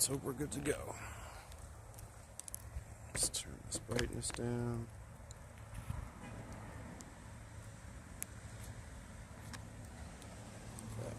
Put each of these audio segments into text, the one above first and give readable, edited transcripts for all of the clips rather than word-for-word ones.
Let's hope we're good to go. Let's turn this brightness down. Okay.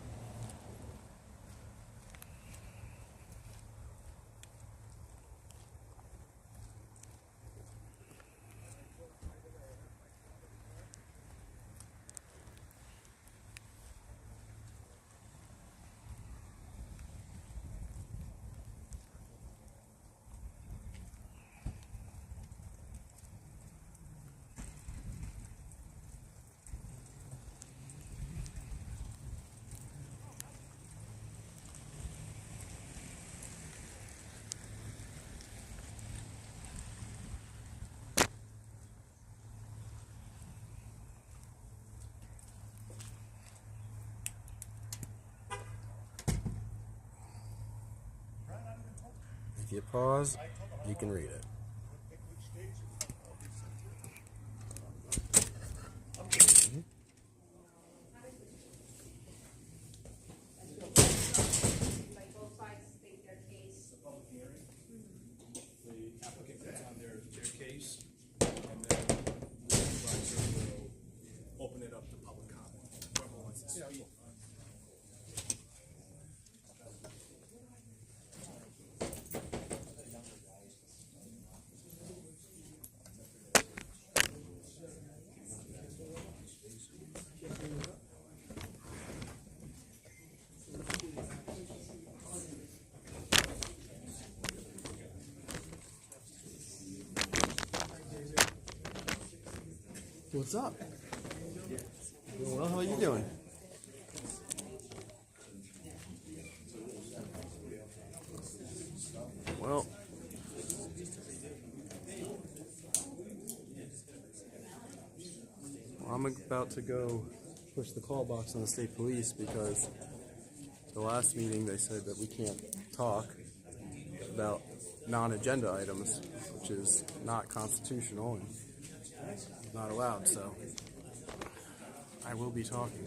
If you pause, you can read it. Both sides state their case. The public hearing, the applicant puts on their case, and then the supervisor will open it up to public comment. Whoever wants to speak. What's up? Well, how are you doing? Well, I'm about to go push the call box on the state police because the last meeting they said that we can't talk about non-agenda items, which is not constitutional and not allowed, so I will be talking.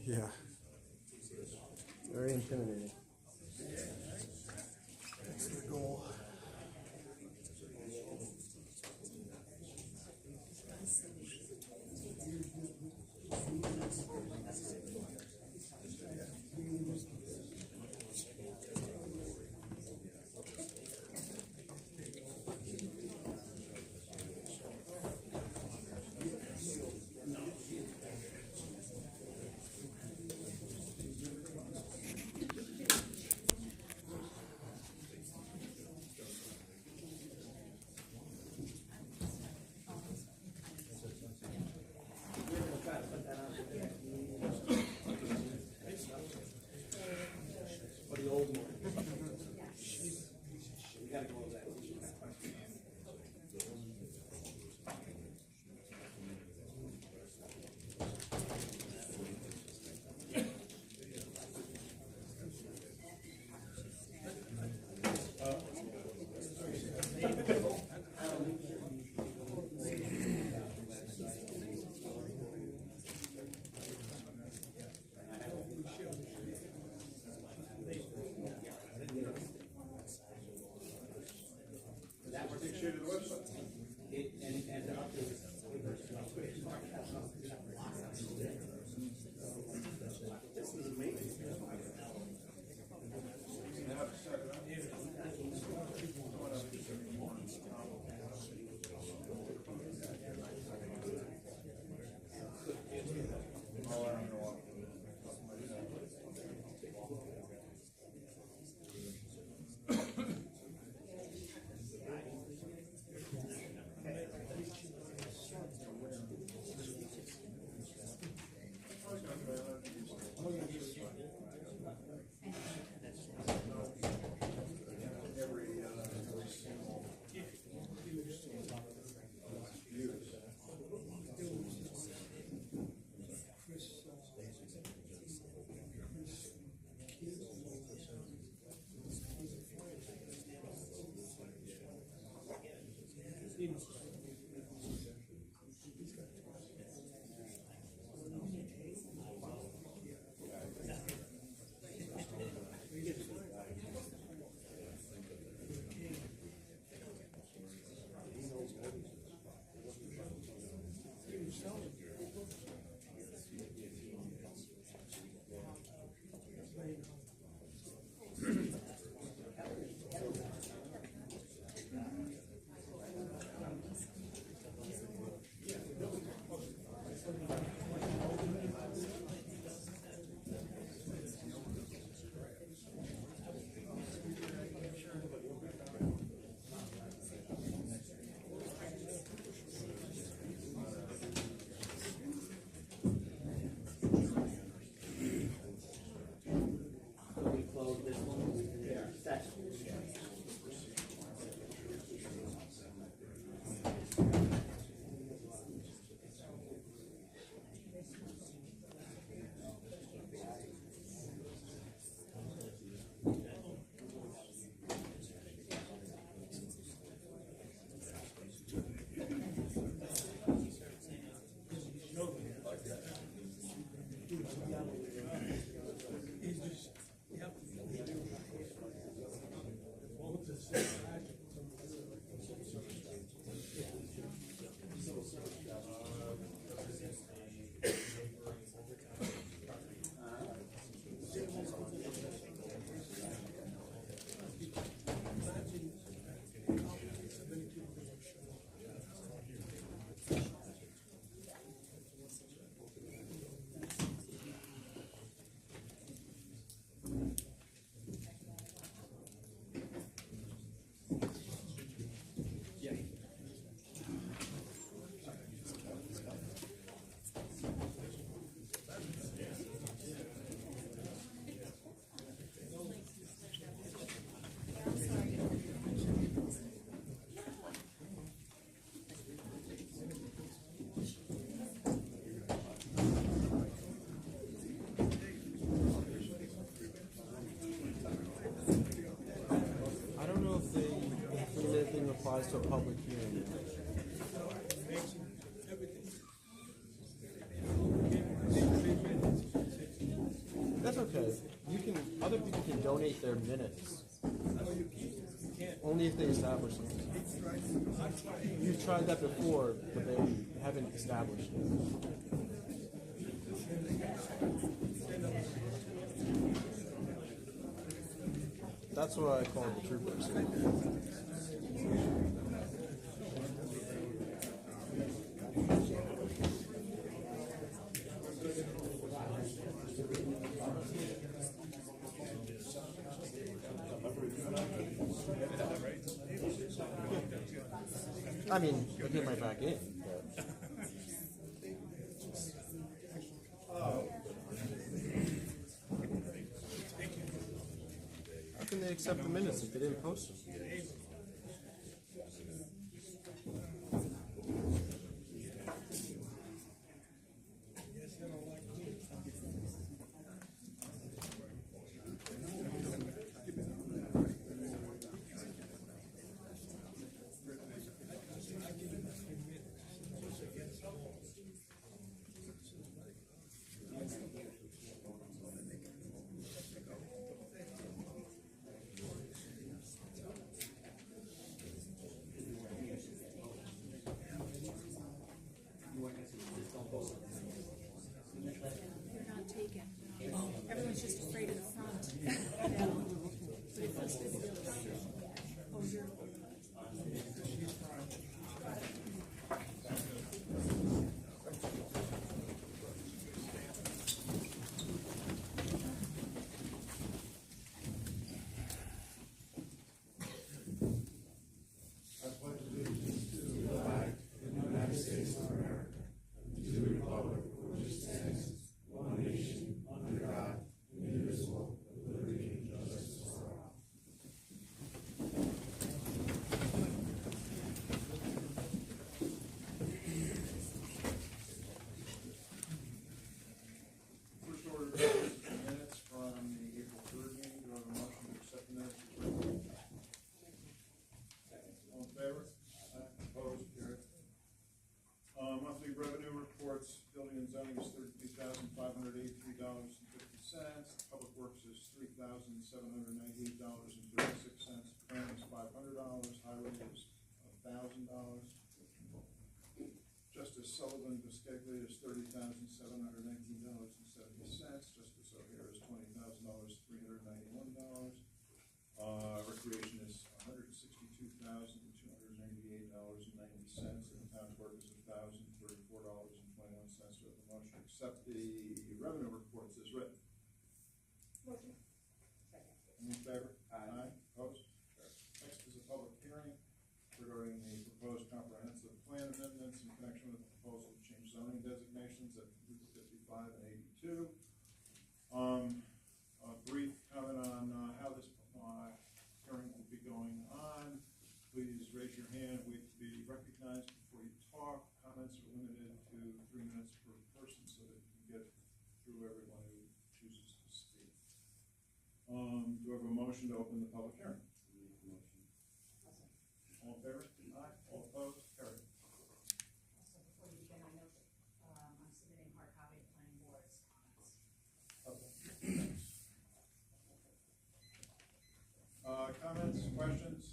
Yeah. Very intimidating. That's the goal. I don't know if the thing applies to a public hearing. That's okay. Other people can donate their minutes. Only if they establish something. You've tried that before, but they haven't established it. That's what I call the troopers. I mean, I get my back in, but... How can they accept the minutes if they didn't post them? They're not taken. Everyone's just afraid of the front. Yeah. But it feels good to be able to see. Oh, you're. First order of business is minutes from the April 3rd meeting. Do I have a motion to accept the minutes? All in favor? Aye. Opposed? Carried. Monthly revenue reports, building and zoning is $32,583.50. Public works is $3,798.36. Planning is $500. Highway is $1,000. Justice Sullivan Bisceglia is $30,719.70. Justice O'Hare is $20,391. Recreation is $162,298.90. And the town clerk is $1,034.21. Do I have a motion to accept the revenue reports as written? Motion. Second. Any in favor? Aye. Opposed? Carried. Next is a public hearing regarding the proposed comprehensive plan amendments in connection with the proposal to change zoning designations at Route 55 and 82. A brief comment on how this hearing will be going on. Please raise your hand, wait to be recognized before you talk. Comments are limited to 3 minutes per person so that you can get through everyone who chooses to speak. Do I have a motion to open the public hearing? All in favor? Aye. All opposed? Carried. Also, before you begin, I note that, I'm submitting hard copy of planning board's comments. Okay. Comments, questions?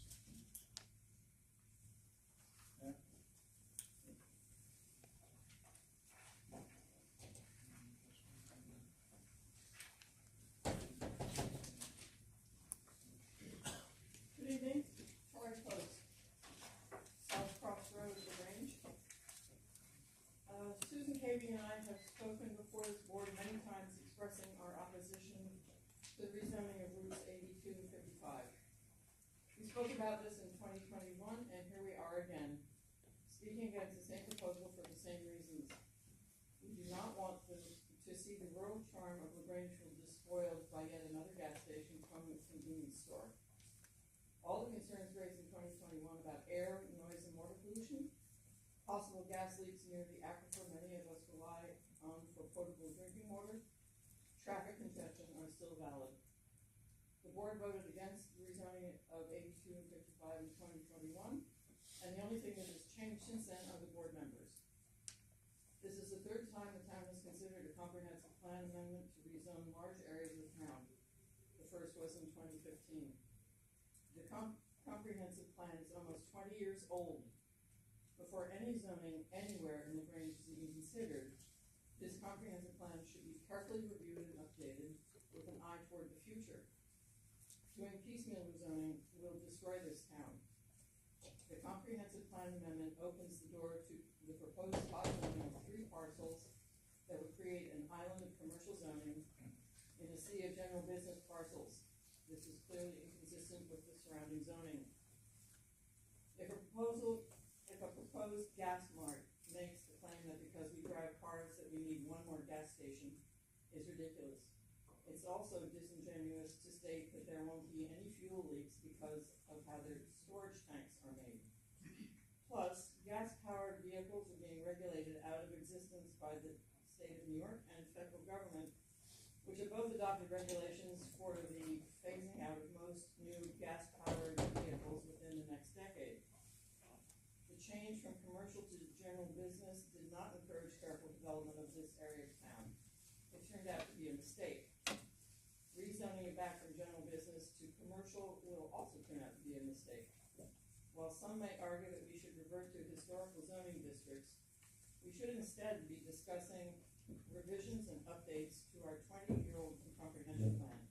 about this in 2021, and here we are again, speaking against the same proposal for the same reasons. We do not want to see the rural charm of Lagrange despoiled by yet another gas station from its convenience store. All the concerns raised in 2021 about air, noise, and water pollution, possible gas leaks near the aquifer many of us rely on for potable drinking water, traffic congestion are still valid. The board voted against the rezoning of 82 and 55 in 2021, and the only thing that has changed since then are the board members. This is the third time the town has considered a comprehensive plan amendment to rezone large areas of the town. The first was in 2015. The comprehensive plan is almost 20 years old. Before any zoning anywhere in Lagrange is even considered, this comprehensive plan should be carefully reviewed and updated with an eye toward the future. Doing piecemeal rezoning will destroy this town. The comprehensive plan amendment opens the door to the proposed spot zoning of 3 parcels that would create an island of commercial zoning in a sea of general business parcels. This is clearly inconsistent with the surrounding zoning. If a proposed gas mart makes the claim that because we drive cars that we need one more gas station is ridiculous. It's also disingenuous to state that there won't be any fuel leaks because of how their storage tanks are made. Plus, gas-powered vehicles are being regulated out of existence by the state of New York and federal government, which have both adopted regulations for the phasing out of most new gas-powered vehicles within the next decade. The change from commercial to general business did not encourage careful development of this area of town. It turned out to be a mistake. Rezoning it back from general business to commercial will also turn out to be a mistake. While some may argue that we should revert to historical zoning districts, we should instead be discussing revisions and updates to our 20-year-old comprehensive plan.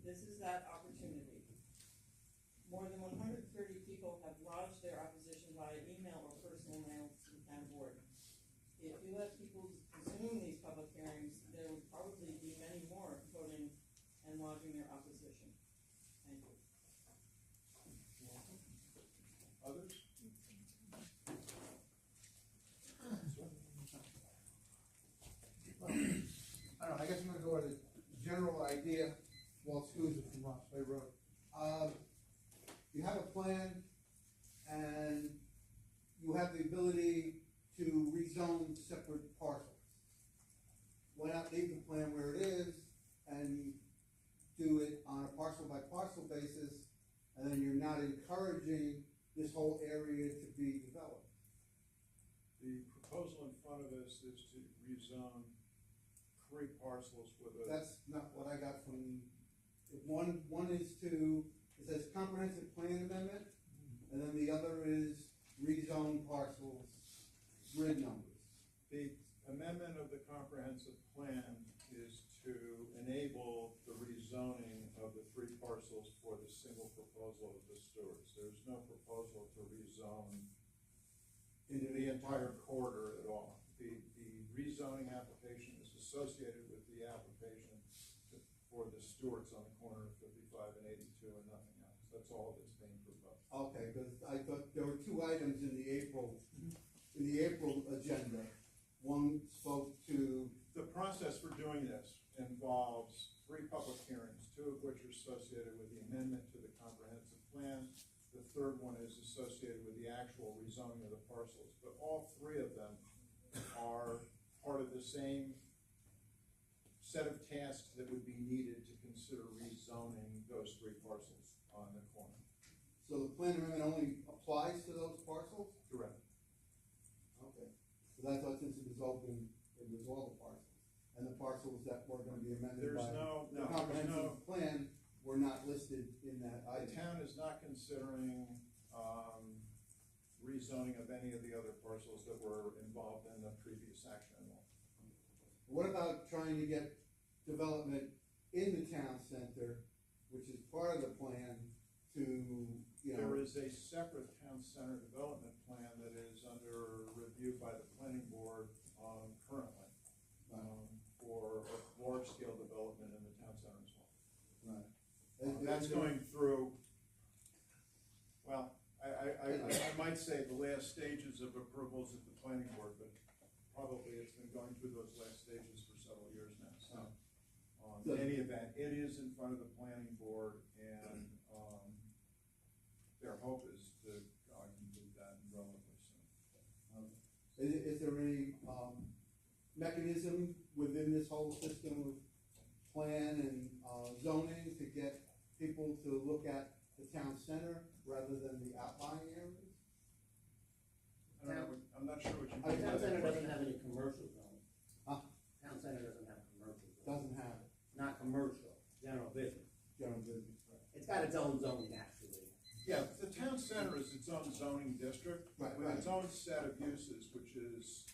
This is that opportunity. More than 130 people have lodged their opposition via email or personal mail to the town board. If you let people Zoom these public hearings, there would probably be many more voting and lodging their opposition. Thank you. Others? I don't know, I guess I'm gonna go with a general idea, Walt Scusa from Ross Bay Road. You have a plan, and you have the ability to rezone separate parcels. Why not leave the plan where it is, and do it on a parcel by parcel basis, and then you're not encouraging this whole area to be developed? The proposal in front of us is to rezone 3 parcels with a. That's not what I got from, one is to, it says comprehensive plan amendment, and then the other is rezone parcels, grid numbers. The amendment of the comprehensive plan is to enable the rezoning of the 3 parcels for the single proposal of the stewards. There's no proposal to rezone into the entire corridor at all. The rezoning application is associated with the application for the stewards on the corner of 55 and 82 and nothing else. That's all that's being proposed. Okay, because I thought there were 2 items in the April agenda. One spoke to. The process for doing this involves 3 public hearings, 2 of which are associated with the amendment to the comprehensive plan. The third one is associated with the actual rezoning of the parcels, but all 3 of them are part of the same set of tasks that would be needed to consider rezoning those 3 parcels on the corner. So the plan amendment only applies to those parcels? Correct. Okay, so I thought since it was open, it was all the parcels. And the parcels that were gonna be amended There's by the there's comprehensive plan were not listed in that The item. town is not considering, rezoning of any of the other parcels that were involved in the previous action law. What about trying to get development in the town center, which is part of the plan, to, you know? There is a separate town center development plan that is under review by the planning board, currently, for a large-scale development in the town center as well. Right. That's going through, well, I might say the last stages of approvals at the planning board, but probably it's been going through those last stages for several years now, so. In any event, it is in front of the planning board, and, their hope is to, complete that relatively soon. Is there any, mechanism within this whole system of plan and, zoning to get people to look at the town center rather than the outlying areas? I don't know, I'm not sure what you I- mean by Town center that doesn't question. have any commercial zones. Huh? Town center doesn't have commercial zones. Doesn't have it, Not commercial, general business. general business, right? It's got its own zoning actually. Yeah, the town center is its own zoning district, Right, with right. its own set of uses, which is,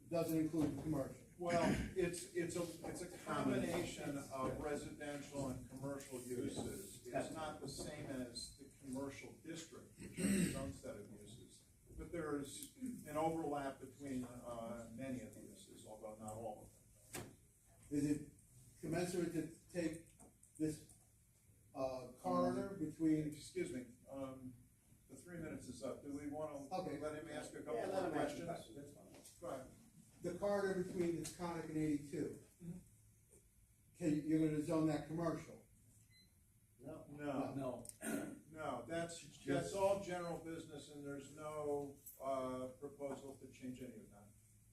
It doesn't include commercial. well, it's a combination of residential and commercial uses. It's not the same as the commercial district, which has its own set of uses. But there's an overlap between, many of the uses, although not all of them. Is it commensurate to take this, corridor between, Excuse me, the 3 minutes is up. Do we wanna Okay. let him ask a couple Yeah, let more them ask you questions? questions, that's fine. Go ahead. the corridor between the Taconic and 82? You're gonna zone that commercial? No. No. No, that's all general business, and there's no, proposal to change any of that.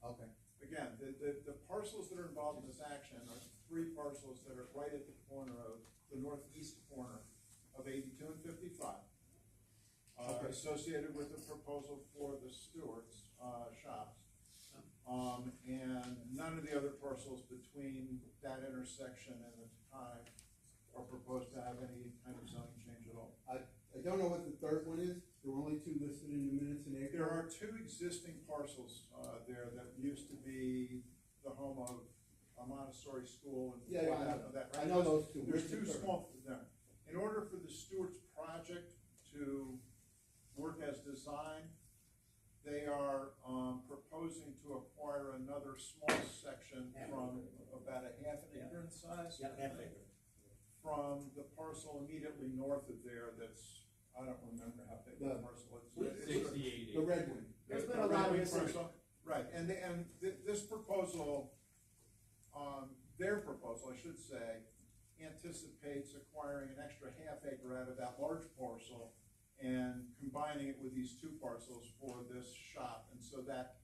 Okay. Again, the parcels that are involved in this action are 3 parcels that are right at the corner of, the northeast corner of 82 and 55. Okay. Associated with the proposal for the Stewart's, shops. And none of the other parcels between that intersection and the Taconic are proposed to have any kind of zoning change at all. I don't know what the third one is, there were only 2 listed in the minutes in April. There are 2 existing parcels, there that used to be the home of a Montessori school and. Yeah, before I that, know. that, I know those 2. There's Where's the 2 third? small, there. In order for the Stewart's project to work as designed, they are, proposing to acquire another small section from about a half an acre in size. Yeah, half acre. From the parcel immediately north of there, that's, I don't remember how big the The- parcel is. The red one. There's been a lot of research. Right, and this proposal, their proposal, I should say, anticipates acquiring an extra half acre out of that large parcel and combining it with these 2 parcels for this shop, and so that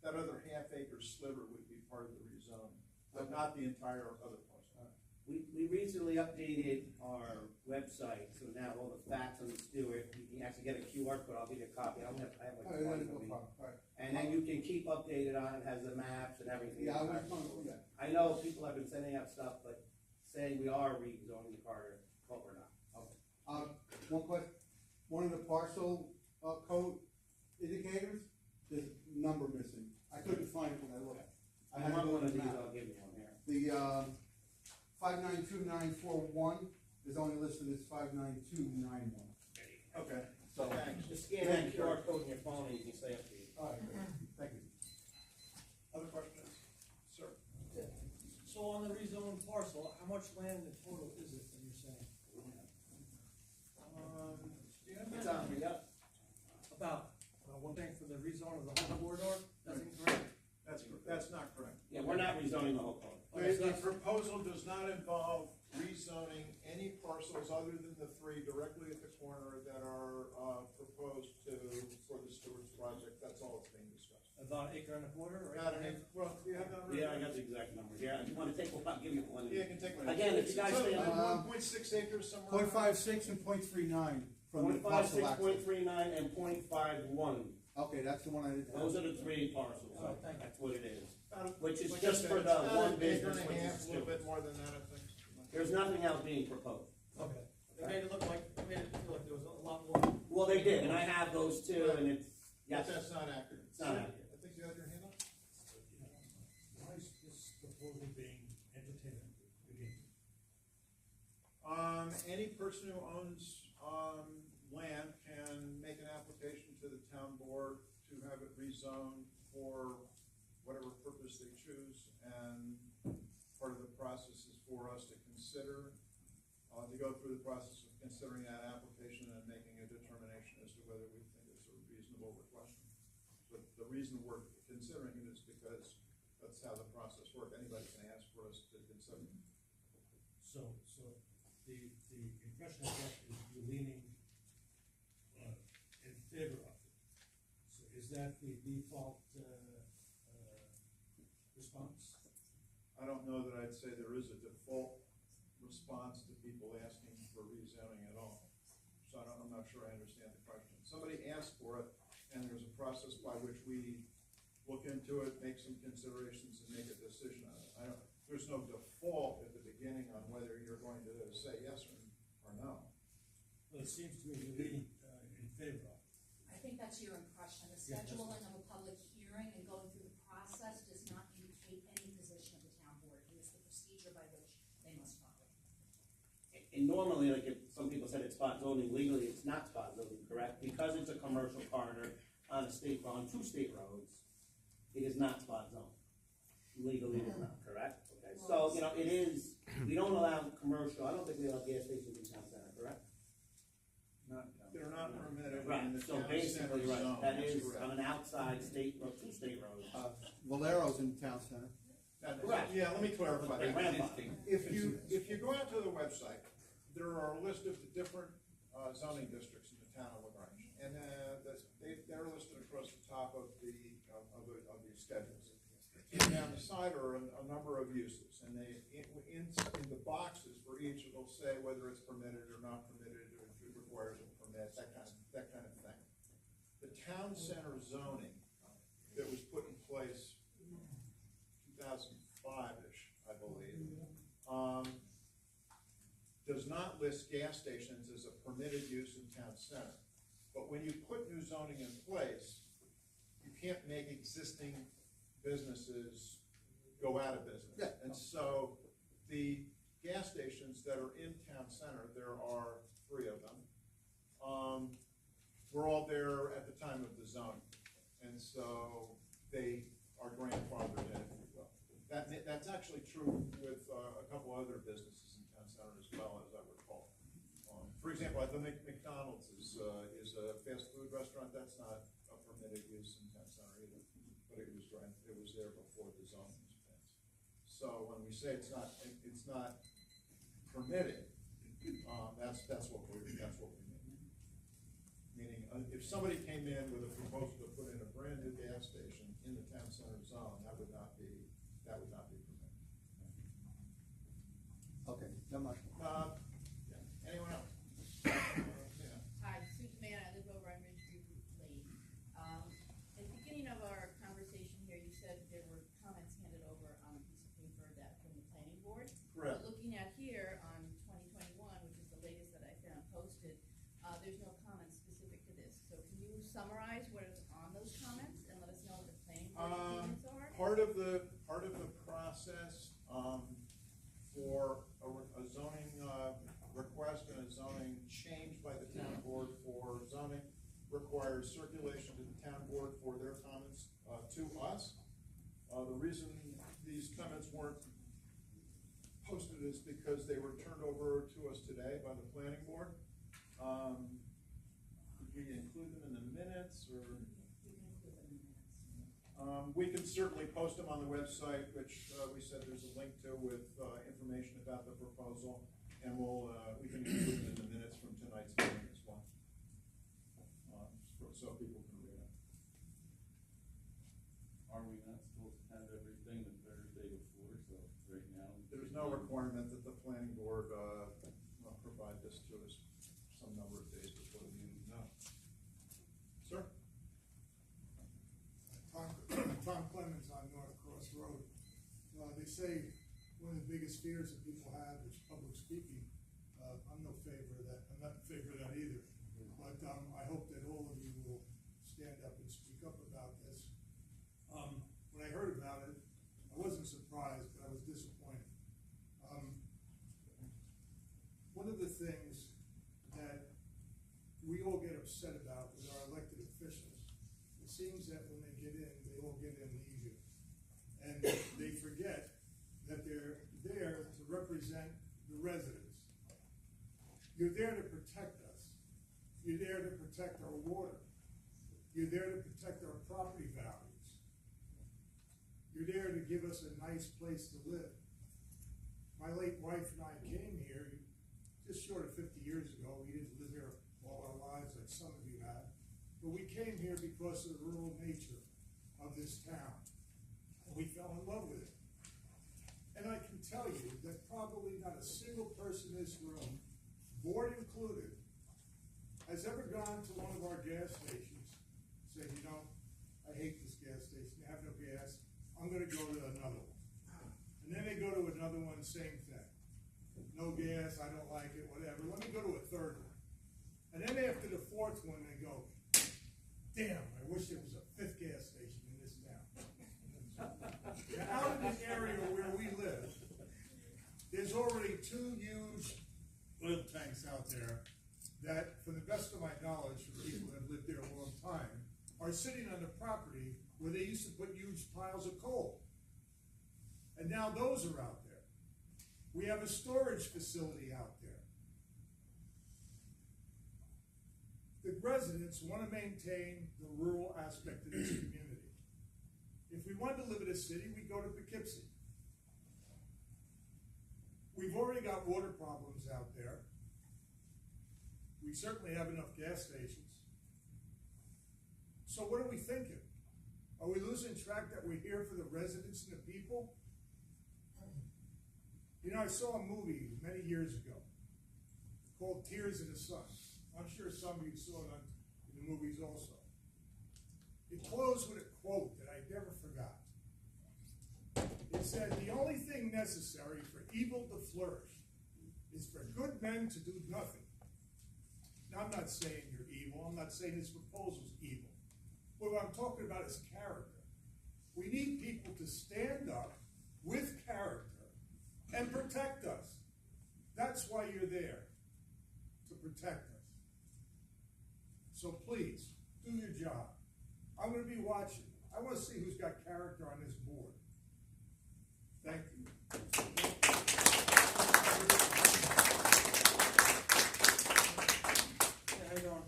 other half acre sliver would be part of the rezoning, but not the entire other parcel. We recently updated our website, so now all the facts on the Stewart, you can actually get a QR code, I'll give you a copy, I have All like right, 20 no of these. problem. All right. And then you can keep updated on it, has the maps and everything. Yeah, I was going through that. I know people have been sending out stuff, but saying we are rezoning the corridor, but we're not. Okay. One question, one of the parcel, code indicators, there's a number missing. I couldn't find it when I looked. I I had to want go one to of the these, map. I'll give you one here. The, 592941 is only listed as 59291. Okay, So- thanks. Just scan that QR code on your phone and you can stay updated. All right, thank you. Other questions? Sir? So on the rezoned parcel, how much land in total is it that you're saying? Do you have It's that? on, yep. About, one thing for the rezone of the whole corridor, that's incorrect. That's not correct. Yeah, we're not rezoning the whole corridor. The proposal does not involve rezoning any parcels other than the 3 directly at the corner that are, proposed for the Stewart's project. That's all that's being discussed. About an acre and a quarter, right? Got it? Well, do you have that? Yeah, I got the exact number. Yeah, if you wanna take one, I'll give you one. Yeah, you can take one. Again, if you guys It's stay on- 1.6 acres somewhere. around. 0.56 and 0.39 from the 0.56, parcel access. 0.39, and 0.51. Okay, that's the one I didn't. Those are the 3 parcels. All right, thank you. That's what it is. About- Which is like just I said, for it's the about one an business, acre and which a is half, a little Stewart's. bit more than that, I think. There's nothing else being proposed. Okay. They made it look like, they made it feel like there was a lot more. Well, they did, and I have those too, and it's, But yes. that's not accurate. It's not accurate. I think you had your hand up. Why is this proposal being entertained again? Any person who owns, land can make an application to the town board to have it rezoned for whatever purpose they choose, and part of the process is for us to consider, to go through the process of considering that application and making a determination as to whether we reason we're considering it is because that's how the process works. Anybody can ask for us to consider. So the impression I get is you're leaning in favor of it. So is that the default response? I don't know that I'd say there is a default response to people asking for rezoning at all. So I'm not sure I understand the question. Somebody asks for it, and there's a process by which we look into it, make some considerations, and make a decision on it. There's no default at the beginning on whether you're going to say yes or no. Well, it seems to me you're leaning in favor of it. I think that's your impression. The Yeah, that's scheduling of a public hearing and going through the process does not indicate any position of the town board. It is the procedure by which they must follow. And normally, like if some people said it's spot zoning, legally it's not spot zoning, correct? Because it's a commercial corridor on two state roads, it is not spot zone. Legally it is not, correct? Okay, so, it is, we don't allow commercial, I don't think we allow gas stations in town center, correct? They're not permitted in Right, the so town basically, center right, zone. that That's is correct. on an outside state road, two state roads. Valero's in town center. Correct. Yeah, let me clarify They that. grandfather. If you go out to the website, there are a list of the different zoning districts in the town of Lagrange, and they're listed across the top of the schedules. And down the side are a number of uses, and in the boxes for each, it'll say whether it's permitted or not permitted, or if it requires a permit, that kind of thing. The town center zoning that was put in place 2005-ish, I believe, does not list gas stations as a permitted use in town center. But when you put new zoning in place, you can't make existing businesses go out of business. Yeah. And so the gas stations that are in town center, there are 3 of them, were all there at the time of the zoning. And so they are grandfathered in, if you will. That's actually true with a couple other businesses in town center as well, as I recall. For example, I think McDonald's is a fast food restaurant. That's not a permitted use in town center either, but it was there before the zoning was passed. So when we say it's not permitted, that's what we mean. Meaning, if somebody came in with a proposal to put in a brand new gas station in the town center zone, that would not be permitted. Okay, never mind. Yeah. Anyone else? Yeah. Hi, Susan Mann, I live over on Ridgeview Lane. At the beginning of our conversation here, you said there were comments handed over on a piece of paper that from the planning board. Correct. But looking at here on 2021, which is the latest that I found posted, there's no comments specific to this. So can you summarize what is on those comments and let us know what the planning board opinions are? Part of the process for a zoning request and a zoning change by the town board for zoning requires circulation to the town board for their comments to us. The reason these comments weren't posted is because they were turned over to us today by the planning board. Did we include them in the minutes, or? We can certainly post them on the website, which we said there's a link to with information about the proposal, and we can include them in the minutes from tonight's meeting as well, so people can read it. Are we not supposed to have everything the Thursday before, so right now? There's no requirement that the planning board provide this to us some number of days before the meeting, no. Sir? Tom Clemens on North Cross Road. They say one of the biggest fears that people have is public speaking. I'm no favor of that. I'm not in favor of that either. But I hope that all of you will stand up and speak up about this. When I heard about it, I wasn't surprised, but I was disappointed. One of the things that we all get upset about with our elected officials, it seems that when they get in, they all get in easier. And they forget that they're there to represent the residents. You're there to protect us. You're there to protect our water. You're there to protect our property value. You're there to give us a nice place to live. My late wife and I came here just short of 50 years ago. We didn't live here all our lives like some of you have. But we came here because of the rural nature of this town. And we fell in love with it. And I can tell you that probably not a single person in this room, board included, has ever gone to one of our gas stations and said, you know, I hate this gas station, they have no gas, I'm gonna go to another one. And then they go to another one, same thing. No gas, I don't like it, whatever, let me go to a third one. And then after the fourth one, they go, damn, I wish there was a fifth gas station in this town. Now, out in this area where we live, there's already 2 huge oil tanks out there that, for the best of my knowledge, from people that have lived there a long time, are sitting on the property where they used to put huge piles of coal. And now those are out there. We have a storage facility out there. The residents want to maintain the rural aspect of this community. If we wanted to live in a city, we'd go to Poughkeepsie. We've already got water problems out there. We certainly have enough gas stations. So what are we thinking? Are we losing track that we're here for the residents and the people? You know, I saw a movie many years ago called Tears in the Sun. I'm sure some of you saw it in the movies also. It closed with a quote that I never forgot. It said, the only thing necessary for evil to flourish is for good men to do nothing. Now, I'm not saying you're evil. I'm not saying this proposal's evil. But what I'm talking about is character. We need people to stand up with character and protect us. That's why you're there, to protect us. So please, do your job. I'm going to be watching. I want to see who's got character on this board. Thank you. How you doing?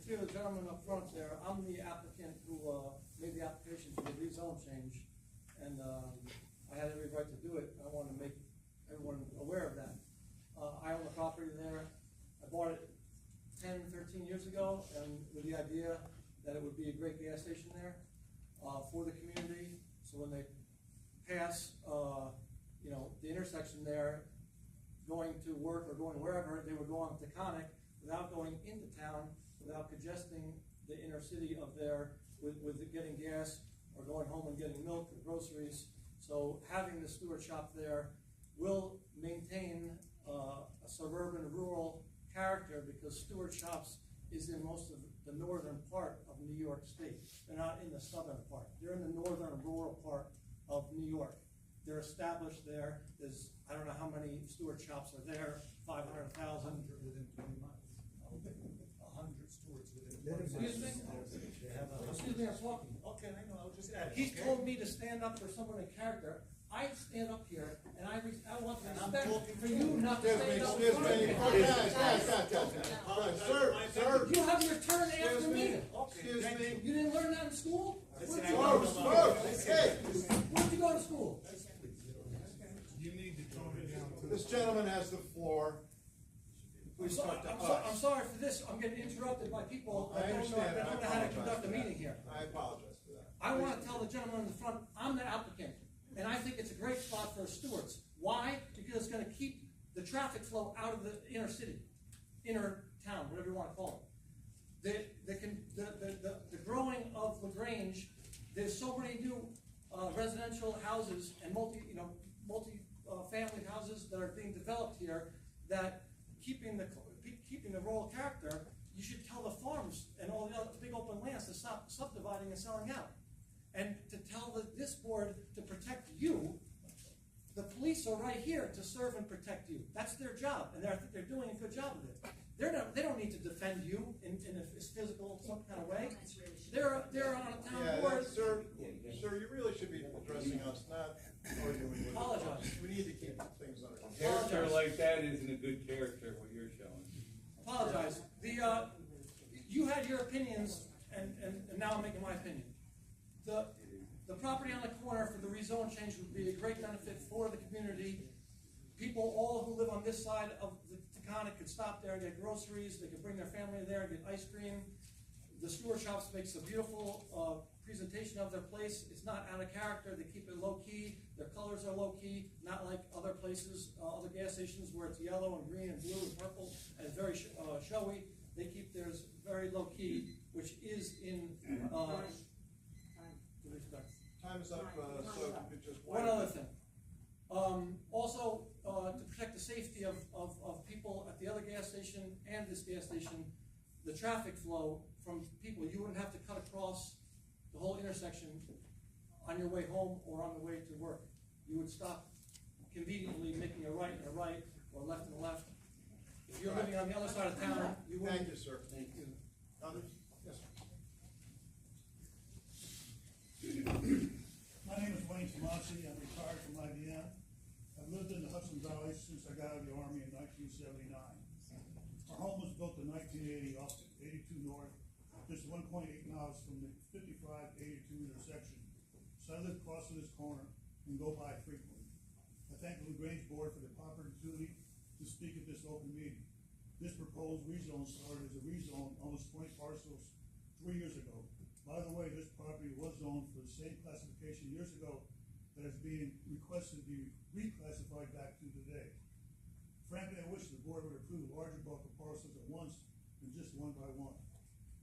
The gentleman up front there, I'm the applicant who made the application for the rezone change, and I had every right to do it. I want to make everyone aware of that. I own the property there. I bought it 10, 13 years ago, and with the idea that it would be a great gas station there for the community. So when they pass, the intersection there, going to work or going wherever, they would go on to Taconic without going into town, without congesting the inner city of there with getting gas or going home and getting milk or groceries. So having the Stewart shop there will maintain a suburban rural character, because Stewart shops is in most of the northern part of New York State. They're not in the southern part. They're in the northern rural part of New York. They're established there. There's, I don't know how many Stewart shops are there, 500,000. Within 20 miles. 100 Stewarts within. Excuse me? Excuse me, I'm talking. Okay, I know, I was just adding. He's told me to stand up for someone in character. I stand up here, and I want the respect for you not to stand up in front of me. Sir. You have your turn after me. Excuse me. You didn't learn that in school? Where'd you go to school? You need to tone it down too. This gentleman has the floor. Please talk to us. I'm sorry for this. I'm getting interrupted by people that don't know how to conduct a meeting here. I apologize for that. I want to tell the gentleman in the front, I'm the applicant, and I think it's a great spot for Stewart's. Why? Because it's going to keep the traffic flow out of the inner city, inner town, whatever you want to call it. The growing of Lagrange, there's so many new residential houses and multi-family houses that are being developed here, that keeping the rural character, you should tell the farms and all the other big open lands to stop subdividing and selling out. And to tell this board to protect you. The police are right here to serve and protect you. That's their job, and I think they're doing a good job of it. They don't need to defend you in a physical, some kind of way. They're on a town board. Sir, you really should be addressing us, not arguing with. Apologize. We need to keep things under control. Character like that isn't a good character, what you're showing. Apologize. You had your opinions, and now I'm making my opinion. The property on the corner for the rezone change would be a great benefit for the community. People, all who live on this side of the Taconic could stop there and get groceries, they could bring their family there and get ice cream. The Stewart Shops makes a beautiful presentation of their place. It's not out of character, they keep it low key, their colors are low key, not like other places, other gas stations where it's yellow and green and blue and purple and it's very showy. They keep theirs very low key, which is in respect. Time is up, so if you could just. One other thing. Also, to protect the safety of people at the other gas station and this gas station, the traffic flow from people, you wouldn't have to cut across the whole intersection on your way home or on the way to work. You would stop conveniently making a right and a right, or left and a left. If you're living on the other side of town, you wouldn't. Thank you, sir. Thank you. Others? Yes, sir. My name is Wayne Tomasi, I'm retired from IBM. I've lived in the Hudson Valley since I got out of the Army in 1979. Our home was built in 1980 off 82 North, just 1.8 miles from the 55-82 intersection. So I live close to this corner and go by frequently. I thank the Lagrange board for the opportunity to speak at this open meeting. This proposed rezone started as a rezone almost 20 parcels 3 years ago. By the way, this property was zoned for the same classification years ago that is being requested to be reclassified back to today. Frankly, I wish the board would approve a larger bulk of parcels at once than just one by one.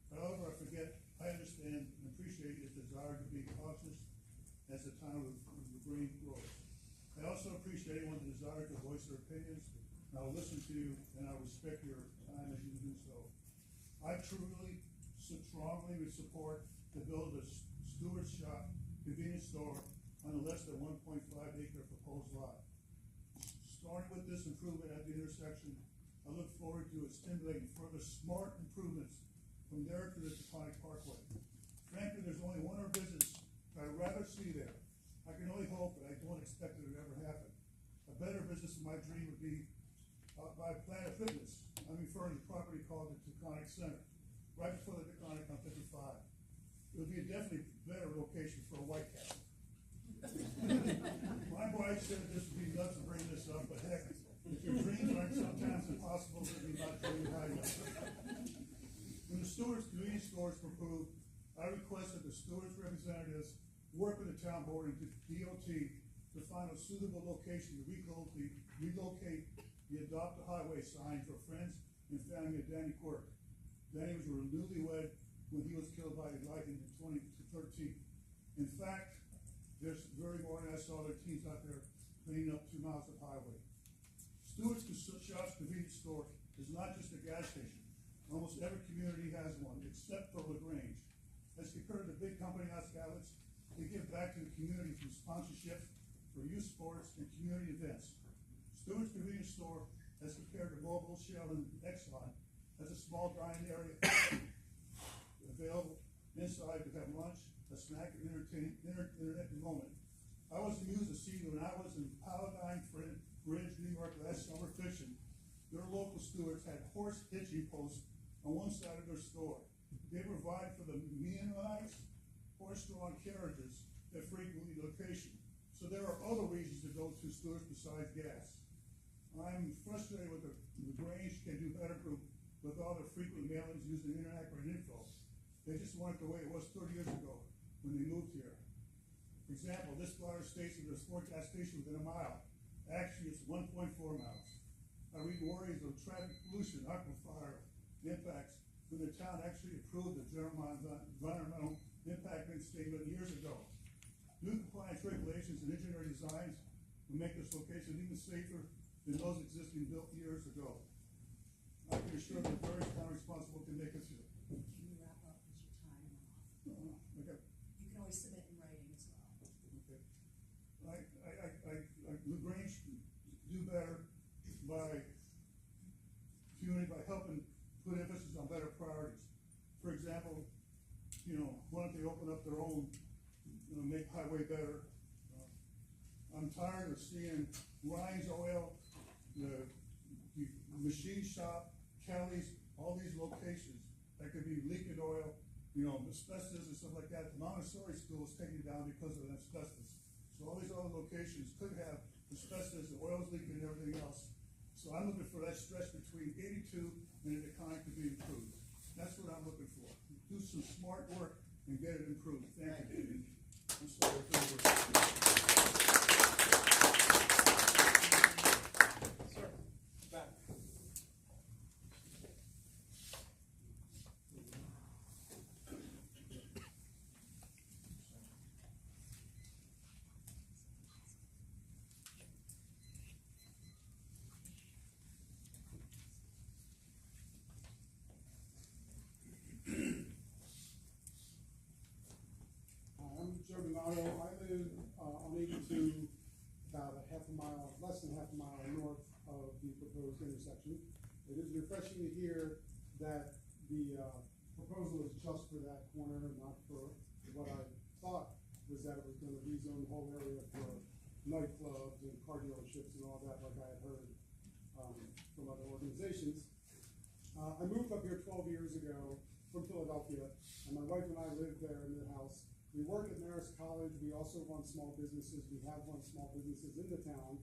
However, I understand and appreciate your desire to be cautious as the time of the green grows. I also appreciate anyone's desire to voice their opinions, and I'll listen to you and I'll respect your time as you do so. I truly, strongly would support to build a Stewart Shop convenience store on a less than 1.5 acre proposed lot. Starting with this improvement at the intersection, I look forward to stimulating further smart improvements from there to the Taconic Parkway. Frankly, there's only one other business I'd rather see there. I can only hope, but I don't expect it to ever happen. A better business in my dream would be by Planet Fitness. I'm referring to the property called the Taconic Center, right before the Taconic on 55. It would be a definitely better location for a White Castle. My wife said this would be nuts to bring this up, but heck, if your dreams aren't sometimes impossible, then you're not dreaming high enough. When the Stewart's convenience stores were approved, I requested the Stewart's representatives work with the town board and DOT to find a suitable location to relocate the Adopt a Highway sign for friends and family of Danny Quirk. Danny was newlywed when he was killed by lightning in 2013. In fact, this very morning I saw their teams out there cleaning up 2 miles of highway. Stewart's Shops convenience store is not just a gas station. Almost every community has one, except for Lagrange. As compared to big company outlets, they give back to the community through sponsorships for youth sports and community events. Stewart's convenience store, as compared to Mobile, Shell, and Exxon, has a small dining area available inside to have lunch, a snack, and internet moment. I was amused to see when I was in Paladine Bridge, New York last summer fishing, their local stewards had horse hitching posts on one side of their store. They provide for the minimized horse-drawn carriages at frequent location. So there are other reasons to go to stores besides gas. I'm frustrated with the Lagrange can do better group with all the frequent mailings using inaccurate info. They just want it the way it was 30 years ago when they moved here. For example, this flyer states that there's 4 gas stations within a mile. Actually, it's 1.4 miles. I read worries of traffic pollution, aquifer impacts when the town actually approved the general environmental impact statement years ago. New compliance regulations and engineering designs will make this location even safer than those existing built years ago. I can assure the various town responsible can make it here. Can you wrap up, because your time went off? Okay. You can always submit in writing as well. Okay. Lagrange do better by helping put emphasis on better priorities. For example, why don't they open up their own, make highway better? I'm tired of seeing Ryan's Oil, the machine shop, Kelly's, all these locations that could be leaking oil you know, asbestos and stuff like that. The Montessori school is taken down because of asbestos. So all these other locations could have asbestos, the oil's leaking and everything else. So I'm looking for that stretch between 82 and the decline to be improved. That's what I'm looking for. Do some smart work and get it improved. Thank you, David. I'm sorry for the word. Sir, back. I'm Joe Donato. I live on 82, about a half a mile, less than half a mile north of the proposed intersection. It is refreshing to hear that the proposal is just for that corner, not for what I thought was that it was going to rezone the whole area for nightclubs and car dealerships and all that, like I had heard from other organizations. I moved up here 12 years ago from Philadelphia, and my wife and I lived there in the house. We work at Marist College. We also run small businesses. We have run small businesses in the town,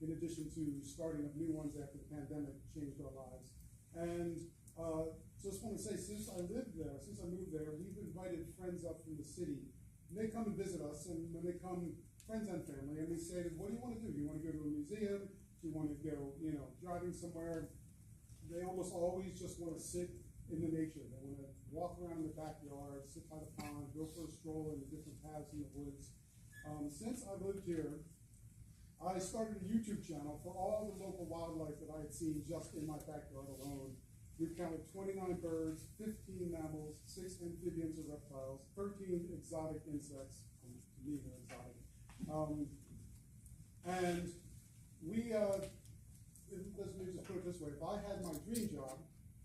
in addition to starting up new ones after the pandemic changed our lives. And just want to say, since I lived there, since I moved there, we've invited friends up from the city. And they come and visit us, and when they come, friends and family, and we say, what do you want to do? Do you want to go to a museum? Do you want to go, driving somewhere? They almost always just want to sit in the nature. They want to walk around in the backyard, sit by the pond, go for a stroll in the different paths in the woods. Since I lived here, I started a YouTube channel for all the local wildlife that I had seen just in my backyard alone. We've counted 29 birds, 15 mammals, 6 amphibians or reptiles, 13 exotic insects. To me, they're exotic. And we, let me just put it this way, if I had my dream job,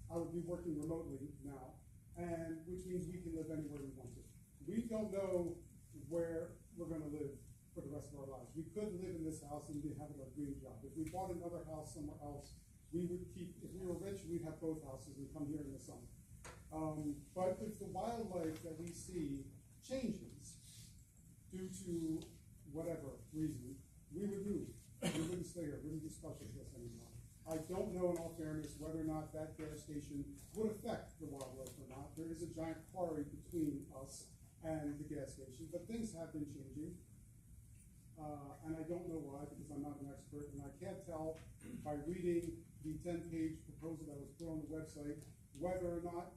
I would be working remotely now, and which means we can live anywhere we want to. We don't know where we're gonna live for the rest of our lives. We could live in this house and be having our dream job. If we bought another house somewhere else, we would keep, if we were rich, we'd have both houses and come here in the summer. But if the wildlife that we see changes due to whatever reason, we would move. We wouldn't stay here, we wouldn't be special to us anymore. I don't know, in all fairness, whether or not that gas station would affect the wildlife or not. There is a giant quarry between us and the gas station, but things have been changing. And I don't know why, because I'm not an expert, and I can't tell by reading the 10-page proposal that was put on the website whether or not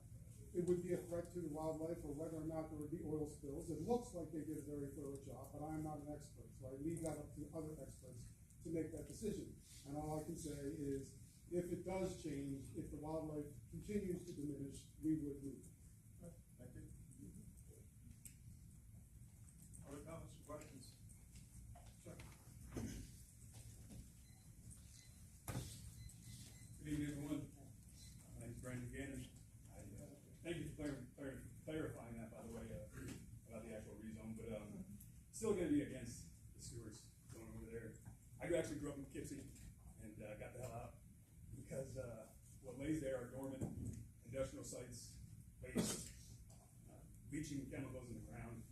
it would be a threat to the wildlife or whether or not there would be oil spills. It looks like they did a very thorough job, but I'm not an expert, so I leave that up to other experts to make that decision. And all I can say is, if it does change, if the wildlife continues to diminish, we would move. Thank you. Other comments or questions? Sir. Good evening, everyone. My name's Brandon Gannon. Thank you for clarifying that, by the way, about the actual rezone, but still going to be against the sewers going over there. I actually grew up in Poughkeepsie and got the hell out because what lays there are dormant industrial sites, waste, leaching chemicals in the ground.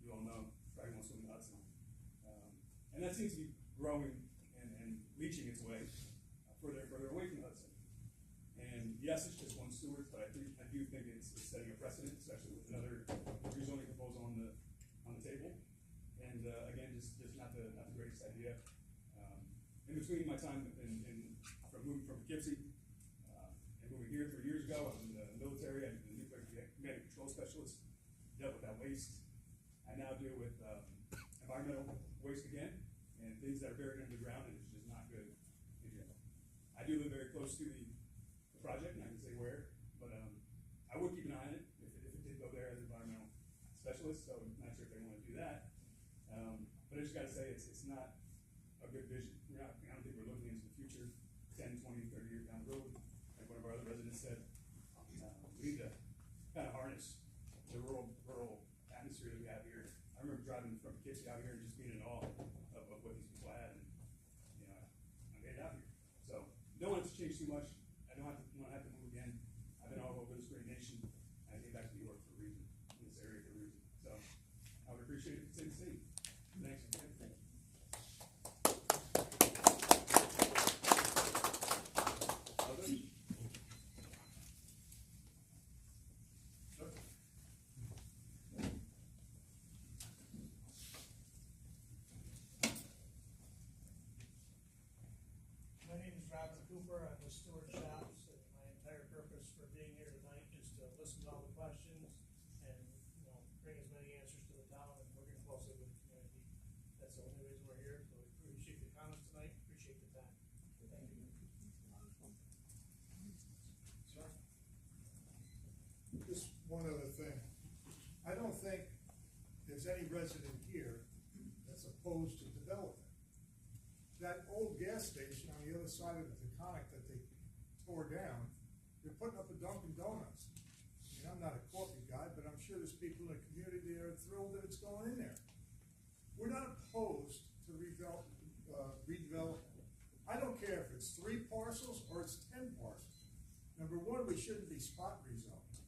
You all know, probably won't swim in the Hudson. And that seems to be growing and leaching its way further and further away from the Hudson. And yes, it's just one Stewart, but I do think it's setting a precedent, especially with another rezoning proposal on the table. And again, just not the greatest idea. In between my time from moving from Poughkeepsie and moving here 3 years ago, I was in the military. I was a nuclear command and control specialist. Dealt with that waste. I now deal with environmental waste again and things that are buried underground, and it's just not good in general. I do live very close to the project, and I can say where, but I would keep an eye on it if it did go there as an environmental specialist, so I'm not sure if they want to do that. But I just got to say, it's not a good vision. I don't think we're looking into the future 10, 20, 30 years down the road. Like one of our other residents said, we need to kind of harness the rural atmosphere that we have here. I remember driving from Poughkeepsie out here and just being in awe of what these people had, and I made it out here. So don't want it to change too much. I don't want to have to move again. I've been all over this great nation. I came back to New York for a one other thing. I don't think there's any resident here that's opposed to development. That old gas station on the other side of the Taconic that they tore down, they're putting up a Dunkin' Donuts. I mean, I'm not a coffee guy, but I'm sure there's people in the community that are thrilled that it's going in there. We're not opposed to redevelopment. I don't care if it's 3 parcels or it's 10 parcels. Number one, we shouldn't be spot rezoned,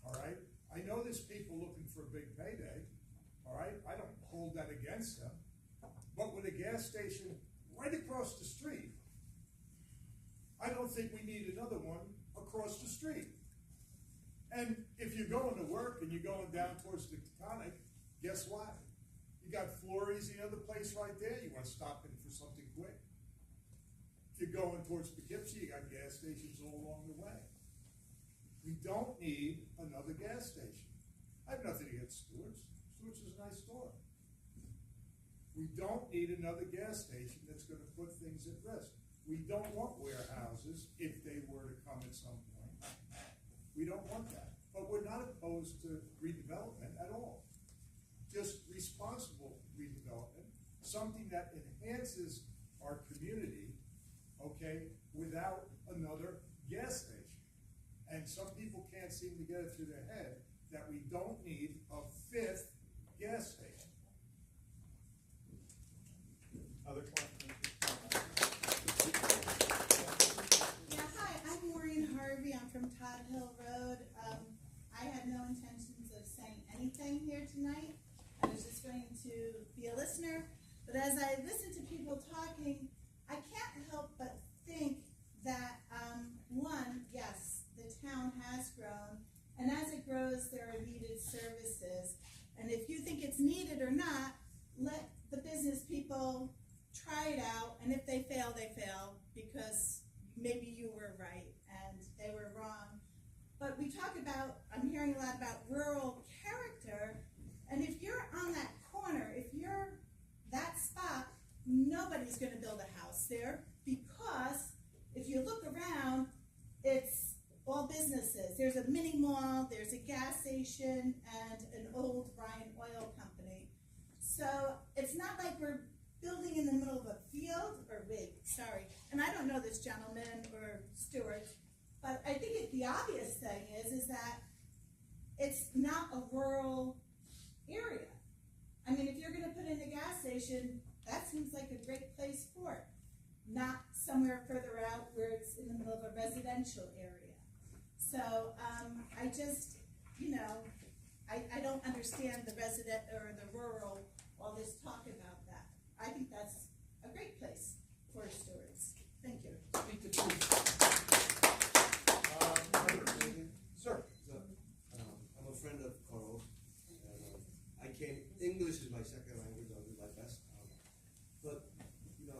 all right? I know there's people looking for a big payday, all right? I don't hold that against them. But with a gas station right across the street, I don't think we need another one across the street. And if you're going to work and you're going down towards the Taconic, guess what? You got Florrie's, the other place right there, you wanna stop in for something quick. If you're going towards Poughkeepsie, you got gas stations all along the way. We don't need another gas station. I have nothing against Stewart's. Stewart's is a nice store. We don't need another gas station that's gonna put things at risk. We don't want warehouses if they were to come at some point. We don't want that. But we're not opposed to redevelopment at all. Just responsible redevelopment, something that enhances our community, okay, without another gas station. And some people can't seem to get it through their head that we don't need a 5th gas station. Other questions? Yeah, hi, I'm Maureen Harvey. I'm from Todd Hill Road. I had no intentions of saying anything here tonight. I was just going to be a listener. But as I listen to people talking, I can't help but think that, one, yes, the town has grown. And as it grows, there are needed services. And if you think it's needed or not, let the business people try it out. And if they fail, they fail, because maybe you were right and they were wrong. But we talk about, I'm hearing a lot about rural character. And if you're on that corner, if you're that spot, nobody's gonna build a house there, because if you look around, it's all businesses. There's a mini mall, there's a gas station, and an old Bryan Oil Company. So it's not like we're building in the middle of a field, and I don't know this gentleman or Stuart, but I think the obvious thing is that it's not a rural area. I mean, if you're gonna put in a gas station, that seems like a great place for it. Not somewhere further out where it's in the middle of a residential area. So, I just, I don't understand the resident or the rural, all this talk about that. I think that's a great place for stewards. Thank you. Speak the truth. Sir. I'm a friend of Carl's, and English is my second language, I'll do my best. But,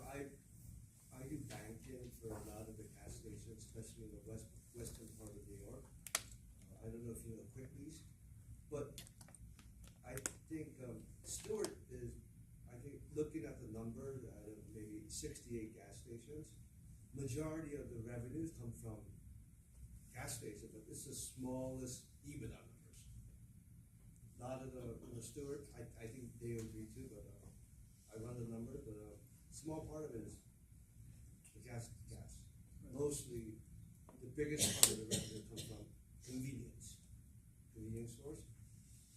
I do banking for a lot of the gas stations, especially in the western part of New York. I don't know if you know Quickly's, but I think Stewart is, looking at the number out of maybe 68 gas stations, majority of the revenues come from gas stations, but it's the smallest EBITDA numbers. A lot of the Stewart, I think they agree too, but I run the numbers, but a small part of it is the gas. Mostly, the biggest part of the revenue comes from convenience stores.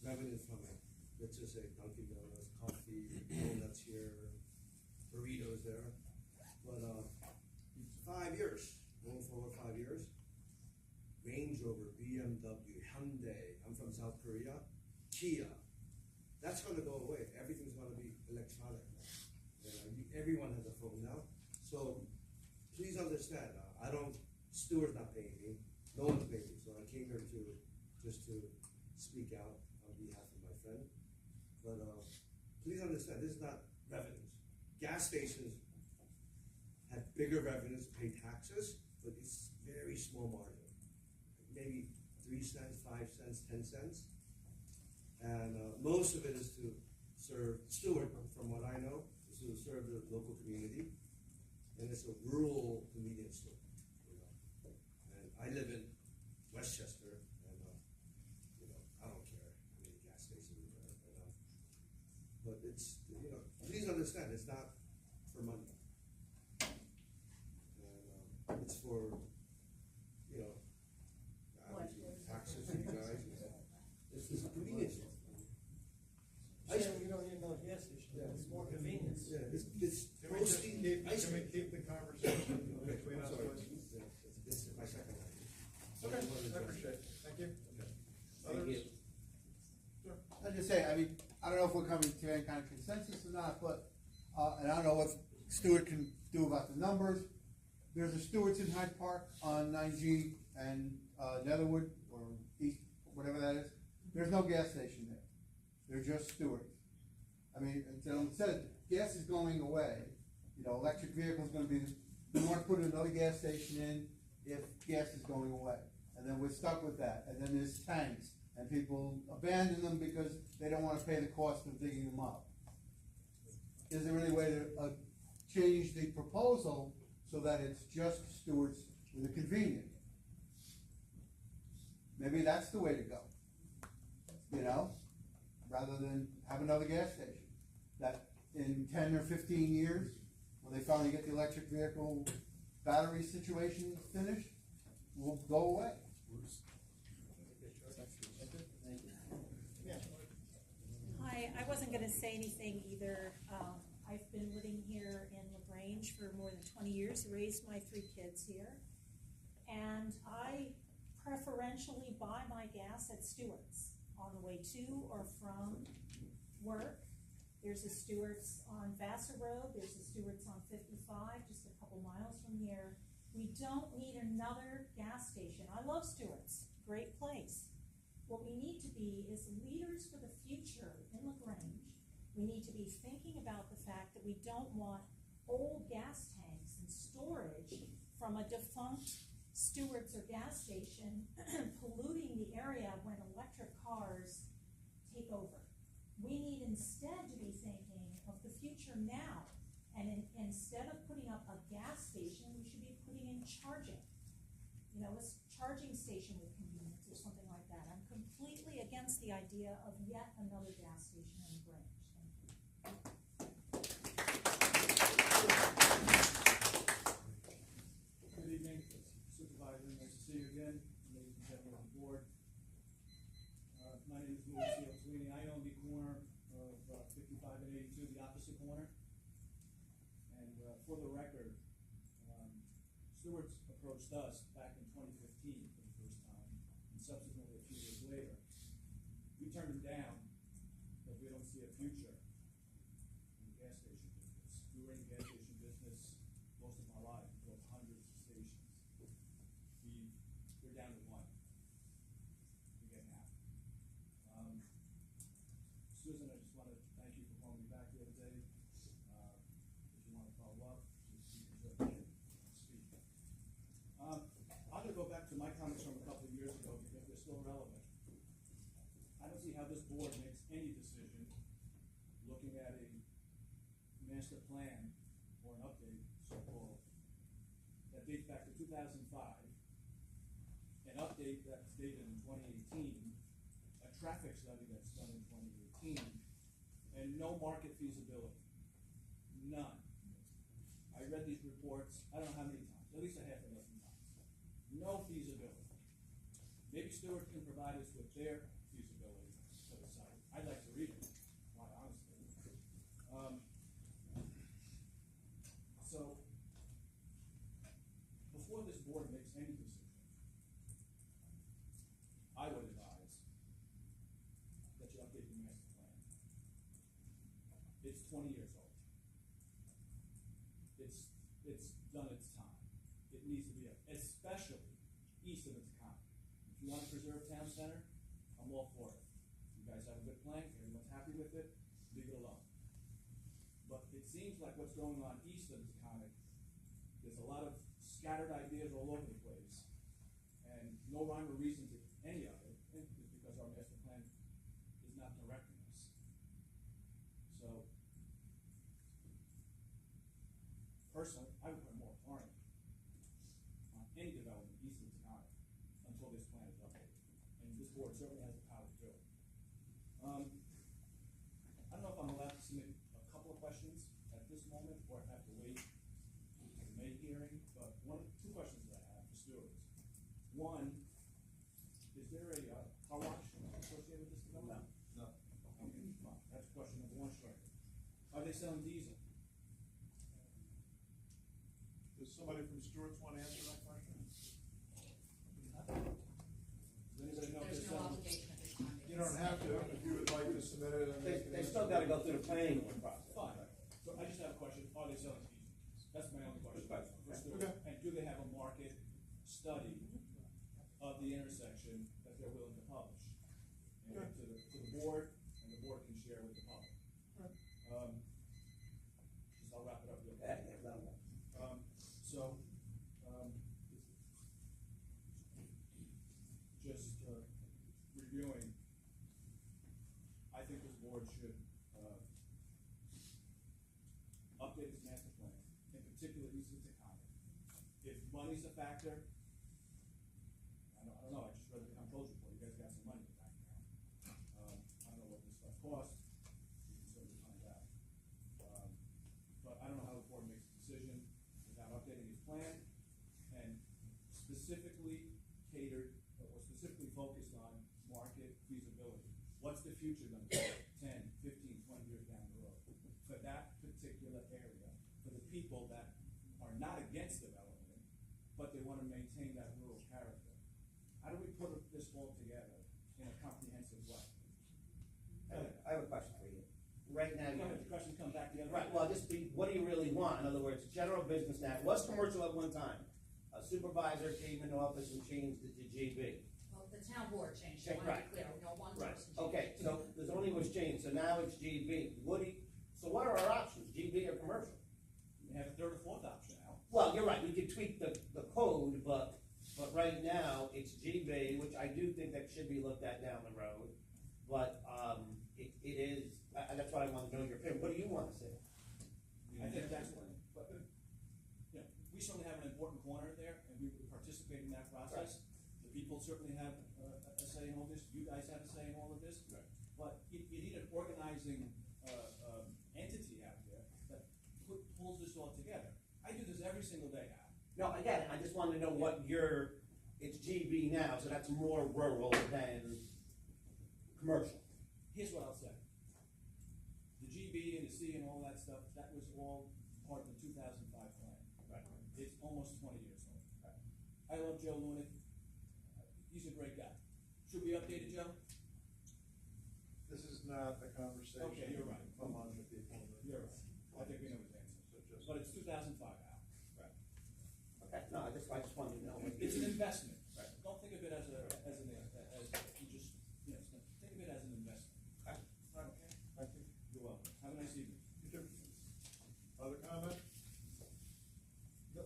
Revenue from it, let's just say Dunkin' Donuts, coffee, donuts here, burritos there. But 5 years, going forward 5 years, Range Rover, BMW, Hyundai, I'm from South Korea, Kia, that's gonna go away. Everything's gonna be electronic now. Everyone has a phone now. So please understand, Stewart's not paying me, no one's paying me. So I came here just to speak out on behalf of my friend. But please understand, this is not revenues. Gas stations have bigger revenues to pay taxes, but it's very small margin. Maybe 3 cents, 5 cents, 10 cents. And most of it is to serve, Stewart, from what I know, is to serve the local community. And it's a rural convenience store. And I live in Westchester, and but it's, you know, please understand, it's not for money. And, it's for, you know, obviously taxes for you guys, it's a convenience. So you don't need another gas station, it's more convenience. Yeah, it's Can we just mostly keep, ice can we cream. keep the conversation Okay, between I'm us? sorry. please? This is my second language. Okay, I appreciate it, thank you. Thank you. I just say, I mean, I don't know if we're coming to any kind of consensus or not, but, and I don't know what Stuart can do about the numbers. There's a Stewart's in Hyde Park on 9G and, Netherwood, or East, whatever that is. There's no gas station there. They're just Stewart's. I mean, until it said, gas is going away, you know, electric vehicles gonna be, we wanna put another gas station in if gas is going away. And then we're stuck with that, and then there's tanks, and people abandon them because they don't wanna pay the cost of digging them up. Is there any way to, change the proposal so that it's just Stewart's with a convenience? Maybe that's the way to go, you know, rather than have another gas station. That in 10 or 15 years, when they finally get the electric vehicle battery situation finished, will go away. Hi, I wasn't gonna say anything either. I've been living here in Lagrange for more than 20 years, raised my 3 kids here. And I preferentially buy my gas at Stewart's on the way to or from work. There's a Stewart's on Vassar Road, there's a Stewart's on 55, just a couple miles from here. We don't need another gas station. I love Stewart's, great place. What we need to be is leaders for the future in Lagrange. We need to be thinking about the fact that we don't want old gas tanks and storage from a defunct Stewart's or gas station polluting the area when electric cars take over. We need instead to be thinking of the future now. And instead of putting up a gas station, we should be putting in charging. You know, a charging station with convenience or something like that. I'm completely against the idea of yet another gas station in Lagrange. Good evening, Supervisor, nice to see you again, ladies and gentlemen of the board. My name is Mauricio Sweeney. I own the corner of 55 and 82, the opposite corner. And for the record, Stewart's approached us back in 2015 for the first time, and subsequently a few years later. We turned them down because we don't see a future in the gas station business. We were in the gas station business most of my life, we built hundreds of stations. We're down to 1. We're getting out. Susan, I just want to thank you for calling me back the other day. If you want to follow up, you can certainly speak. I'm going to go back to my comments from a couple of years ago because they're still relevant. I don't see how this board makes any decision looking at a master plan or an update, so-called, that dates back to 2005, an update that's dated in 2018, a traffic study that's done in 2018, and no market feasibility. None. I read these reports, I don't know how many times, at least a half a dozen times. No feasibility. Maybe Stewart can provide us with their feasibility for the site. I'd like to read it, quite honestly. So, before this board makes any decision, I would advise that you update the master plan. It's 20 years old. It's done its time. It needs to be up, especially east of its county. If you want to preserve town center, I'm all for it. You guys have a good plan, everyone's happy with it, leave it alone. But it seems like what's going on east of its county, there's a lot of scattered ideas all over the place, and no rhyme or reason to any of it, is because our master plan is not directing us. So, personally, I would put a moratorium on any development east of the county until this plan is updated. And this board certainly has the power to do it. I don't know if I'm allowed to see they selling diesel? Does somebody from Stewart's want to answer that question? Does anybody know if There's they're no selling? obligation at this time. You don't have to, if you would like to submit it and They, they can. they still gotta go through the planning board process. Fine, so I just have a question, are they selling diesel? That's my only question. Right. Okay. And do they have a market study of the intersection that they're willing to publish? And Okay. to the board, and the board can share with the public. Just I'll wrap it up real quick. So, just reviewing, I think this board should update this master plan, in particular East Taconic. If money's a factor, I don't know, I just read the comptrollers report, you guys got some money in the bank now. I don't know what this stuff costs, you can certainly find out. But I don't know how the board makes a decision without updating its plan, and specifically catered, or specifically focused on market feasibility. What's the future gonna be, 10, 15, 20 years down the road? For that particular area, for the people that are not against development, but they wanna maintain that rural character. How do we put this all together in a comprehensive way? I have a question for you. Right now, Go you ahead, the question comes back to the other. right, well, just be, what do you really want? In other words, general business now, it was commercial at one time. A supervisor came into office and changed it to GB. Well, the town board changed, Okay, I want to right. be clear, no one Right, person changed. okay, so the zoning was changed, so now it's GB. So what are our options, GB or commercial? We have a third or fourth option now. Well, you're right, we could tweak the code, but right now, it's GB, which I do think that should be looked at down the road. But, it is, that's why I want to know your opinion. What do you want to say? I think that's, but, you know, we certainly have an important corner there, and we participate in that process. The people certainly have a say in all this, you guys have a say in all of this. Right. But you need an organizing, entity out there that pulls this all together. I do this every single day, Al. No, again, I just wanted to know what it's GB now, so that's more rural than commercial. Here's what I'll say. The GB and the C and all that stuff, that was all part of the 2005 plan. Right. It's almost 20 years old. Right. I love Joe Lunick. He's a great guy. Should we update it, Joe? This is not a conversation. Okay, you're right. Come on with the appointment. You're right. I think we know his answer. So just- But it's 2005, Al. Right. Okay, no, I just wanted to know. It's an investment. Right. Don't think of it as you just, you know, think of it as an investment. Okay. Okay? Thank you. You're welcome. Have a nice evening. You too. Other comment?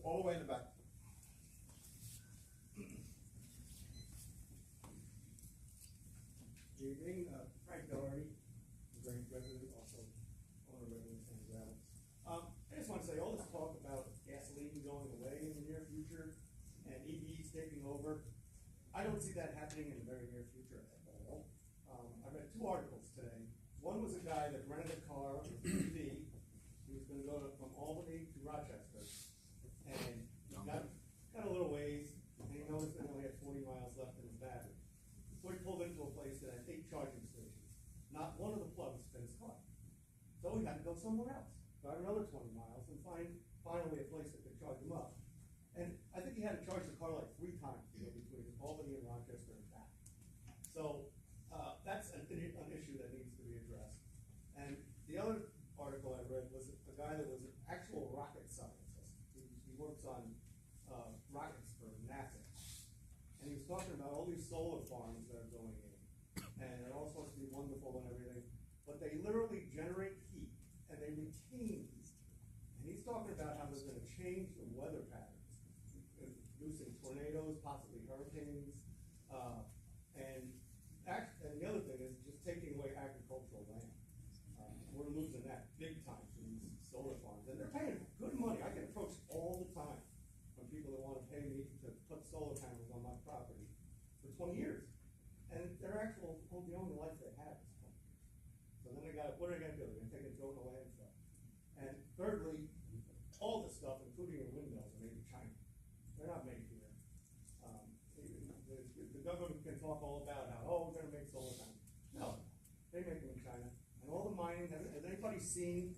All the way in the back. Good evening, Frank Doherty, Lagrange resident, also owner of Rezoning St. Albans. I just want to say, all this talk about gasoline going away in the near future and EVs taking over, I don't see that happening in the very near future at all. I read two articles today. One was a guy that rented a car with EV. He was gonna go from Albany to Rochester, and got a little ways, and he noticed that he only had 40 miles left in his battery. So he pulled into a place that had 8 charging stations. Not one of the plugs fit his car. So he had to go somewhere else, drive another 20 miles, and find finally a place that could charge him up. And I think he had to charge the car like 3 times to go between Albany and Rochester and back. So that's an issue that needs to be addressed. And the other article I read was a guy that was an actual rocket scientist. He works on rockets for NASA. And he was talking about all these solar farms that are going in. And they're all supposed to be wonderful and everything. But they literally generate heat and they retain heat. And he's talking about how they're gonna change the weather patterns, producing tornadoes, possibly hurricanes. And the other thing is just taking away agricultural land. We're losing that big time to these solar farms. And they're paying good money. I get approached all the time from people that wanna pay me to put solar panels on my property for 20 years. And their actual, the only life they have is 20 years. So then what are they gonna do? They're gonna take it and throw it in the landfill. And thirdly, all this stuff, including your windmills, are made in China. They're not made here. The government can talk all about how, we're gonna make solar panels. No, they make them in China. And all the mining, has anybody seen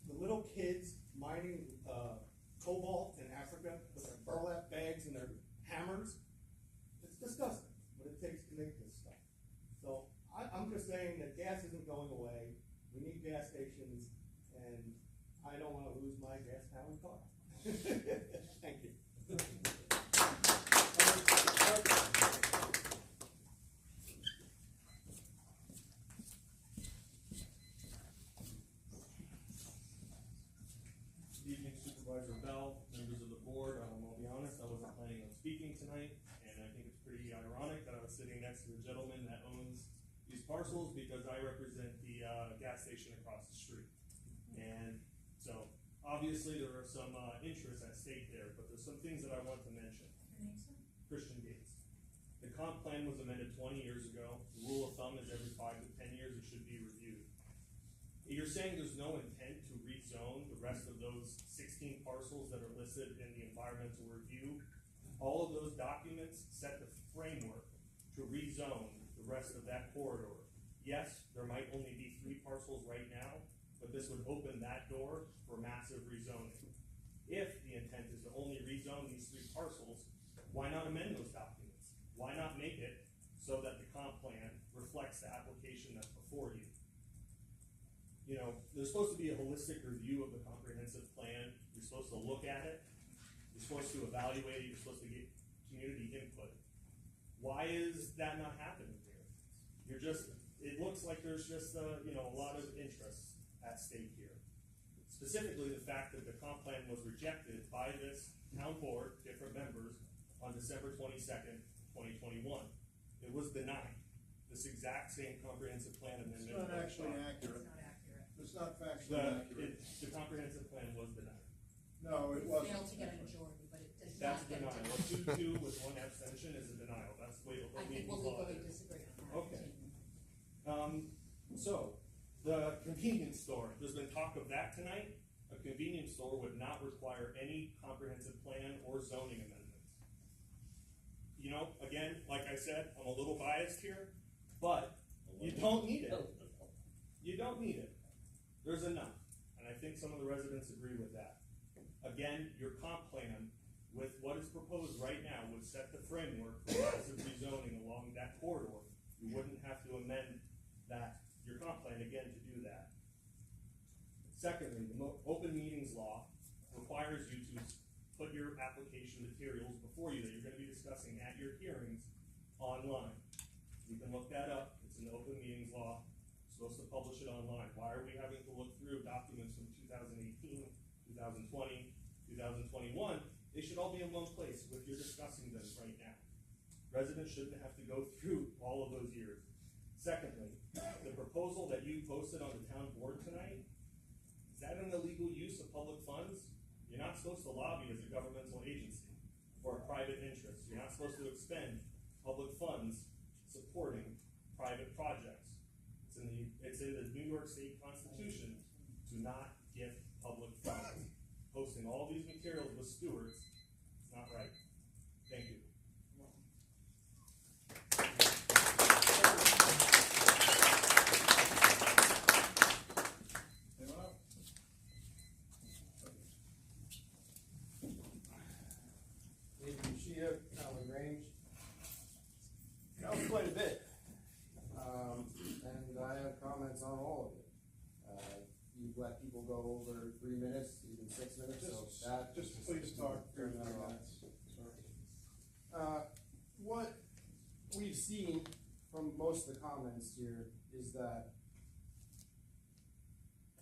the little kids mining, cobalt in Africa with their burlap bags and their hammers, it's disgusting what it takes to make this stuff. So I'm just saying that gas isn't going away. We need gas stations, and I don't want to lose my gas-powered car. Thank you. Good evening, Supervisor Bell, members of the board. I'll be honest, I wasn't planning on speaking tonight, and I think it's pretty ironic that I was sitting next to a gentleman that owns these parcels because I represent the gas station across the street. And so, obviously, there are some interests at stake there, but there's some things that I want to mention. Your name, sir? Christian Gates. The comp plan was amended 20 years ago. The rule of thumb is every 5 to 10 years it should be reviewed. You're saying there's no intent to rezone the rest of those 16 parcels that are listed in the environmental review. All of those documents set the framework to rezone the rest of that corridor. Yes, there might only be 3 parcels right now, but this would open that door for massive rezoning. If the intent is to only rezone these 3 parcels, why not amend those documents? Why not make it so that the comp plan reflects the application that's before you? You know, there's supposed to be a holistic review of the comprehensive plan. You're supposed to look at it. You're supposed to evaluate it. You're supposed to get community input. Why is that not happening here? It looks like there's just, a lot of interests at stake here. Specifically, the fact that the comp plan was rejected by this town board, different members, on December 22nd, 2021. It was denied. This exact same comprehensive plan amendment. It's not actually accurate. It's not factually accurate. The comprehensive plan was denied. No, it It wasn't. failed to get a majority, but it did That's not get a denial. majority. A 2-2 with 1 abstention is a denial. That's the way the I think we'll law legally is. disagree on that. Okay. So, the convenience store, there's been talk of that tonight. A convenience store would not require any comprehensive plan or zoning amendments. You know, again, like I said, I'm a little biased here, but you don't need it. You don't need it. There's enough, and I think some of the residents agree with that. Again, your comp plan with what is proposed right now would set the framework for massive rezoning along that corridor. You wouldn't have to amend your comp plan again to do that. Secondly, the open meetings law requires you to put your application materials before you that you're going to be discussing at your hearings online. You can look that up. It's in the open meetings law. You're supposed to publish it online. Why are we having to look through documents from 2018, 2020, 2021? They should all be in one place if you're discussing them right now. Residents shouldn't have to go through all of those years. Secondly, the proposal that you posted on the town board tonight, is that an illegal use of public funds? You're not supposed to lobby as a governmental agency for a private interest. You're not supposed to expend public funds supporting private projects. It's in the New York State Constitution to not gift public funds. Posting all these materials with stewards is not right. Thank you. Anyone else? Dave Lucia, Lagrange. That was quite a bit. And I have comments on all of it. You've let people go over 3 minutes, even 6 minutes, so that. Just please talk for 3 turn that off. minutes. What we've seen from most of the comments here is that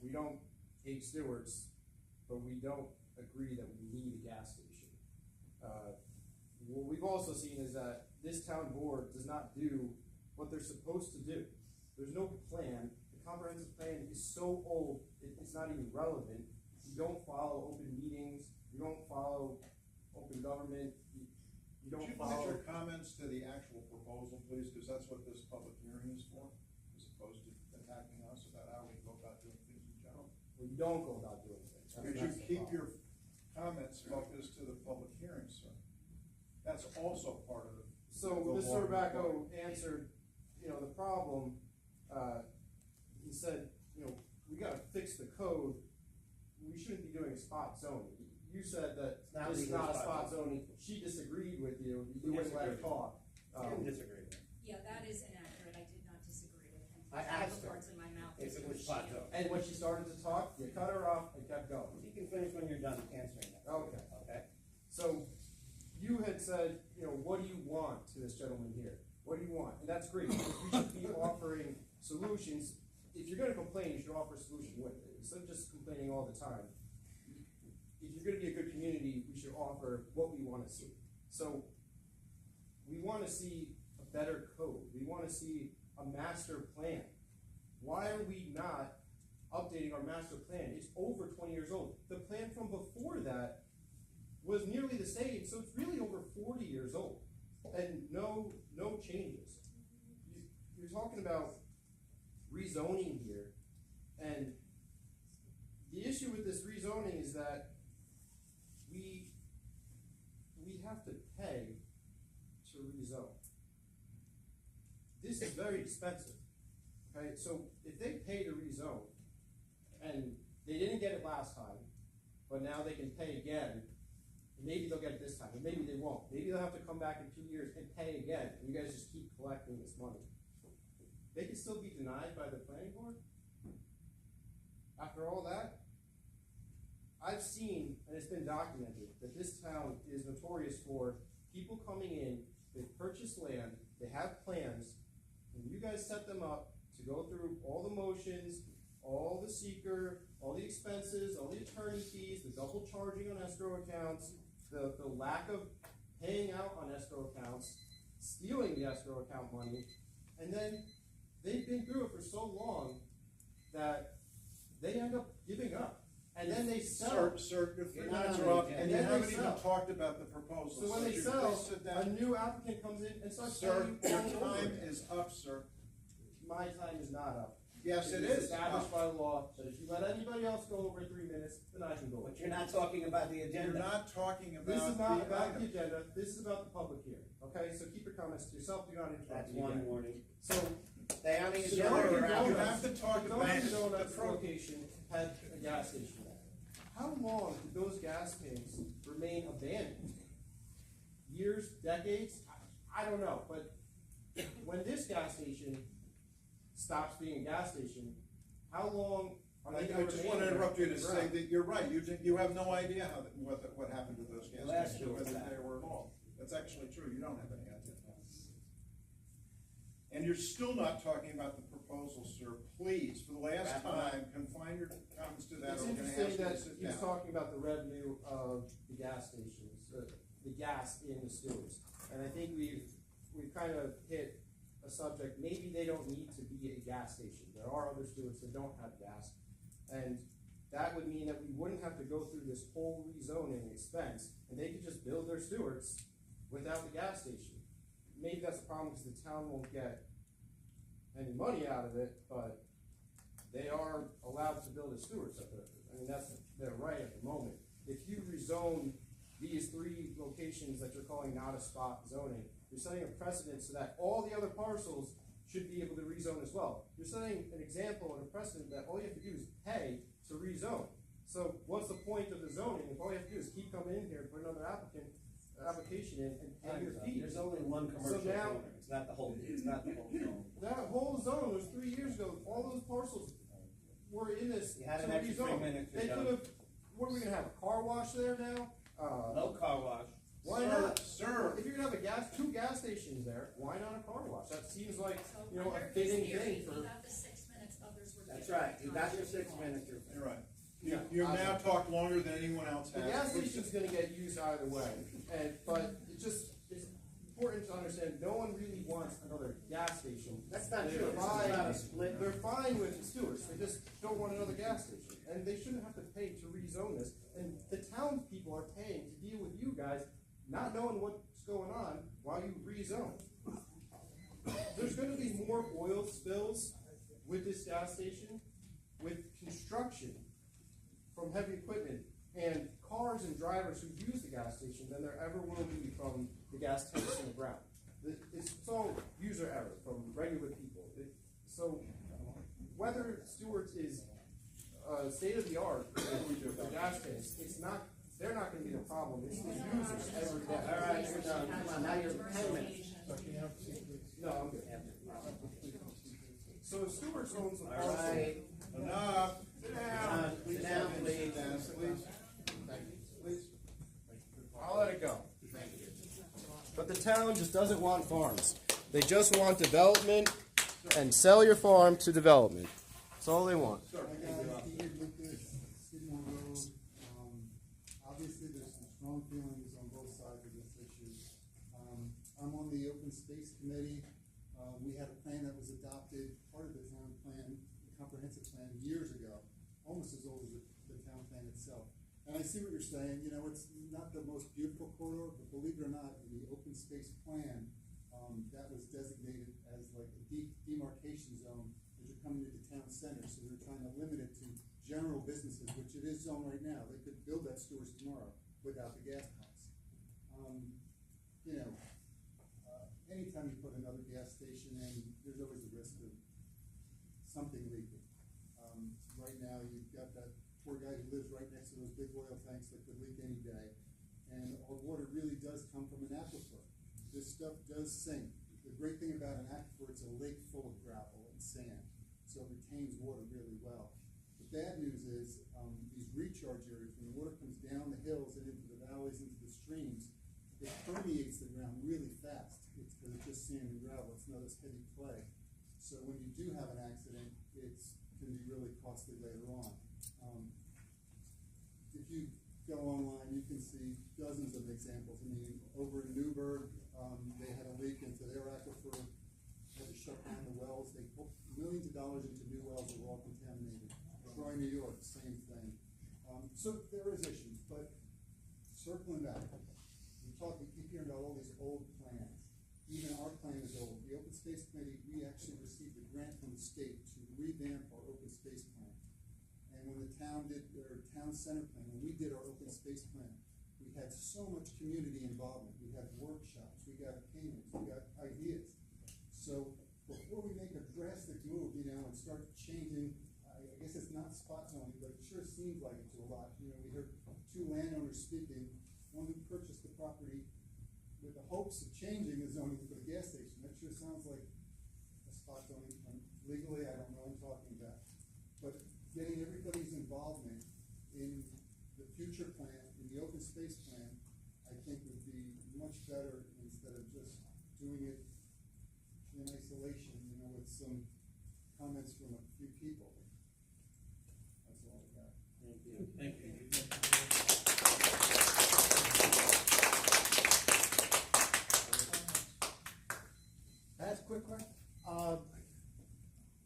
we don't hate Stewart's, but we don't agree that we need a gas station. What we've also seen is that this town board does not do what they're supposed to do. There's no plan. The comprehensive plan is so old, it's not even relevant. You don't follow open meetings, you don't follow open government, you don't Could you follow. limit your comments to the actual proposal, please, because that's what this public hearing is for, as opposed to attacking us about how we go about doing things in general. Well, you don't go about doing things. Could you keep your comments focused to the public hearing, sir? That's also part of the. So the Mr. law. Rebecco answered, the problem, he said, we gotta fix the code we shouldn't be doing spot zoning. You said that not this is legal not a spot spot zoning, she disagreed with you, you wouldn't let her talk. I didn't disagree with her. Yeah, that is inaccurate, I did not disagree with him. I asked her Words in my mouth. if it was spot zone. And when she started to talk, you cut her off and kept going. You can finish when you're done answering that. Okay. Okay? So, you had said, you know, what do you want to this gentleman here? What do you want? And that's great, because we should be offering solutions. If you're gonna complain, you should offer a solution with it, instead of just complaining all the time. If you're gonna be a good community, we should offer what we wanna see. So, we wanna see a better code, we wanna see a master plan. Why are we not updating our master plan? It's over 20 years old. The plan from before that was nearly the same, so it's really over 40 years old, and no changes. You're talking about rezoning here, and the issue with this rezoning is that we have to pay to rezone. This is very expensive, okay? So if they pay to rezone, and they didn't get it last time, but now they can pay again, maybe they'll get it this time, but maybe they won't. Maybe they'll have to come back in 2 years and pay again, and you guys just keep collecting this money. They can still be denied by the planning board? After all that? I've seen, and it's been documented, that this town is notorious for people coming in, they've purchased land, they have plans, and you guys set them up to go through all the motions, all the seeker, all the expenses, all the attorney fees, the double charging on escrow accounts, the lack of paying out on escrow accounts, stealing the escrow account money, and then they've been through it for so long that they end up giving up. And then they sell. Sir, if You're the not minutes on are the up, agenda. and you And then haven't they even sell. talked about the proposal. So when they Would you sell, please sit a down? new applicant comes in and starts Sir, paying your all over time again. is up, sir. My time is not up. Yes, it is is established up. by law that if you let anybody else go over 3 minutes, then I can go. But you're not talking about the You're agenda. not talking This is not about the about the item. agenda, this is about the public hearing, okay? So keep your comments to yourself, do not interrupt That's me one again. warning. So, Stay on the the agenda Dunkin' or out. You Donuts- have to talk the about Dunkin' the Donuts pro- location had a gas station there. How long did those gas tanks remain abandoned? Years, decades? I don't know, but when this gas station stops being a gas station, how long are they gonna I just remain want to there interrupt you to say underground? that you're right, you have no idea what happened to those gas Last stations, year was whether that. they were involved. That's actually true, you don't have any idea. And you're still not talking about the proposal, sir. Please, for the last Wrap up. time, confine your comments to that, It's or we're gonna ask interesting you to that sit he's down. talking about the revenue of the gas stations, the gas in the sewers. And I think we've kind of hit a subject, maybe they don't need to be a gas station. There are other sewers that don't have gas. And that would mean that we wouldn't have to go through this whole rezoning expense, and they could just build their sewers without the gas station. Maybe that's the problem, because the town won't get any money out of it, but they are allowed to build a sewer separate. I mean, that's their right at the moment. If you rezone these 3 locations that you're calling not a spot zoning, you're setting a precedent so that all the other parcels should be able to rezone as well. You're setting an example and a precedent that all you have to do is pay to rezone. So what's the point of the zoning if all you have to do is keep coming in here and put another application in and pay your fees? There's only one commercial So now- corner, it's not the whole zone. That whole zone was 3 years ago, all those parcels were in this. You had an to extra 3 rezone. minutes, They you're could done. have, what are we gonna have, a car wash there now? No car wash. Why Sir, not? sir. If you're gonna have 2 gas stations there, why not a car wash? That seems like, So you know, a under his fitting theory, thing he for. got the 6 minutes, others were. That's given right, you got your 6 time. minutes. You're right. Yeah, You've I- now talked longer than anyone else The has. gas station's gonna get used either way, but it's important to understand, no one really wants another gas station. That's not They're true, this is fine- not a split. They're fine with sewers, they just don't want another gas station, and they shouldn't have to pay to rezone this, and the townspeople are paying to deal with you guys, not knowing what's going on while you rezone. There's gonna be more oil spills with this gas station, with construction from heavy equipment, and cars and drivers who use the gas station than there ever will be from the gas tanks in the ground. It's all user error from regular people. So whether Stewart's is state of the art with the gas tanks, it's not, they're not gonna be the problem, it's the users every day. All right, you're done. Come on, now you're payment. No, I'm good. So Stewart's owns the All parcel. right. Enough. Sit down, please. Please. I'll let it go. But the town just doesn't want farms. They just want development and sell your farm to development. That's all they want. Obviously, there's some strong feelings on both sides of this issue. I'm on the open space committee. We had a plan that was adopted, part of the town plan, the comprehensive plan, years ago, almost as old as the town plan itself. And I see what you're saying, you know, it's not the most beautiful corridor, but believe it or not, in the open space plan, that was designated as like a demarcation zone as you're coming into town center, so they're trying to limit it to general businesses, which it is zoned right now. They could build that stores tomorrow without the gas pumps. You know, anytime you put another gas station in, there's always a risk of something leaking. Right now, you've got that poor guy who lives right next to those big oil tanks that could leak any day. And our water really does come from an aquifer. This stuff does sink. The great thing about an aquifer, it's a lake full of gravel and sand, so it retains water really well. The bad news is these recharge areas, when the water comes down the hills and into the valleys, into the streams, it permeates the ground really fast. It's because it's just sand and gravel. It's not this heavy clay. So when you do have an accident, it can be really costly later on. If you go online, you can see dozens of examples. I mean, over in Newburgh, they had a leak into their aquifer, had to shut down the wells. They put millions of dollars into new wells that were all contaminated. Troy, New York, same thing. So there is issues, but circling back, we keep hearing about all these old plans. Even our plan is old. The Open Space Committee, we actually received a grant from the state to revamp our open space plan. And when the town did their town center plan, when we did our open space plan, we had so much community involvement. We had workshops, we got opinions, we got ideas. So before we make a drastic move, you know, and start changing, I guess it's not spot zoning, but it sure seems like it to a lot. You know, we heard two landowners speaking, one who purchased the property with the hopes of changing the zoning for the gas station. That sure sounds like a spot zoning. Legally, I don't know what I'm talking about. But getting everybody's involvement in the future plan, in the open space plan, I think would be much better instead of just doing it in isolation, you know, with some comments from a few people. That's all I got. Thank you. Thank you. That's a quick question.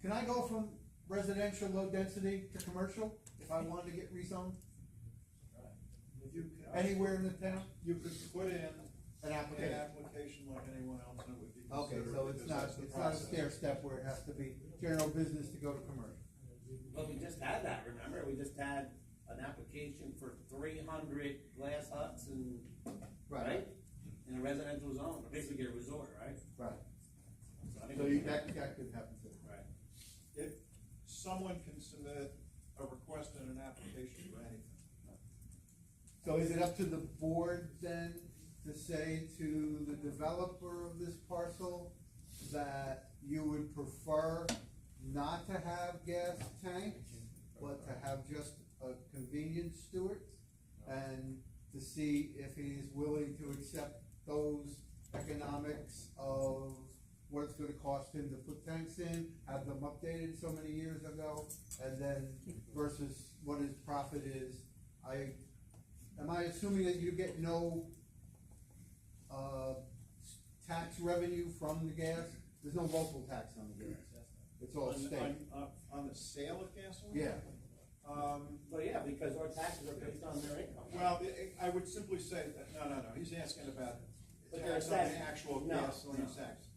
Can I go from residential low density to commercial if I wanted to get rezoned? Anywhere in the town? You could put in An application. like anyone else, and it would be Okay, considered. so it's not a process. stair step where it has to be general business to go to commercial. Well, we just had that, remember? We just had an application for 300 glass huts and, right? In a residential zone, basically a resort, right? Right. So I think So that could happen too. right. If someone can submit a request and an application for anything. So is it up to the board then to say to the developer of this parcel that you would prefer not to have gas tanks, but to have just a convenience steward? And to see if he's willing to accept those economics of what it's gonna cost him to put tanks in, have them updated so many years ago, and then versus what his profit is. Am I assuming that you get no, tax revenue from the gas? There's no local tax on the gas, it's all state. On the sale of gasoline? Yeah. Well, yeah, because our taxes are based on their income. Well, I would simply say that, no, he's asking about But tax on they're the actual no, gasoline no. tax.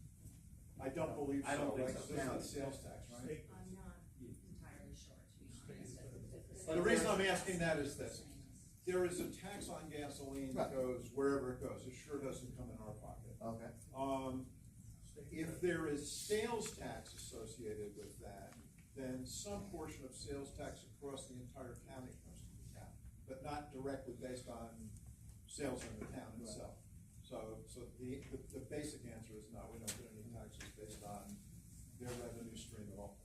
I don't believe so. I don't think right? so. There's not sales tax, right? I'm not entirely sure, to be honest. The reason I'm asking that is this, there is a tax on gasoline that goes wherever it goes, it sure doesn't come in our pocket. Okay. If there is sales tax associated with that, then and some portion of sales tax across the entire county comes to the town, but not directly based on sales in the town itself. So the basic answer is no, we don't get any taxes based on their revenue stream at all.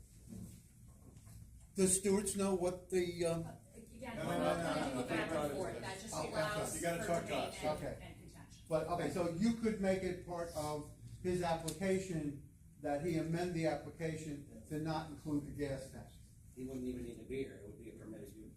Does Stewart's know what the, Again, No, we're no, not no, gonna no, go no, back no, and no, forth, no, that just no. allows You gotta for talk to debate us. and Okay. contention. but, okay, so you could make it part of his application, that he amend the application to not include the gas tax? He wouldn't even need to be here, it would be a permitted use.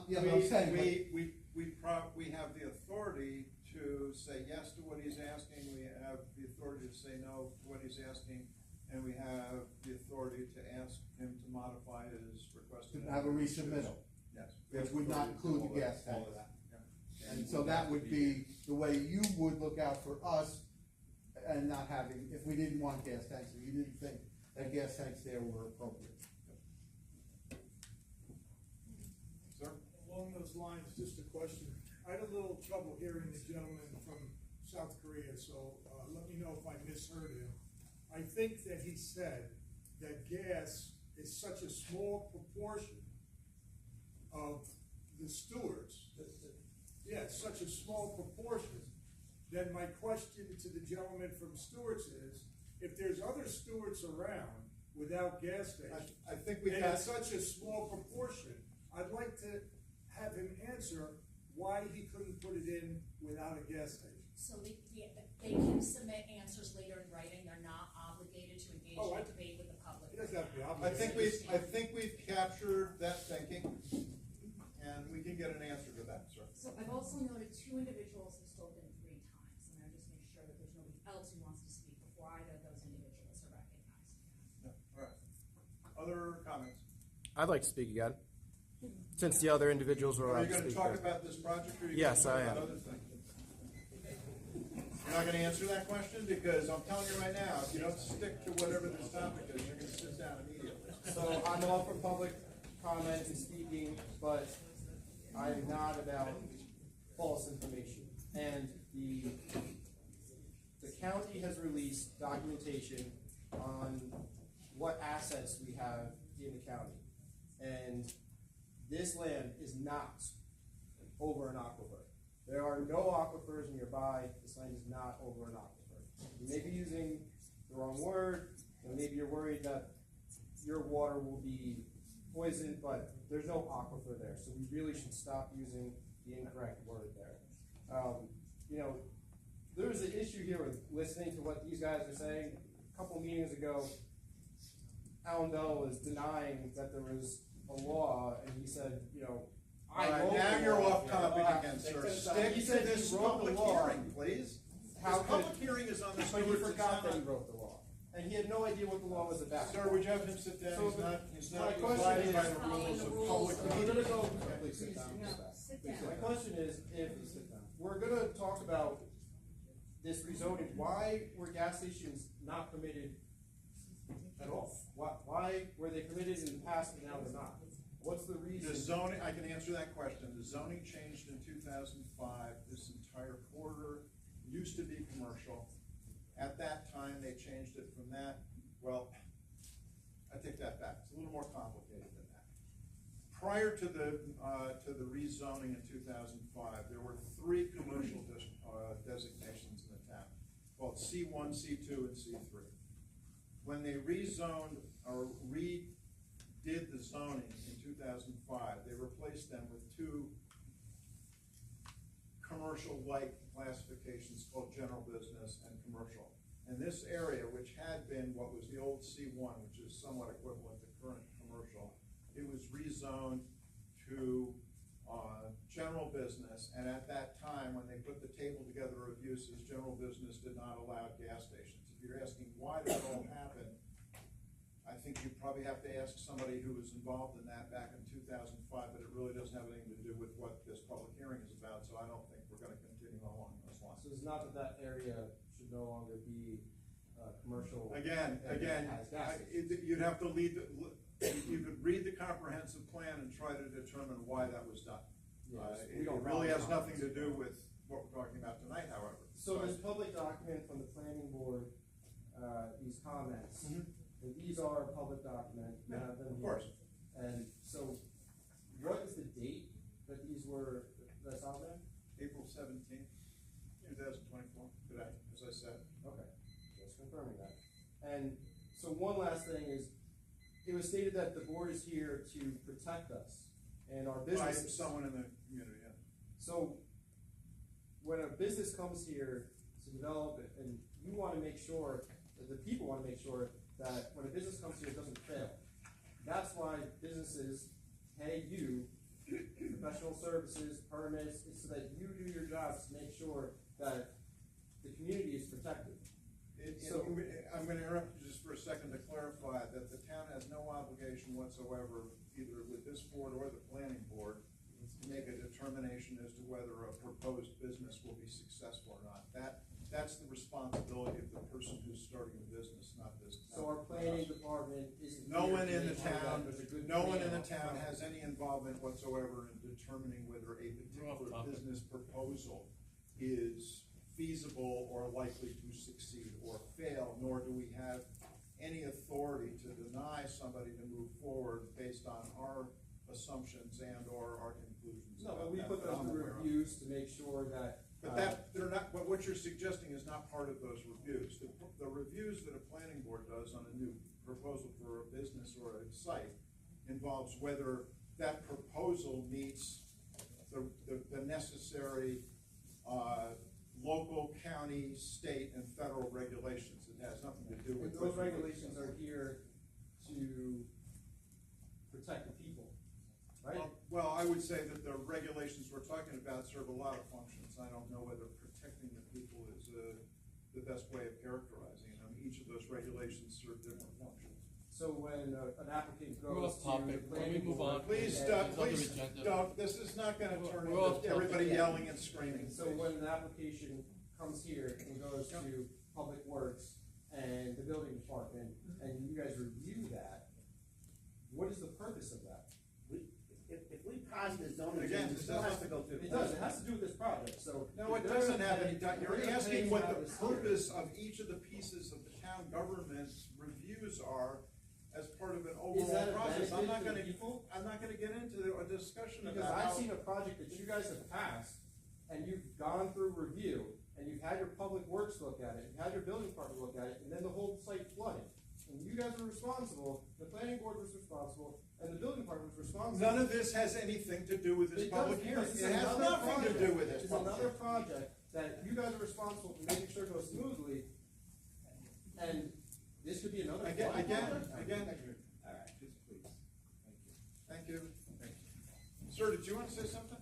Yeah, but I'm saying, We have the authority to say yes to what he's asking, we have the authority to say no to what he's asking, and we have the authority to ask him to modify his request. to have a resubmittal, Yes. which would not include the gas tax. All of that, yeah. And so that would be the way you would look out for us, and not having, if we didn't want gas tanks, if you didn't think that gas tanks there were appropriate. Sir? Along those lines, just a question. I had a little trouble hearing the gentleman from South Korea, so let me know if I misheard him. I think that he said that gas is such a small proportion of the stewards. Yeah, it's such a small proportion. Then my question to the gentleman from Stewart's is, if there's other stewards around without gas stations, I think we and got. it's such a small proportion, I'd like to have him answer why he couldn't put it in without a gas station. So they can submit answers later in writing, they're not obligated to engage in debate with the public. He doesn't have to be I obligated. think we've captured that thinking, and we can get an answer to that, sir. So I've also noted 2 individuals have spoken 3 times, and I just make sure that there's nobody else who wants to speak before either of those individuals are recognized. Yeah, all right. Other comments? I'd like to speak again, since the other individuals were Are allowed you to gonna speak talk first. about this project, or are you Yes, gonna I talk am. about other things? You're not gonna answer that question, because I'm telling you right now, if you don't stick to whatever this topic is, you're gonna sit down immediately. So I'm all for public comment and speaking, but I'm not about false information. And the county has released documentation on what assets we have in the county. And this land is not over an aquifer. There are no aquifers nearby. This land is not over an aquifer. You may be using the wrong word, and maybe you're worried that your water will be poisoned, but there's no aquifer there. So we really should stop using the incorrect word there. There's an issue here with listening to what these guys are saying. A couple meetings ago, Alan Bell was denying that there was a law, and he said, All right, now you're off topic again, sir. Stick He to said this he wrote public the law. hearing, please. How This public hearing is on the But he stewards, it's forgot not that he on. wrote the law, and he had no idea what the law was about. Sir, would you have him sit down? So He's my not question abiding is- by the rules of public We're meeting. gonna go. Please sit down. Sit My down. question is, if we're gonna talk about this rezoning, why were gas stations not permitted at all? Why were they permitted in the past and now they're not? What's the reason? The zoning, I can answer that question. The zoning changed in 2005. This entire corridor used to be commercial. At that time, they changed it from that. Well, I take that back. It's a little more complicated than that. Prior to the rezoning in 2005, there were 3 commercial designations in the town, called C1, C2, and C3. When they rezoned or redid the zoning in 2005, they replaced them with 2 commercial-like classifications called general business and commercial. And this area, which had been what was the old C1, which is somewhat equivalent to current commercial, it was rezoned to general business, and at that time, when they put the table together of uses, general business did not allow gas stations. If you're asking why that all happened, I think you probably have to ask somebody who was involved in that back in 2005, but it really doesn't have anything to do with what this public hearing is about, so I don't think we're gonna continue along those lines. So it's not that area should no longer be commercial. Again, Has gas stations. you'd have to you could read the comprehensive plan and try to determine why that was done. Yes, we It don't really follow has nothing to do with what we're talking about tonight, however. So this public document from the planning board, these comments, Mhm. and these are public document, you have them Of here. course. just said. Okay, just confirming that. And so one last thing is, it was stated that the board is here to protect us and our By businesses. someone in the community, yeah. So when a business comes here to develop it, and you want to make sure, that the people want to make sure that when a business comes here, it doesn't fail. That's why businesses pay you professional services, permits, it's so that you do your jobs to make sure that the community is protected. I'm gonna interrupt you just for a second to clarify that the town has no obligation whatsoever, either with this board or the planning board, to make a determination as to whether a proposed business will be successful or not. That's the responsibility of the person who's starting a business, not this town. So our planning department isn't. No here one to in the make sure that town, there's a good no one in plan the up town front. has any involvement whatsoever in determining whether a particular business proposal is feasible or likely to succeed or fail, nor do we have any authority to deny somebody to move forward based on our assumptions and or our conclusions. No, but about we that put those I'm through aware of. reviews to make sure that. But what you're suggesting is not part of those reviews. The reviews that a planning board does on a new proposal for a business or a site involves whether that proposal meets the necessary, local, county, state, and federal regulations. It has nothing to do with. And those regulations are here to protect the people, right? Well, I would say that the regulations we're talking about serve a lot of functions. I don't know whether protecting the people is the best way of characterizing it. I mean, each of those regulations serve different functions. So when an applicant We're goes off to topic. the Can we planning move board. on? Please, and- Doug, There's other please, agenda. Doug, this is not gonna turn We're off into everybody topic. yelling and screaming. So when an application comes here and goes to Public Works and the building department, and you guys review that, what is the purpose of that? If we pass this zoning Again, change, it this still has doesn't- to go through. It does, it has to do with this project, so. No, it if doesn't they're have paying- any, you're if they're asking paying what to the have this here. purpose of each of the pieces of the town government's reviews are as part of an Is that overall a process. I'm not benefit to the gonna, people? I'm not gonna get into a discussion Because about I've how. seen a project that you guys have passed, and you've gone through review, and you've had your public works look at it, you've had your building department look at it, and then the whole site flooded. And you guys were responsible, the planning board was responsible, and the building department was responsible. None of this has anything to do with this It does, public hearing. because it's It has another nothing to do project. with this It's public another hearing. project that you guys are responsible for making sure it goes smoothly, and this could be another. Again, flood again, project. again. All right, just please. Thank you. Sir, did you want to say something?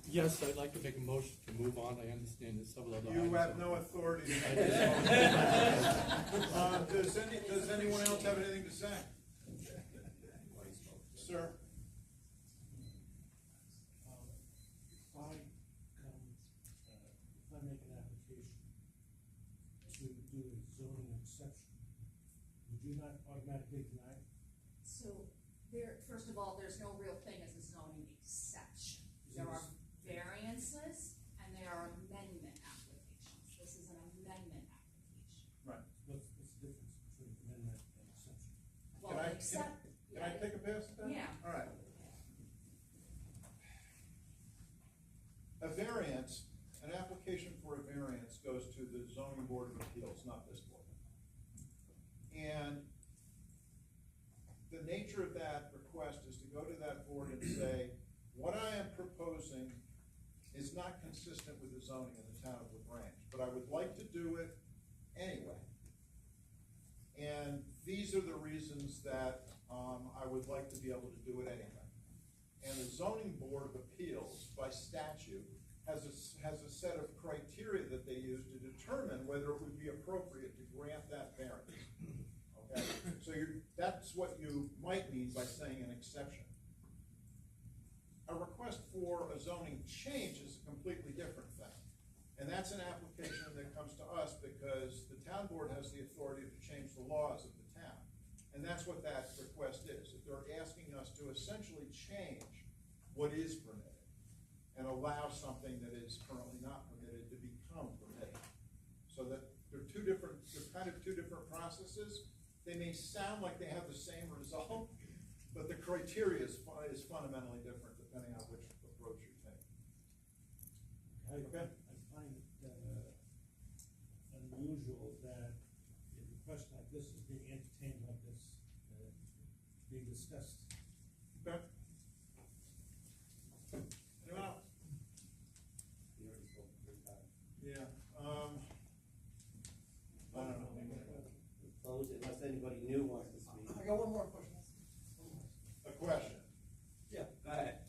Yes, I'd like to make a motion to move on. I understand that some of the other. You items have are- no authority to make this motion. Does anyone else have anything to say? Sir? If I make an application to do a zoning exception, would you not automatically deny it? So first of all, there's no real thing as a zoning exception. There are variances and there are amendment applications. This is an amendment application. Right. What's the difference between amendment and exception? Well, Can I take a pass at that? Yeah. All right. A variance, an application for a variance goes to the zoning board of appeals, not this board. And the nature of that request is to go to that board and say, what I am proposing is not consistent with the zoning in the town of Lagrange, but I would like to do it anyway. And these are the reasons that I would like to be able to do it anyway. And the zoning board of appeals, by statute, has a set of criteria that they use to determine whether it would be appropriate to grant that variance. Okay, so that's what you might mean by saying an exception. A request for a zoning change is a completely different thing. And that's an application that comes to us because the town board has the authority to change the laws of the town. And that's what that request is. If they're asking us to essentially change what is permitted and allow something that is currently not permitted to become permitted. So that they're kind of two different processes. They may sound like they have the same result, but the criteria is fundamentally different depending on which approach you take. I Okay. find it unusual that a request like this is being entertained like this, being discussed. Okay. Anyone else? You already spoke 3 times. Yeah, I don't know. Close it unless anybody new wants to speak. I got one more question. A question. Yeah. Go ahead.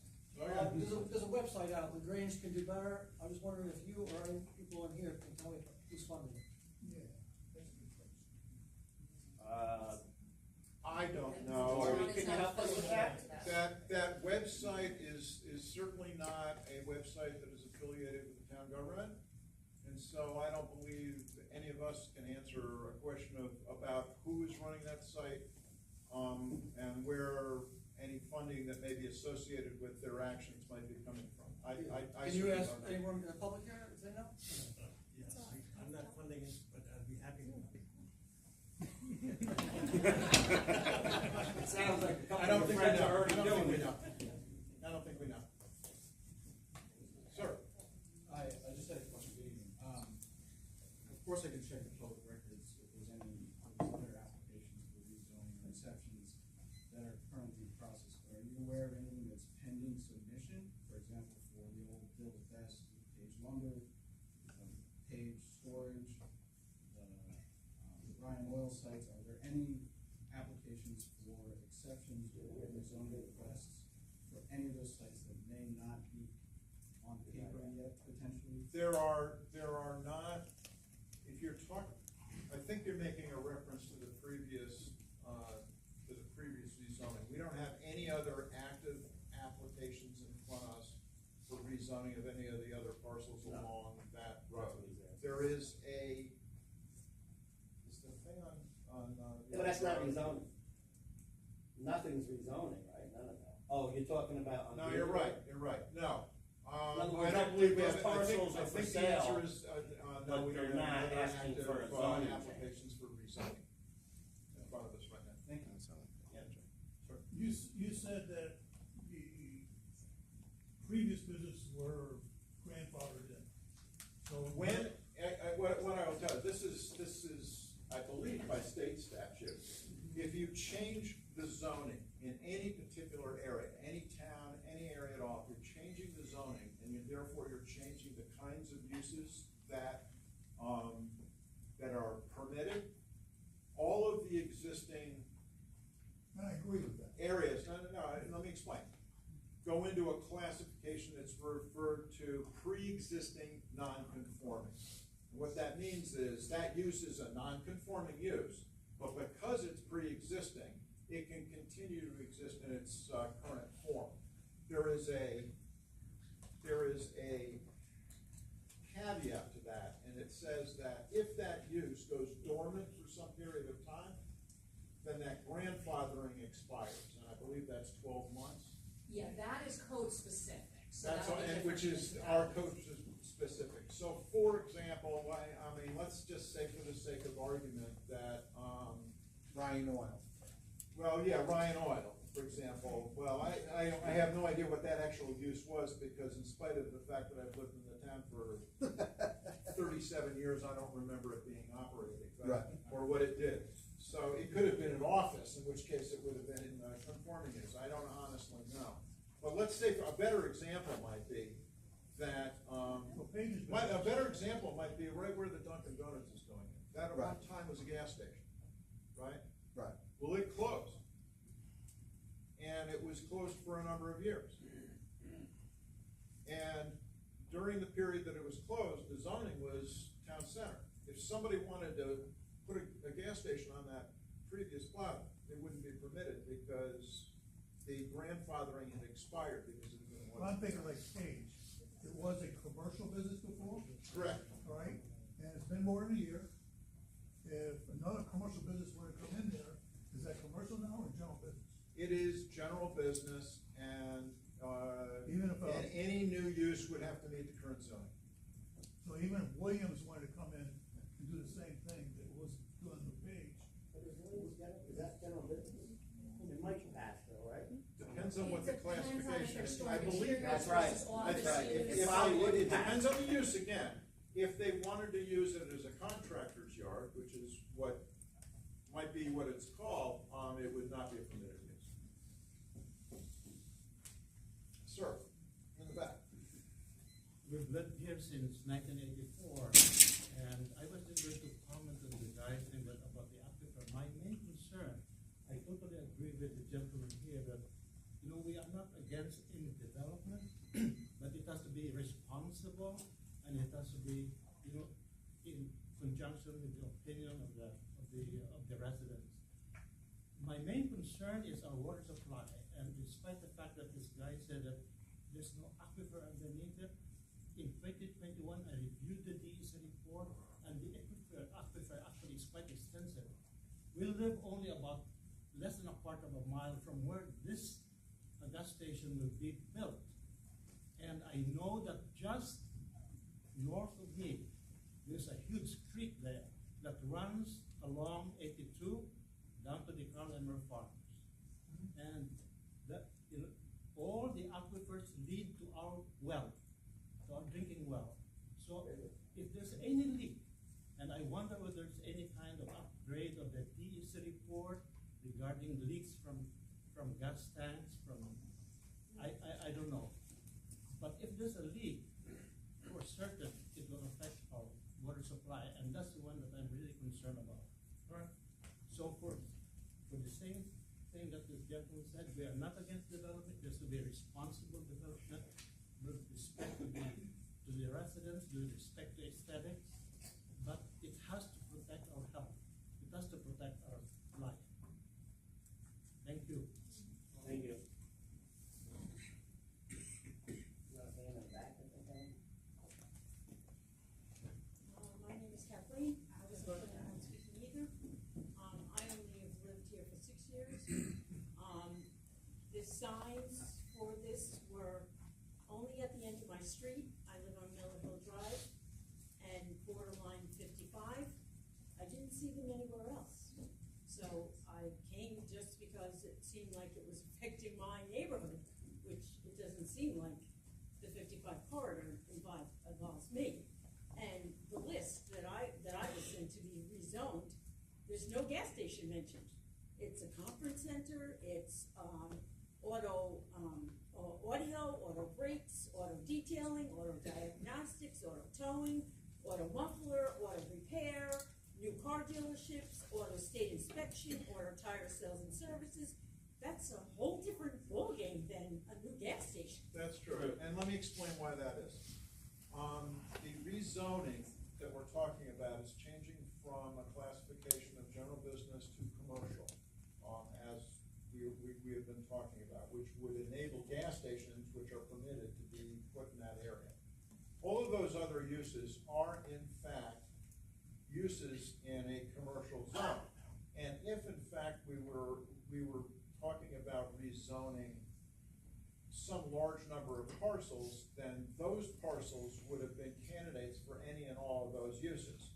There's a website out, Lagrange can do better. I was wondering if you or any people in here can tell me who's funding it. Yeah, that's a good question. I don't know. Cory, can you help us with that? That website is certainly not a website that is affiliated with the town government. And so I don't believe any of us can answer a question about who is running that site, and where any funding that may be associated with their actions might be coming from. I Can you certainly ask don't know. anyone in the public here if they know? Yes, I'm not funding it, but I'd be happy to. It sounds like a couple I don't of think friends we know. are already I don't doing think we it. know. I don't think we know. Sir? I just had a question. Good evening. Of course, I can check the public records if there's any other applications for rezoning or exceptions that are currently in process. But are you aware of anything that's pending submission? For example, for the old Bill Best, Page Lumber, Page Storage, the Bryan Oil sites? Are there any applications for exceptions or rezoning requests for any of those sites that may not be on paper yet, potentially? There are not, if you're talking, I think you're making a reference to the previous rezoning. We don't have any other active applications in front of us for rezoning of any of the other parcels along that road. There is the thing on. Yeah, but that's not rezoning. Nothing's rezoning, right? None of that. Oh, you're talking about. No, you're right, no. In other I words, don't believe we those have, parcels I are for think the sale, answer is, no, but we don't they're have not any other asking active for a zoning change. applications for rezoning in front of us right now. Thank you. You said that the previous businesses were grandfathered in. So When, what I will tell you, this is, I believe by state statute, if you change the zoning in any particular area, any town, any area at all, if you're changing the zoning, and therefore you're changing the kinds of uses that are permitted, all of the existing I agree with that. areas, no, let me explain. Go into a classification that's referred to pre-existing non-conforming. And what that means is that use is a non-conforming use, but because it's pre-existing, it can continue to exist in its current form. There is a caveat to that, and it says that if that use goes dormant for some period of time, then that grandfathering expires, and I believe that's 12 months. Yeah, that is code specific, so That's, that'll be and different which is than our that. code specific. So for example, I mean, let's just say for the sake of argument that, Ryan Oil. well, yeah, Ryan Oil, for example. Well, I have no idea what that actual use was, because in spite of the fact that I've lived in the town for 37 years, I don't remember it being operated, Right. or what it did. So it could have been an office, in which case it would have been in conforming use. I don't honestly know. But let's say a better example might be that, a better example might be right where the Dunkin' Donuts is going in. That at one time was a gas station, right? Right. Well, it closed. And it was closed for a number of years. And during the period that it was closed, the zoning was town center. If somebody wanted to put a gas station on that previous plot, it wouldn't be permitted because the grandfathering had expired because it had been. Well, I'm thinking like Stage. It was a commercial business before. Correct. All right, and it's been more than a year. If another commercial business were to come in there, is that commercial now or general business? It is general business, and Even if, and any new use would have to meet the current zoning. So even if Williams wanted to come in and do the same thing that was doing the Page. Is that general business? It might pass though, right? Depends on what the It depends on if classification they're is. storing I believe materials that's right. versus That's office right. use. If Probably would it pass. depends on the use again. If they wanted to use it as a contractor's yard, which is what might be what it's called, it would not be a permitted use. Sir, in the back. We've lived here since 1984, and I was just going to comment on the guy thing about the aquifer. My main concern, I totally agree with the gentleman here that, we are not against any development, but it has to be responsible, and it has to be, in conjunction with the opinion of the residents. My main concern is our water supply, and despite the fact that this guy said that there's no aquifer underneath it, in 2021 I reviewed the DEC report, and the aquifer actually is quite extensive. We live only about less than a quarter of a mile from where this gas station will be built. And I know that just north of me, there's a huge creek there that runs along 82 down to the Carl Emmer Farms. And that, all the aquifers lead to our well, to our drinking well. So if there's any leak, and I wonder whether there's any kind of upgrade of the DEC report regarding leaks from gas tanks, I don't know. But if there's a leak, for certain it will affect our water supply, and that's the one that I'm really concerned about. Right. So for the same thing that this gentleman said, we are not against development. There's to be a responsible development with respect to the residents, with respect to aesthetics, but it has to protect our health. It has to protect our life. Thank you. Thank you. My name is Kathleen. I was not speaking either. I only have lived here for 6 years. The signs for this were only at the end of my street. I live on Miller Hill Drive and borderline 55. I didn't see them anywhere else. So I came just because it seemed like it was affecting my neighborhood, which it doesn't seem like the 55 corridor involves me. And the list that I was sent to be rezoned, there's no gas station mentioned. It's a conference center, it's auto brakes, auto detailing, auto diagnostics, auto towing, auto muffler, auto repair, new car dealerships, auto state inspection, auto tire sales and services. That's a whole different ballgame than a new gas station. That's true, and let me explain why that is. The rezoning that we're talking about is changing from a classification of general business to commercial, as we have been talking about, which would enable gas stations, which are permitted to be put in that area. All of those other uses are, in fact, uses in a commercial zone. And if, in fact, we were talking about rezoning some large number of parcels, then those parcels would have been candidates for any and all of those uses.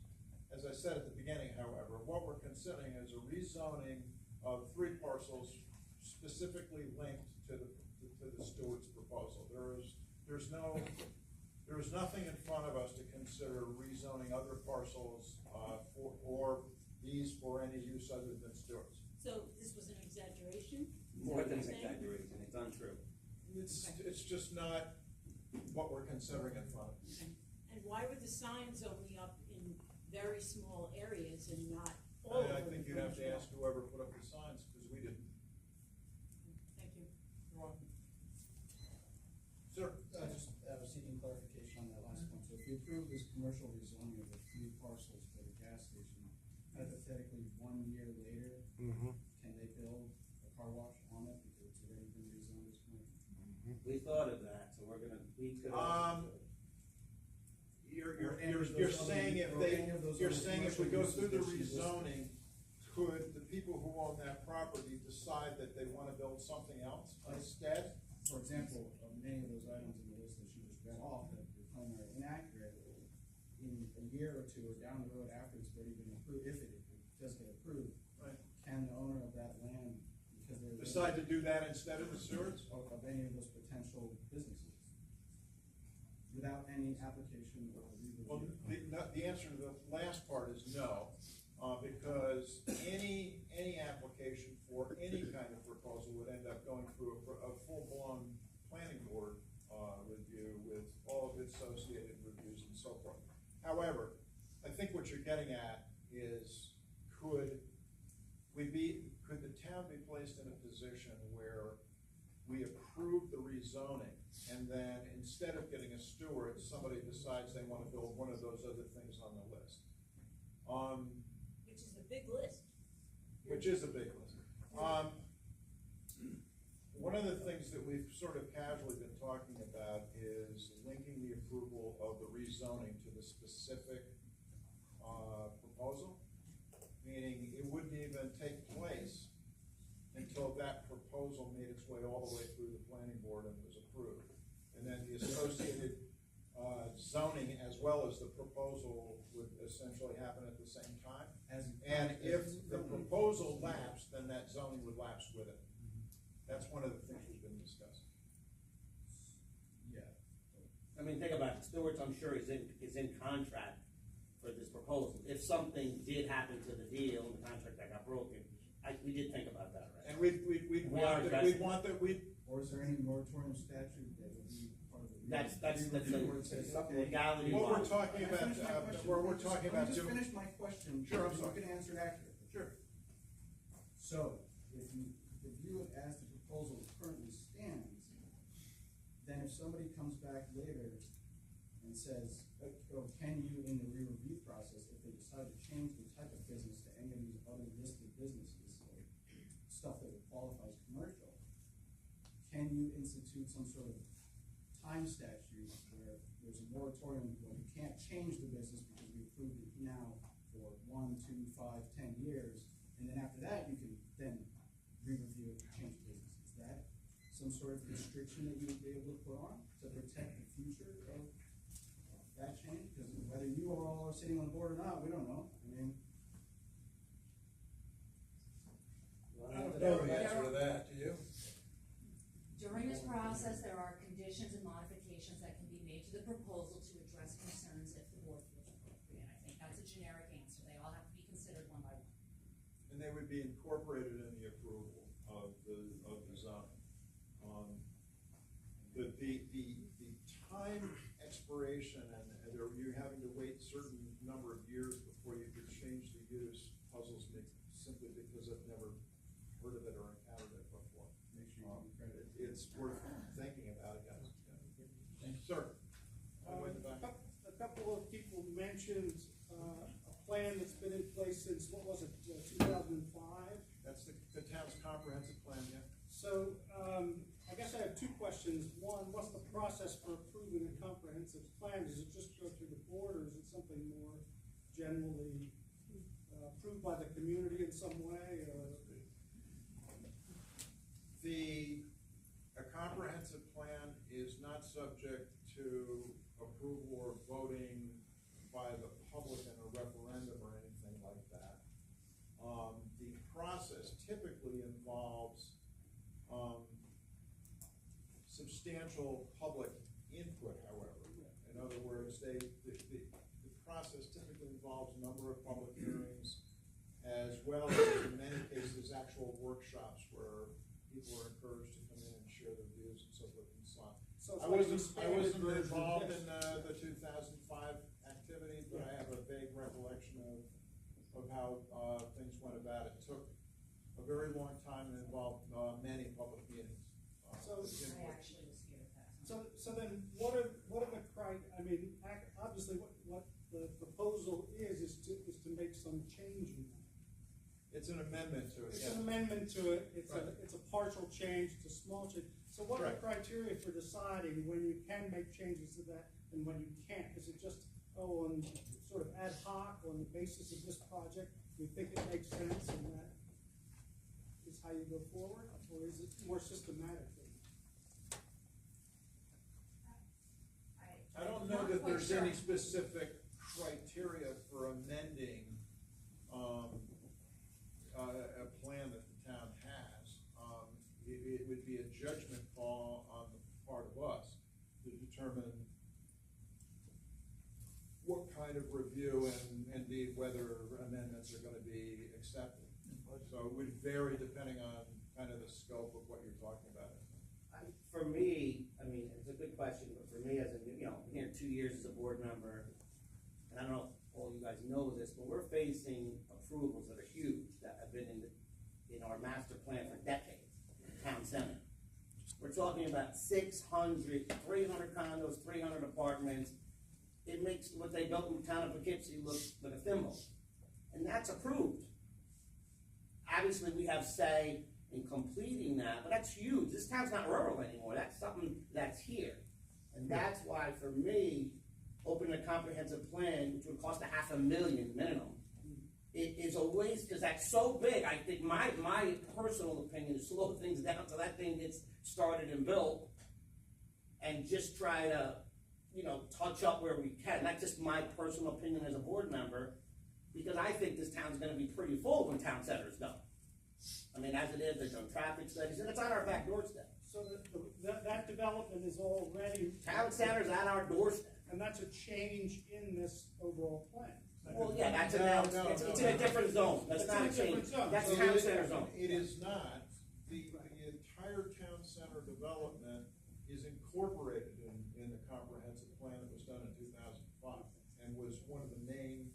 As I said at the beginning, however, what we're considering is a rezoning of 3 parcels specifically linked to the Stewart's proposal. There's nothing in front of us to consider rezoning other parcels or these for any use other than Stewart's. So this was an exaggeration? More than an exaggeration, it's untrue. It's just not what we're considering in front of us. And why were the signs only up in very small areas and not all over? I think you'd have to ask whoever put up the signs, because we didn't. Thank you. You're welcome. Sir? I was seeking clarification on that last point. So if we approve this commercial rezoning of the 3 parcels for the gas station, hypothetically 1 year later, can they build a car wash on it because it's already been rezoned as commercial? We thought of that, so we could. You're saying if we go through the rezoning, could the people who own that property decide that they want to build something else instead? For example, many of those items in the list that you just read off that your claim are inaccurate, in a year or 2 or down the road after it's already been approved, if it does get approved, right, can the owner of that land, because they're decide to do that instead of the Stewart's? Of any of those potential businesses without any application or review? Well, the answer to the last part is no. because any application for any kind of proposal would end up going through a full-blown planning board review with all of its associated reviews and so forth. However, I think what you're getting at is could the town be placed in a position where we approve the rezoning and then instead of getting a steward, somebody decides they want to build one of those other things on the list? Which is a big list. Which is a big list. One of the things that we've sort of casually been talking about is linking the approval of the rezoning to the specific proposal, meaning it wouldn't even take place until that proposal made its way all the way through the planning board and was approved. And then the associated zoning as well as the proposal would essentially happen at the same time. And if the proposal lapsed, then that zoning would lapse with it. That's one of the things we've been discussing. Yeah. I mean, think about it. Stewart's, I'm sure, is in contract for this proposal. If something did happen to the deal and the contract that got broken, we did think about that, right? And we'd want that. Or is there any moratorium statute that would be part of the? That's the legality. What we're talking about, we're talking about. Let me just finish my question. Sure, I'm sorry. You can answer it accurately. Sure. So, if you view it as the proposal currently stands, then if somebody comes back later and says, oh, can you, in the re-review process, if they decide to change the type of business to any of these other listed businesses, or stuff that would qualify as commercial, can you institute some sort of time statute where there's a moratorium where you can't change the business because we approved it now for 1, 2, 5, 10 years, and then after that you can then re-review it and change the business? Is that some sort of restriction that you would be able to put on to protect the future of that change? Because whether you all are sitting on the board or not, we don't know. I mean, I don't know the answer to that, do you? During this process, there are conditions and modifications that can be made to the proposal to address concerns if the board feels appropriate. I think that's a generic answer. They all have to be considered one by one. And they would be incorporated in the approval of the zoning. The time expiration and you having to wait a certain number of years before you could change the use puzzles me simply because I've never heard of it or encountered it before. make sure you give credit. It's worth thinking about it, guys. Sir. A couple of people mentioned a plan that's been in place since, what was it, 2005? That's the town's comprehensive plan, yeah. So, I guess I have two questions. One, what's the process for approving a comprehensive plan? Does it just go through the board, or is it something more generally approved by the community in some way? A comprehensive plan is not subject to approval or voting by the public in a referendum or anything like that. The process typically involves substantial public input, however. In other words, the process typically involves a number of public hearings, as well as, in many cases, actual workshops where people are encouraged to come in and share their views and so forth and so on. So I wasn't involved in the 2005 activity, but I have a vague recollection of how things went about. It took a very long time and involved many public meetings. I actually was here at that time. So then, what are the I mean, obviously, what the proposal is to make some change in that. It's an amendment to it. It's an amendment to it. It's a partial change. It's a small change. So what are the criteria for deciding when you can make changes to that and when you can't? Is it just on sort of ad hoc on the basis of this project? You think it makes sense and that is how you go forward, or is it more systematic? I don't know that there's any specific criteria for amending a plan that the town has. It would be a judgment call on the part of us to determine what kind of review and indeed whether amendments comments are gonna be accepted. So it would vary depending on kind of the scope of what you're talking about. For me, I mean, it's a good question, but for me as a, you know, I'm here 2 years as a board member, and I don't know if all you guys know this, but we're facing approvals that are huge, that have been in our master plan for decades, town center. We're talking about 600, 300 condos, 300 apartments. It makes what they built in the town of Poughkeepsie look like a thimble. And that's approved. Obviously, we have say in completing that, but that's huge. This town's not rural anymore. That's something that's here. And that's why, for me, opening a comprehensive plan, which would cost $500,000 minimum, it is a waste, because that's so big. I think my personal opinion is slow things down so that thing gets started and built, and just try to, you know, touch up where we can. That's just my personal opinion as a board member, because I think this town's gonna be pretty full when town center's done. I mean, as it is, they've done traffic studies, and it's on our back doorstep. So that development is already. Town center's on our doorstep. And that's a change in this overall plan. Well, yeah, that's it's in a different zone. That's not a change. That's town center zone. It is not. The entire town center development is incorporated in the comprehensive plan that was done in 2005, and was one of the main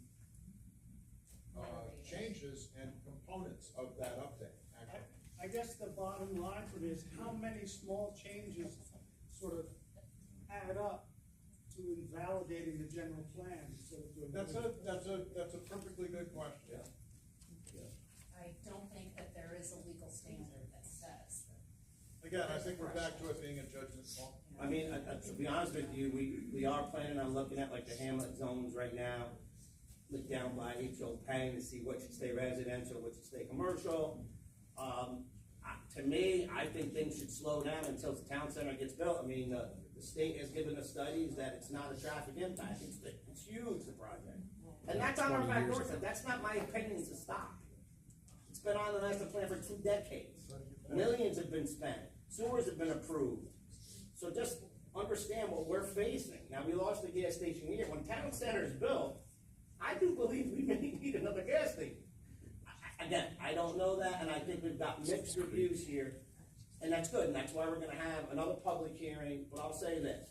changes and components of that update, actually. I guess the bottom line for this, how many small changes sort of add up to invalidating the general plan? That's a perfectly good question. I don't think that there is a legal standard that says that. Again, I think we're back to it being a judgment call. I mean, to be honest with you, we are planning on looking at like the hamlet zones right now. Look down by H.O. Payne to see what should stay residential, what should stay commercial. To me, I think things should slow down until the town center gets built. I mean, the state has given us studies that it's not a traffic impact. It's huge, the project. And that's on our back doorstep. That's not my opinion to stop. It's been on the master plan for 2 decades. Millions have been spent. Sewers have been approved. So just understand what we're facing. Now, we lost the gas station here. When town center is built, I do believe we may need another gas station. Again, I don't know that, and I think we've got mixed reviews here, and that's good, and that's why we're gonna have another public hearing, but I'll say this.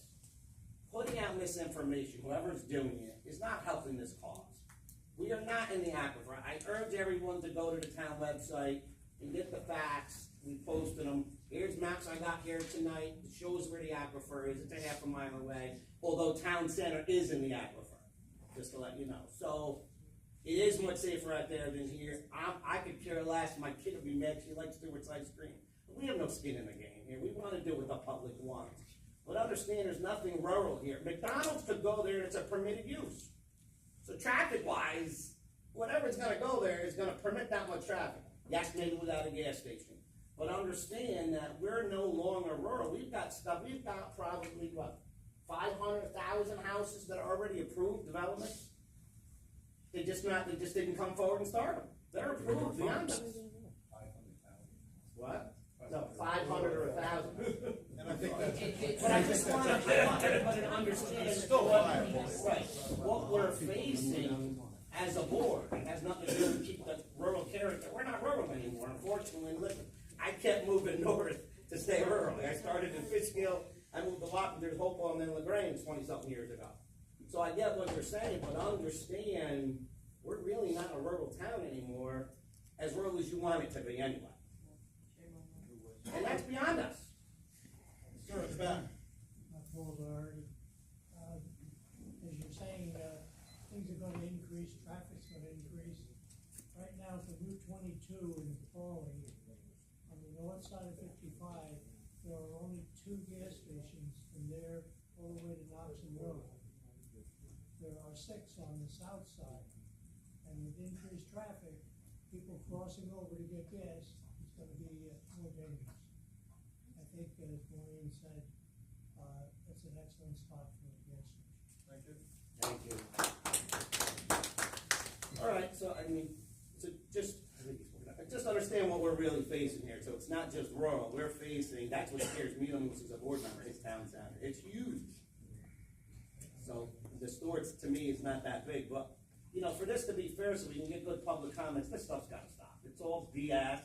Putting out misinformation, whoever's doing it, is not helping this cause. We are not in the aquifer. I urge everyone to go to the town website and get the facts. We posted them. Here's maps I got here tonight. It shows where the aquifer is. It's a half a mile away, although town center is in the aquifer, just to let you know. So, it is much safer out there than here. I could care less. My kid would be mad. She likes Stewart's ice cream. But we have no skin in the game here. We want to do what the public wants. But understand there's nothing rural here. McDonald's could go there and it's a permitted use. So traffic-wise, whatever's going to go there is going to permit that much traffic. Yes, maybe without a gas station. But understand that we're no longer rural. We've got probably, what, 500,000 houses that are already approved developments. They just didn't come forward and start them. They're approved beyond us. 500,000. What? No, 500 or 1,000. And I think that's. But I just want everybody to understand. It's still viable. Right. What we're facing as a board has nothing to do with keep the rural character. We're not rural anymore, unfortunately. Listen, I kept moving north to stay rural. I started in Fitchgill. I moved to Washington, there's Hopewell, and then Lagrange 20-something years ago. So I get what you're saying, but understand we're really not a rural town anymore, as rural as you want it to be anyway. And that's beyond us. Sure, it's back. As you're saying, things are gonna increase, traffic's gonna increase. Right now for Route 22 in Crawley, on the north side of 55, there are only 2 gas stations from there all the way to Knoxon Road. There are 6 on the south side, and with increased traffic, people crossing over to get gas, it's gonna be more dangerous. I think, as Maureen said, it's an excellent spot for a gas station. Thank you. Thank you. All right, so I mean, so just understand what we're really facing here. So it's not just rural. We're facing, that's what scares me the most as a board member, is town center. It's huge. So the storage to me is not that big, but you know, for this to be fair, so we can get good public comments, this stuff's gotta stop. It's all BS,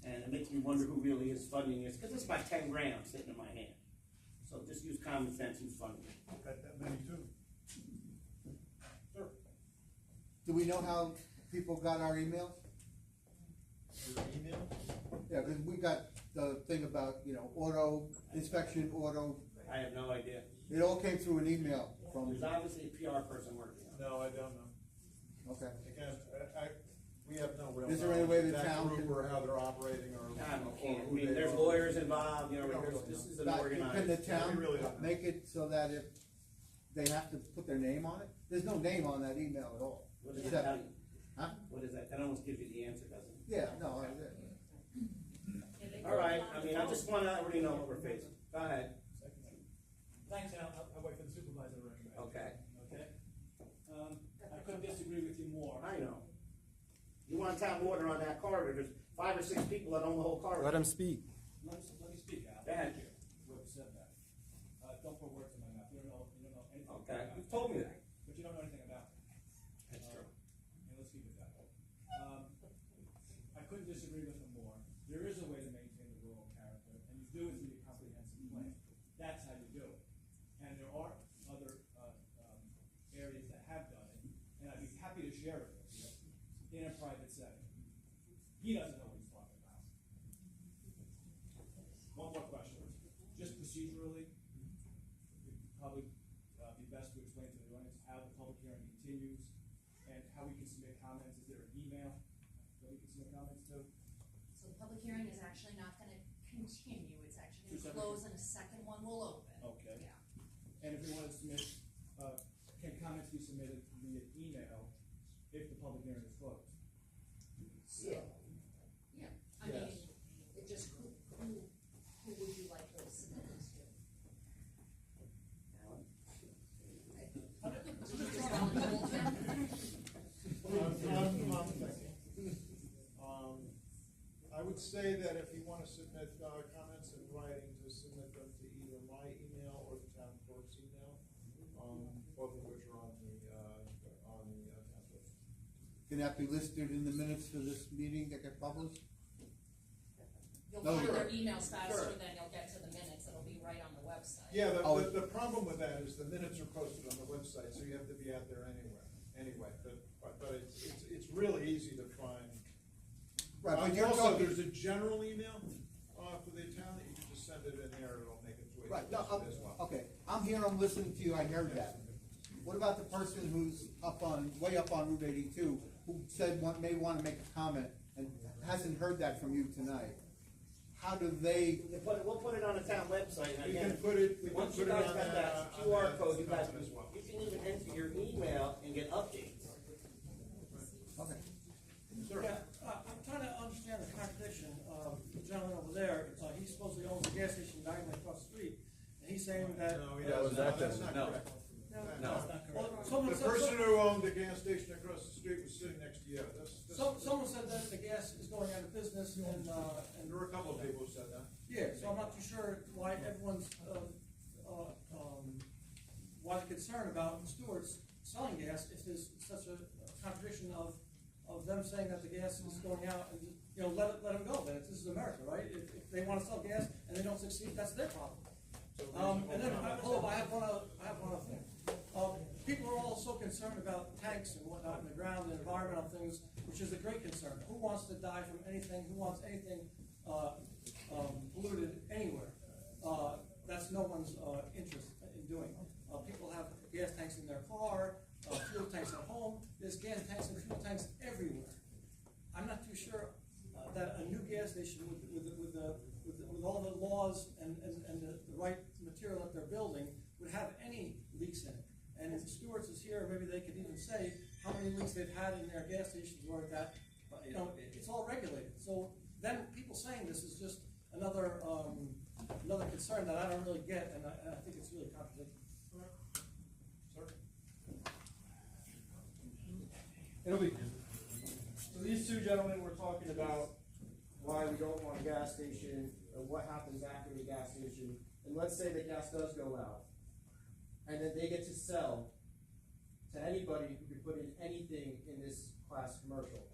and it makes me wonder who really is funding this, because it's about 10 grand sitting in my hand. So just use common sense, who's funding it. Got that many too. Sir? Do we know how people got our emails? Your email? Yeah, because we got the thing about, you know, auto inspection, auto. I have no idea. It all came through an email from. There's obviously a PR person working on it. No, I don't know. Okay. Again, we have no real. Is there any way the that town group can- or how they're operating or? I or who mean, they there's are. lawyers involved, you know, We don't there's, really this know. is an Can organized. the town We really don't know. make it so that if they have to put their name on it? There's no name on that email at all. What does that Except- tell you? Huh? What is that? That almost gives you the answer, doesn't it? Yeah, no, All right, I mean, I just wanna already know what we're facing. Go ahead. Thanks, Al, I wait for the supervisor to recommend. Okay. Okay? I couldn't disagree with you more. I know. You want town water on that corridor, there's 5 or 6 people that own the whole corridor. Let him speak. Let me speak, Al. Go ahead. Whoever said that. Don't put words in my mouth, you don't know anything. Okay, about you've it. told me that. But you don't know anything about it. That's true. And let's keep it that way. I couldn't disagree with him more. There is a way to maintain the rural character, and you do it through your comprehensive plan. That's how you do it. And there are other, areas that have done it, and I'd be happy to share it with you in a private setting. He doesn't know what he's talking about. One more question. Just procedurally, it'd probably be best to explain to the audience how the public hearing continues and how we can submit comments. Is there an email that we can submit comments to? So the public hearing is actually not gonna continue, it's actually Two gonna separate- close and a second one will open. Okay. Yeah. And if we want to submit, can comments be submitted via email if the public hearing is closed? Yeah. Yeah, I mean, Yes. it just, who would you like those submitted to? I would say that if you want to submit comments in writing, to submit them to either my email or the town clerk's email, both of which are on the town website. Can that be listed in the minutes for this meeting that get published? You'll No, find sure. their emails faster Sure. than you'll get to the minutes, it'll be right on the website. Yeah, Oh, the problem with that is the minutes are posted on the website, so you have to be out there anyway, but it's really easy to find. Right, but you're Also, talking. there's a general email, for the town, that you can just send it in there, it'll make its way Right, to no, us as well. okay, I'm here, I'm listening to you, I heard that. What about the person who's way up on Route 82, who said may want to make a comment and hasn't heard that from you tonight? How do they, We'll put it on the town website, and We again, can put it, we can once you put it guys on have that that QR code, you guys, as well. you can even enter your email and get updates. okay. Yeah, I'm trying to understand the contradiction. The gentleman over there, he supposedly owns a gas station diagonally across the street, and he's saying that. No, he Yeah, doesn't. that That's doesn't- not correct. Well, The person who owned the gas station across the street was sitting next to you. Someone said that the gas is going out of business, and There were a couple of people who said that. yeah, so I'm not too sure why everyone's, why the concern about Stewart's selling gas if there's such a contradiction of them saying that the gas is going out and, you know, let them go, then this is America, right? If they wanna sell gas and they don't succeed, that's their problem. And then, hold on, I have one other thing. People are all so concerned about tanks and whatnot in the ground and environmental things, which is a great concern. Who wants to die from anything? Who wants anything, polluted anywhere? That's no one's, interest in doing. People have gas tanks in their car, fuel tanks at home. There's gas tanks and fuel tanks everywhere. I'm not too sure, that a new gas station with all the laws and the right material that they're building would have any leaks in it. And if Stewart's is here, maybe they could even say how many leaks they've had in their gas stations or that, you know, it's all regulated. So then people saying this is just another concern that I don't really get, and I think it's really contradictory. Sir? It'll be. So these two gentlemen were talking about why we don't want a gas station, or what happens after the gas station. And let's say the gas does go out, and then they get to sell to anybody who could put in anything in this class commercial.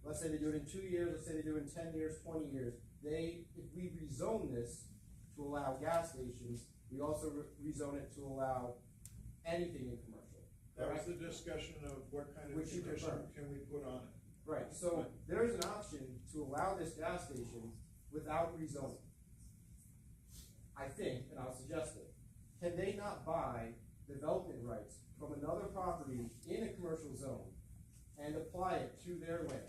Let's say they do it in 2 years, let's say they do it in 10 years, 20 years. If we rezone this to allow gas stations, we also rezone it to allow anything in commercial. That was the discussion of what kind of Which you condition prefer. can we put on it. Right, so there's an option to allow this gas station without rezoning. I think, and I'll suggest it. Can they not buy development rights from another property in a commercial zone and apply it to their land?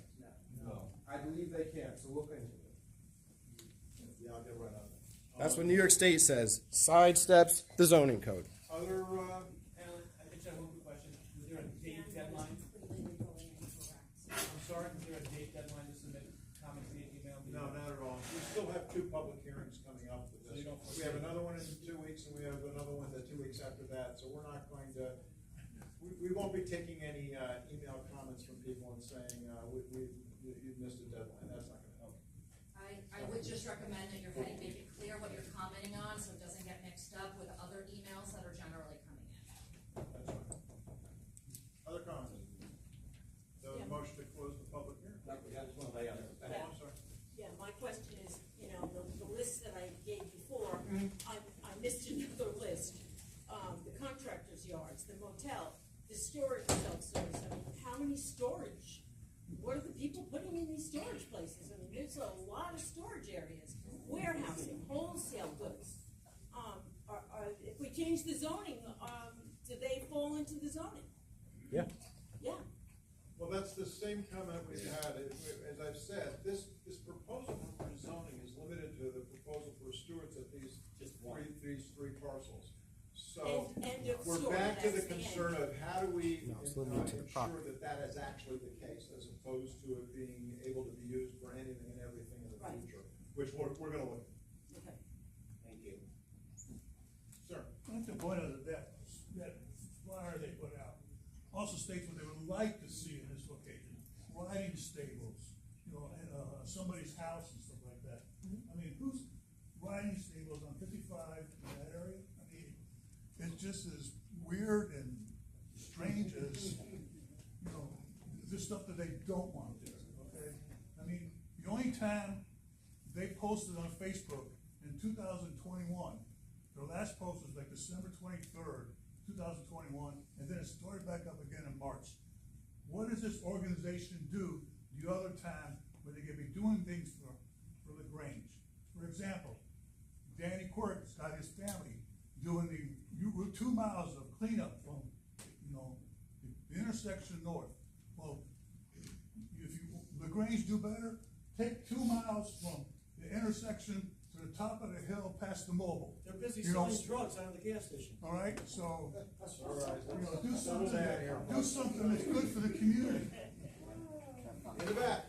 No. I believe they can, so look into it. Yeah, I'll get right on that. That's what New York State says. Sidesteps the zoning code. Other, Alan, I just have one quick question. Was there a date deadline? I'm sorry, was there a date deadline to submit comments via email? no, not at all. We still have 2 public hearings coming up with So this. you don't We have another one in 2 weeks, and we have another one the 2 weeks after that, so we're not going to, we won't be taking any, email comments from people and saying, you missed a deadline. That's not gonna help. I would just recommend that you're heading, make it clear what you're commenting on, so it doesn't get mixed up with other emails that are generally coming in. That's fine. Other comments? The motion to close the public hearing? I just want to lay out. Oh, I'm sorry. Yeah, my question is, the list that I gave before, I missed another list. The contractor's yards, the motel, the storage self-service, how many storage? What are the people putting in these storage places? I mean, there's a lot of storage areas, warehousing, wholesale goods. If we change the zoning, do they fall into the zoning? Yeah. Yeah. Well, that's the same comment we had. As I've said, this proposal for zoning is limited to the proposal for stewards of these three parcels. So End of we're story, back to the that's the end. concern of how do we No, it's limited to the ensure property. that is actually the case, as opposed to it being able to be used for anything and everything in the Right. future, which we're gonna look at. Okay. Thank you. Sir? I think the point of that flyer they put out also states what they would like to see in this location, riding stables, somebody's house and stuff like that. I mean, who's riding stables on 55 in that area? I mean, it's just as weird and strange as, this stuff that they don't want there, okay? I mean, the only time they posted on Facebook in 2021, their last post was like December 23rd, 2021, and then it started back up again in March. What does this organization do the other time when they could be doing things for Lagrange? For example, Danny Quirk's got his family doing the 2 miles of cleanup from, the intersection north. Well, if Lagrange do better, take 2 miles from the intersection to the top of the hill past the mobile. They're busy selling drugs out of the gas station. All right, so, All right. do something that's good for the community. In the back.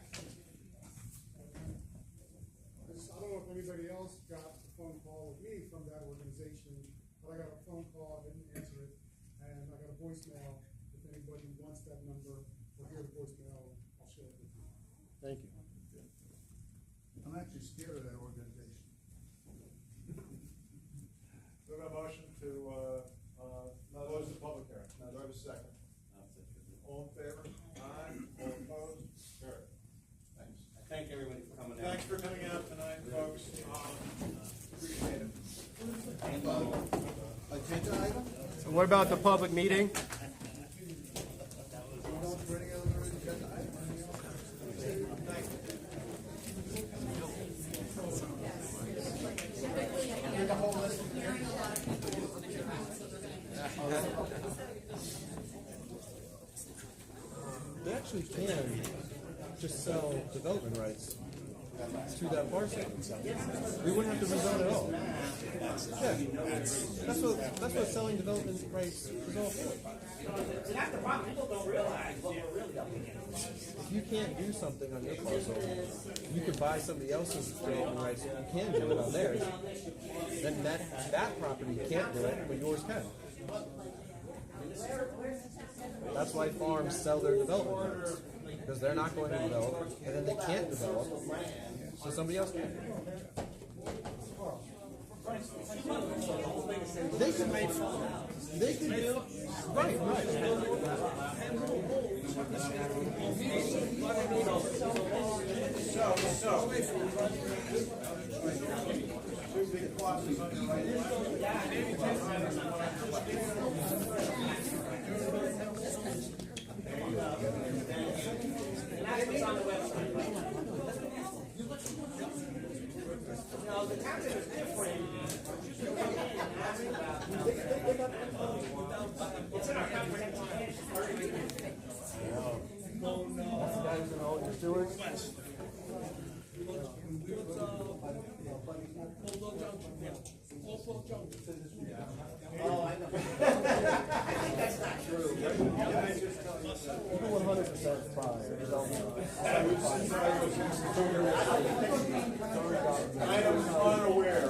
I don't know if anybody else got a phone call with me from that organization, but I got a phone call, I didn't answer it, and I got a voicemail. If anybody wants that number or hear the voicemail, I'll share it with you. Thank you. I'm actually scared of that organization. Do I have a motion to, close the public hearing? Do I have a second? All in favor? Aye. All opposed? Carried. Thanks. I thank everybody for coming out. Thanks for coming out tonight, folks. Appreciate it. Agenda item? So what about the public meeting? They actually can just sell development rights to that parcel. We wouldn't have to rezone at all. Yeah, that's what selling development rights is all for. That's the problem. People don't realize what we're really up against. If you can't do something on your parcel, you could buy somebody else's development rights. You can do it on theirs. Then that property can't do it, but yours can. That's why farms sell their development rights, because they're not going to develop, and then they can't develop, so somebody else can. They can make They could do, right, right. Two big crosses on your right No, the content is different. You can ask about it's in our comprehensive plan. Guys and all your stewards. Oh, I know. That's not true. 100% fine. I am unaware.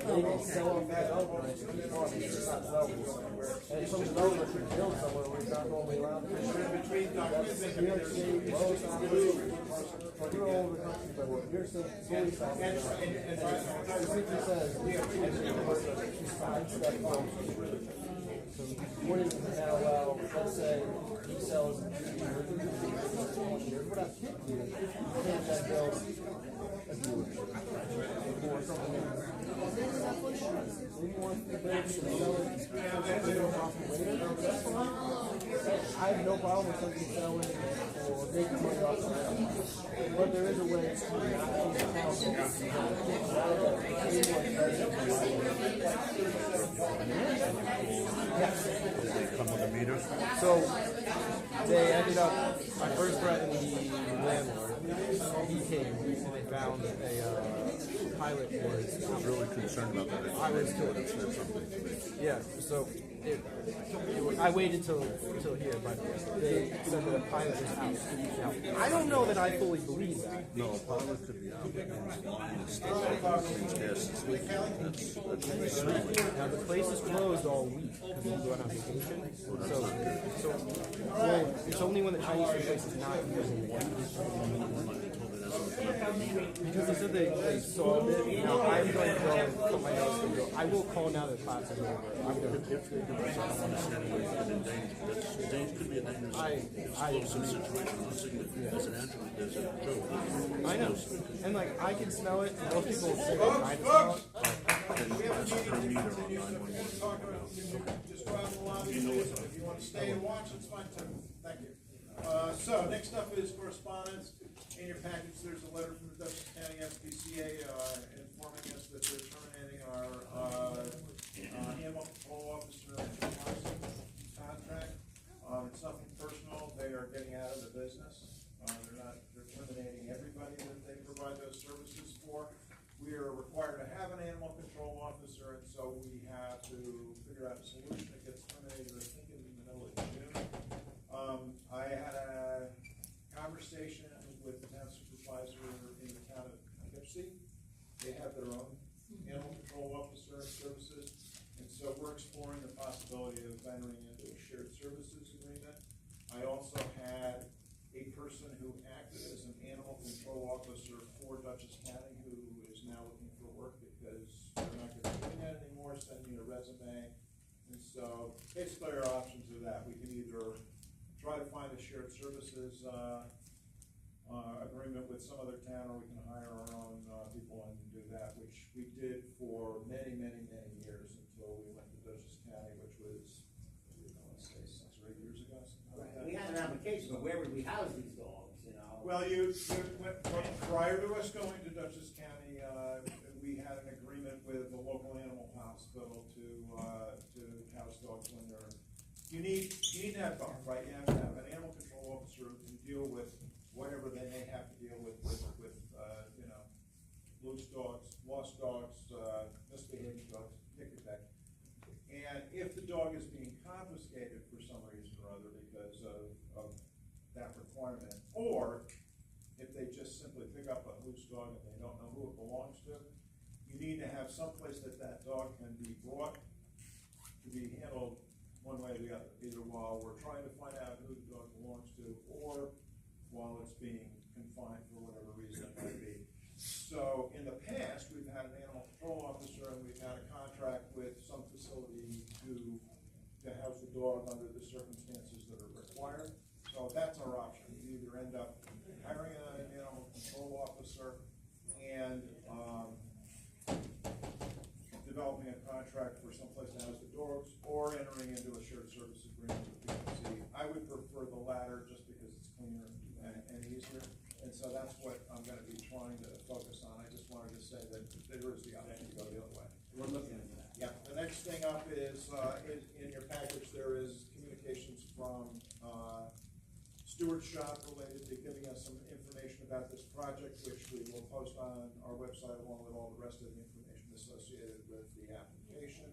They can sell off that development, it's not sellable. And some developer should build somewhere where it's not normally allowed. That's New York State, Los Angeles, you're all over the country, but what you're saying, fully solved. And it simply says, we have to sidestep homes. So what is it now allow, let's say, he sells in 20 years, we're not kidding you, can't that build a dealership or something else. I have no problem with somebody selling or making money off of it, but there is a way to So they ended up, I first threatened the landlord. He came and they found a pilot was. I'm really concerned about that. I was too. Yeah, so I waited till here, but they said that a pilot was out. Now, I don't know that I fully believe that. No, a pilot could be out. Now the place is closed all week because we're going on vacation. So well, it's only when the Chinese food place is not using it. Because they said they solved it. Now I'm going to go and put my nose and go. I will call now that class is over. I'm going to. If they do it could be a dangerous explosive situation. I'm not saying as an adjunct, there's a joke. I know. And like I can smell it, and most people say they try to smell it. Just go out in the lobby. If you want to stay and watch, it's fine too. Thank you. So next up is correspondence. In your package, there's a letter from the Dutchess County SPCA informing us that they're terminating our animal control officer contract. It's nothing personal. They are getting out of the business. They're terminating everybody that they provide those services for. We are required to have an animal control officer, and so we have to figure out a solution. It gets terminated, I think, in the middle of June. I had a conversation with the town supervisor in the town of Poughkeepsie. They have their own animal control officer services, and so we're exploring the possibility of entering into a shared services agreement. I also had a person who acted as an animal control officer for Dutchess County who is now looking for work because they're not going to be doing that anymore, send me a resume. And so basically our options are that we can either try to find a shared services agreement with some other town, or we can hire our own people and do that, which we did for many, many, many years until we went to Dutchess County, which was, I want to say 6 or 8 years ago. Right. We had an application, but where would we house these dogs, you know? Well, prior to us going to Dutchess County, we had an agreement with the local animal hospital to house dogs when they're, you need to have dogs, right? You have to have an animal control officer who can deal with whatever they may have to deal with you know, loose dogs, lost dogs, misbehaving dogs, pick your pick. And if the dog is being confiscated for some reason or other because of that requirement, or if they just simply pick up a loose dog and they don't know who it belongs to, you need to have some place that dog can be brought to be handled one way or the other, either while we're trying to find out who the dog belongs to, or while it's being confined for whatever reason it might be. So in the past, we've had an animal control officer, and we've had a contract with some facility to house the dog under the circumstances that are required. So that's our option. We either end up hiring an animal control officer and developing a contract for someplace to house the dogs, or entering into a shared service agreement with PPC. I would prefer the latter just because it's cleaner and easier. And so that's what I'm going to be trying to focus on. I just wanted to say that there is the option to go the other way. We're looking at that. Yeah, the next thing up is, in your package, there is communications from Stewart's shop related to giving us some information about this project, which we will post on our website along with all the rest of the information associated with the application.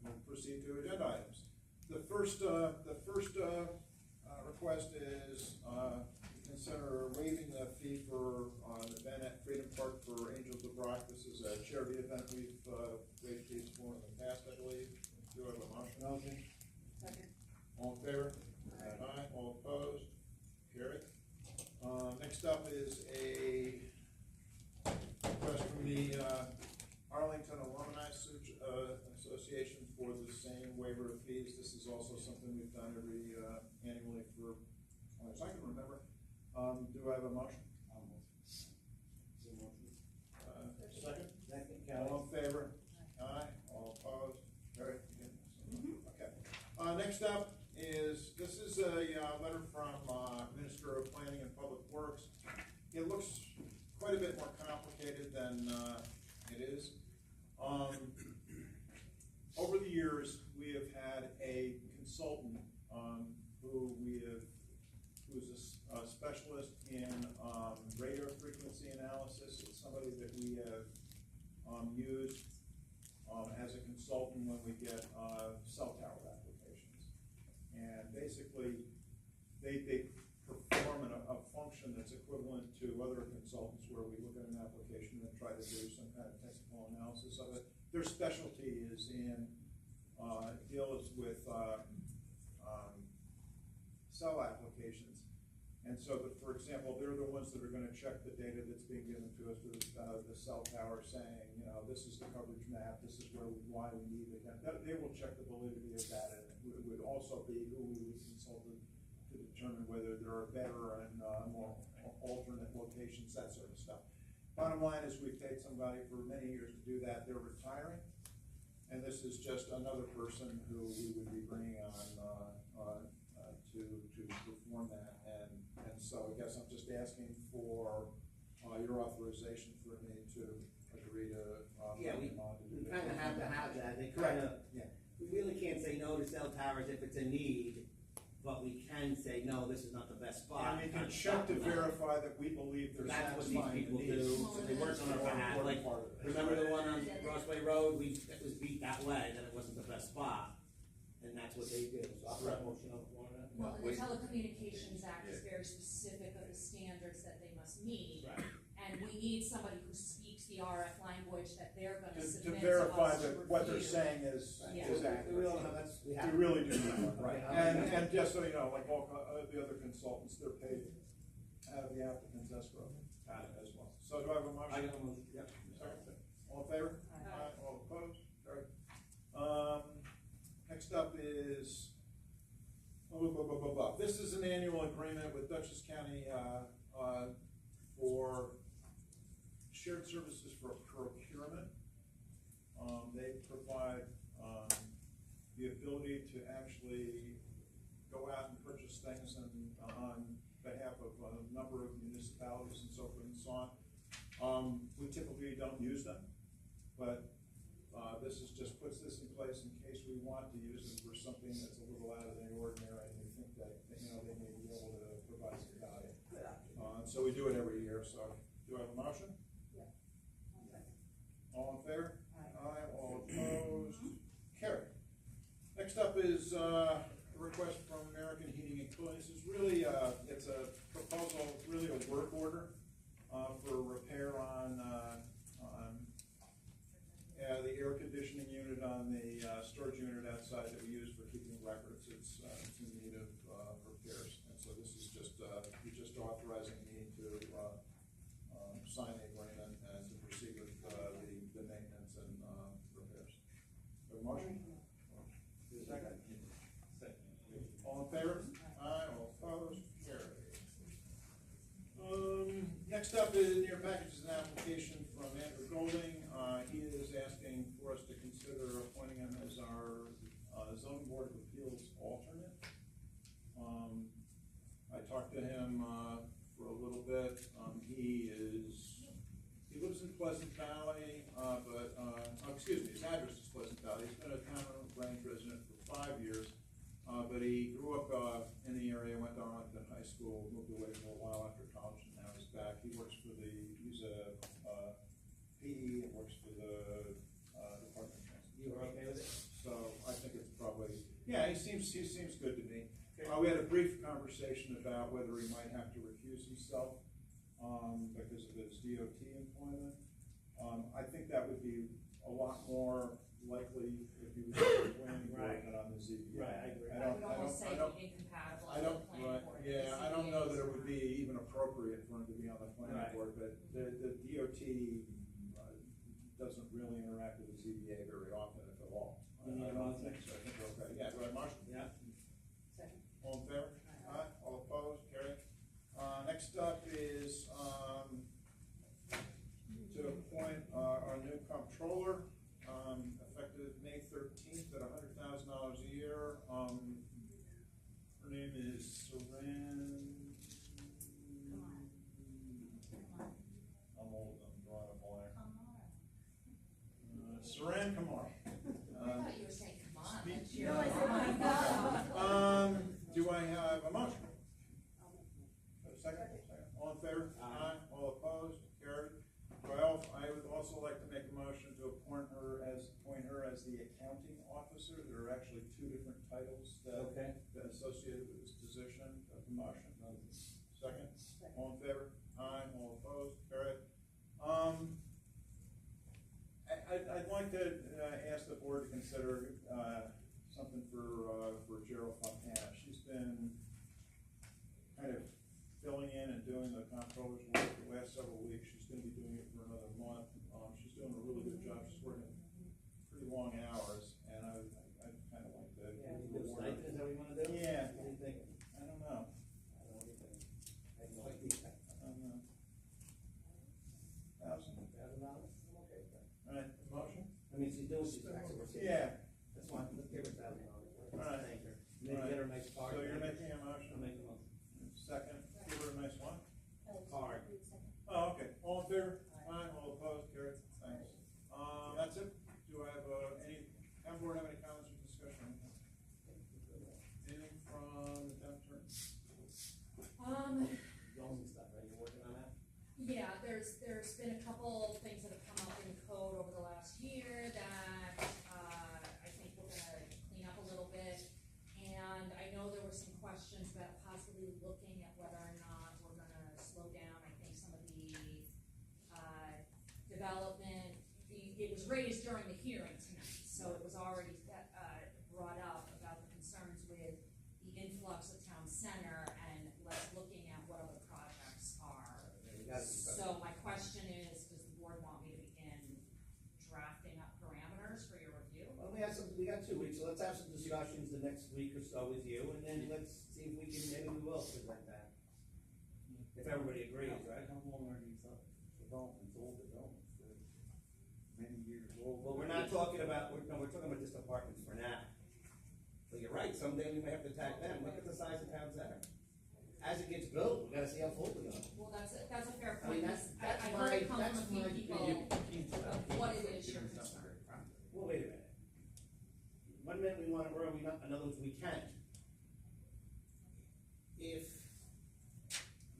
We'll proceed to agenda items. The first request is consider waiving the fee for an event at Freedom Park for Angels of Rock. This is a charity event we've waived fees for in the past, I believe. Do I have a motion? Second. All in favor? Aye. All opposed? Carried. Next up is a request from the Arlington Alumni Association for the same waiver of fees. This is also something we've done every annually for as long as I can remember. Do I have a motion? Second? Second, All in favor? Aye. All opposed? Carried. Okay. Next up is, this is a letter from Minister of Planning and Public Works. It looks quite a bit more complicated than it is. Over the years, we have had a consultant who's a specialist in radio frequency analysis. It's somebody that we have used as a consultant when we get cell tower applications. And basically, they perform a function that's equivalent to other consultants where we look at an application and try to do some kind of technical analysis of it. Their specialty is in, deals with cell applications. And so, for example, they're the ones that are going to check the data that's being given to us through the cell tower, saying, you know, this is the coverage map, this is why we need it. They will check the validity of that, and it would also be who we would consult to determine whether there are better and more alternate locations, that sort of stuff. Bottom line is, we've paid somebody for many years to do that. They're retiring, and this is just another person who we would be bringing on to perform that. And so I guess I'm just asking for your authorization for me to agree to. Yeah, we kind of have to have that. They kind of, we really can't say no to cell towers if it's a need, but we can say, no, this is not the best spot. And we can check to verify that we believe they're satisfying the needs. That's what these people do, so they work on our behalf. Like, remember the one on Crossway Road, it was beat that way, that it wasn't the best spot, and that's what they do. So I'll have a motion on the floor now. Well, the Telecommunications Act is very specific of the standards that they must meet. Right. And we need somebody who speaks the RF language that they're gonna submit To verify to us to that what they're review. saying is accurate. We We really do that. Right. And just so you know, like all the other consultants, they're paid out of the applicant's escrow as well. So do I have a motion? I got a motion, yep. Second. All in favor? Aye. All opposed? Carried. Next up is, this is an annual agreement with Dutchess County for shared services for procurement. They provide the ability to actually go out and purchase things on behalf of a number of municipalities and so forth and so on. We typically don't use them, but this is just puts this in place in case we want to use them for something that's a little out of the ordinary, and we think that they may be able to provide some value. So we do it every year. So do I have a motion? Yeah. All in favor? Aye. All opposed? Carried. Next up is a request from American Heating and Cooling. This is really it's a proposal, really a work order for repair on the air conditioning unit on the storage unit outside that we use for keeping records, it's in need of repairs. And so this is just, you're just authorizing me to sign the agreement and to proceed with the maintenance and repairs. So motion? Second? All in favor? Aye, all opposed? Carried. Next up in your package is an application from Andrew Golding. He is asking for us to consider appointing him as our zoning board of appeals alternate. I talked to him for a little bit. He lives in Pleasant Valley, his address is Pleasant Valley. He's been a town of Lagrange resident for 5 years, but he grew up in the area, went to Arlington High School, moved away for a while after college, and now he's back. He's a PE and works for the Department of Transportation. You were okay with it? So I think it's probably, yeah, he seems good to me. We had a brief conversation about whether he might have to recuse himself because of his DOT employment. I think that would be a lot more likely if he was on the planning board than on the ZBA. Right, I agree. I would almost say incompatible with the planning board. Yeah, I don't know that it would be even appropriate for him to be on the planning board, but the DOT doesn't really interact with the ZBA very often, if at all. I don't think so. I think we're okay. Yeah, do I have a motion? Yeah. Second. All in favor? Aye. All opposed? Carried. Next up is to appoint our new comptroller, effective May 13th at $100,000 a year. Her name is Saran. I'm old. I'm drawing a blank. Saran Kamar. I thought you were saying, come on. Speak- That's your- Do I have a motion? Second? All in favor? Aye. All opposed? Carried. 12, I would also like to make a motion to appoint her as the accounting officer. There are actually 2 different titles that associated with this position. The motion. Second? All in favor? Aye. All opposed? Carried. I'd like to ask the board to consider something for Gerald Fontana. She's been kind of filling in and doing the comptroller's work the last several weeks. She's going to be doing it for another month. She's doing a really good job. She's working pretty long hours, and I'd kind of like to. Yeah, you do stipend, is that what you want to do? Yeah. What do you think? I don't know. I don't know what you think. I have no idea. I don't know. $1,000. $1,000? I'm okay with that. All right, motion? I mean, she's doing, she's actually working. Yeah. That's fine, let's give her $1,000. All right. Thank her. Maybe get her a nice card. So you're making a motion? I'll make a motion. Second, give her a nice one. Card. Oh, okay. All in favor? Aye. All opposed? Carried. Thanks. That's it. Do I have any, town board have any comments or discussion? Anything from the town attorney? Zoning stuff, right? You're working on that? Yeah, there's been a couple things that have come up in code over the last year that, I think we're gonna clean up a little bit. And I know there were some questions about possibly looking at whether or not we're gonna slow down, I think, some of the, development. It was raised during the hearing tonight, so it was already, brought up about the concerns with the influx of town center and looking at what other projects are. So my question is, does the board want me to begin drafting up parameters for your review? Well, we got 2 weeks, so let's have some discussions the next week or so with you, and then let's see if we can, maybe we will present that. If everybody agrees, right? How long are these developments, old developments? They're many years old. Well, we're not talking about, we're talking about just apartments for now. But you're right, someday we may have to attack them. Look at the size of town center. As it gets built, we gotta see how full we are. Well, that's a fair I mean, point. that's I've my- heard it come that's from a my- few people of what it is you're concerned. Well, wait a minute. One minute we want to grow, another we can't. If,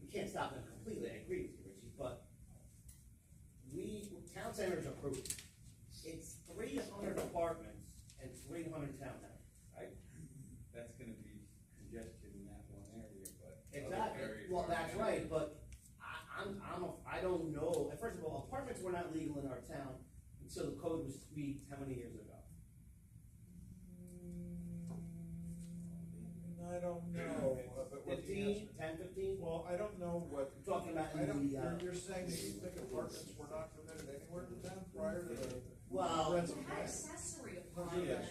we can't stop them completely, I agree with you, Richie, but town centers are approved. It's 300 apartments and 300 townhouses, right? That's gonna be congestion in that one area, but. Exactly, well, that's right, but I don't know, first of all, apartments were not legal in our town So the code was tweaked how many years ago? I don't know, but what the 15, answer. 10, 15? Well, I don't know what. We're talking about I don't, in the, you're saying that you think apartments were not permitted anywhere in town prior to the. Well- Rental We had plan? accessory Yeah, apartments.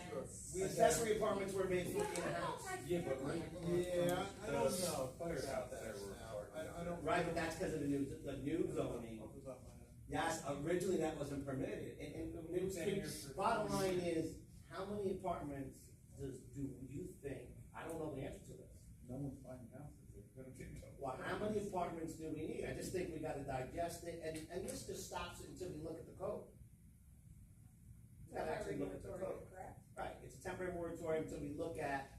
sure. accessory apartments were made for Yeah, in-house. yeah, but Yeah, I don't know. Fire out there were. I don't. Right, but that's because of the new zoning. Off the top of my head. Yes, originally that wasn't permitted, and bottom line is, how many apartments do you think, I don't know the answer to this. No one's buying houses, they're gonna get them. Well, how many apartments do we need? I just think we gotta digest it, and this just stops it until we look at the code. We gotta actually look at the code. Right, it's a temporary moratorium until we look at,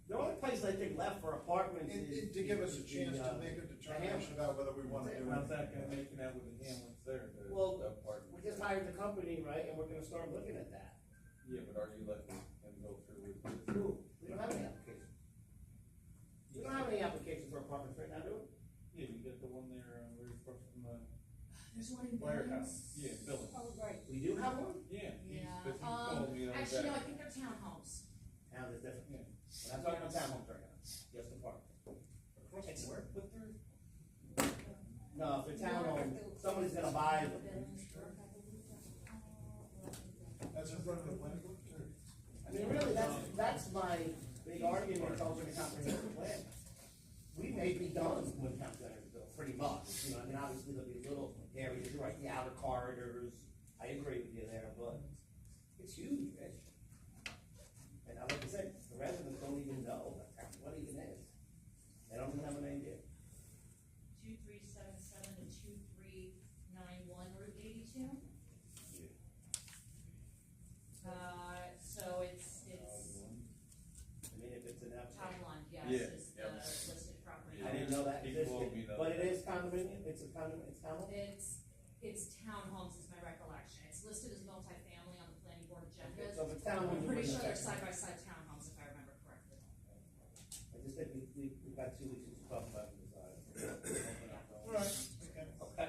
the only place I think left for apartments is. To give us a chance to make a the determination about whether we wanna do it. How's that gonna make it out with the Hamlets there, Well, the apartment? we just hired the company, right, and we're gonna start looking at that. Yeah, but are you letting them go through with this? Who? We don't have any applications. We don't have any applications for apartments right now, do we? Yeah, you get the one there, where you're from the There's one in warehouse. Billings. Yeah, Billings. Oh, right. We do have one? Yeah. Yeah, But you told me the other actually, day. no, I think they're townhomes. Town is different. Yeah. We're not talking about townhomes right now, just apartments. Across where, but they're. No, if they're townhomes, somebody's gonna buy them. That's in front of the planning board? I mean, really, that's my big argument over the comprehensive plan. We may be done with comprehensive bill, pretty much, you know, I mean, obviously there'll be little areas, you're right, the outer corridors, I agree with you there, but it's huge, Rich. And like I said, the residents don't even know what it even is. They don't even have an idea. 2377 to 2391 Route 82. So it's I mean, if it's an town line, yes, Yeah, is yeah. the listed property. I didn't know that He told me existed, that. but it is condominium, it's townhome? It's townhomes is my recollection. It's listed as multifamily on the planning board agendas. So if it's townhomes, I'm it pretty wouldn't sure they're affect me. side by side townhomes if I remember correctly. I just think we've got 2 weeks to talk about it. All right, okay. Okay,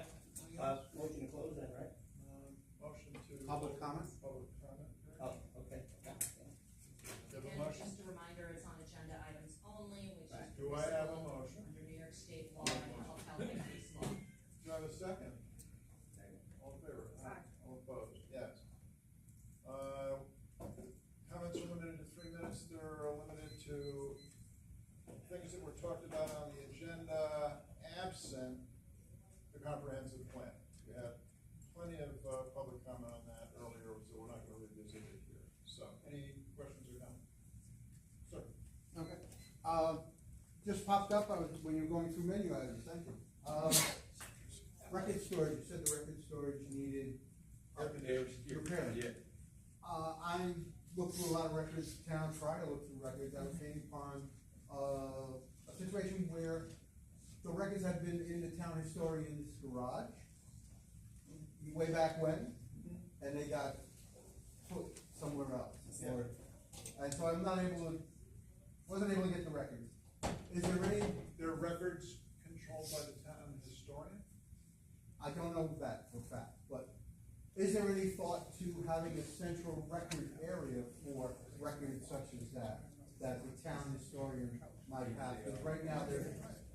motion to close then, right? Motion to. Public comment? Public comment. Oh, okay. You have a And motion? just a reminder, it's on agenda items only, which is. Do I have a motion? Under New York State law and health and case law. Do I have a second? All in favor? Aye. All opposed? Yes. Comments are limited to 3 minutes. They're limited to things that were talked about on the agenda, absent the comprehensive plan. We had plenty of public comment on that earlier, so we're not going to revisit it here. So, any questions or comments? Sir? Okay. Just popped up, when you were going through menu items, thank you. Record storage, you said the record storage needed repairing. Yeah. I looked through a lot of records in town, tried to look through records, I came upon, a situation where the records had been in the town historian's garage way back when, and they got put somewhere else. And so I'm not able to, wasn't able to get the records. Is there any? There are records controlled by the town historian? I don't know that for a fact, but is there any thought to having a central record area for records such as that the town historian might have? Because right now,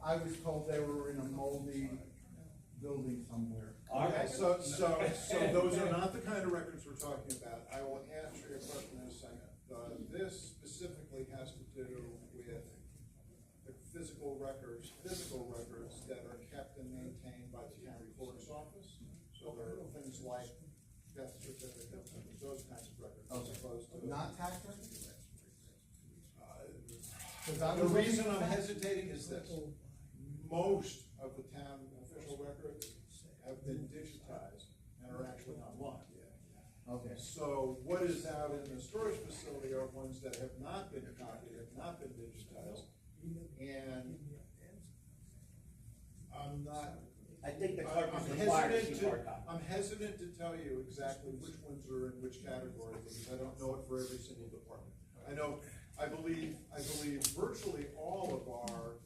I was told they were in a moldy building somewhere. Okay, so those are not the kind of records we're talking about. I will answer your question in a second. This specifically has to do with the physical records that are kept and maintained by the county clerk's office. So there are things like death certificates and those kinds of records, as opposed to. Not tax records? The reason I'm hesitating is this: most of the town official records have been digitized and are actually online. Okay. So what is out in the storage facility are ones that have not been copied, have not been digitized, and I'm not. I think the clerk is required to keep hard copy. I'm hesitant to tell you exactly which ones are in which category, because I don't know it for every single department. I believe virtually all of our,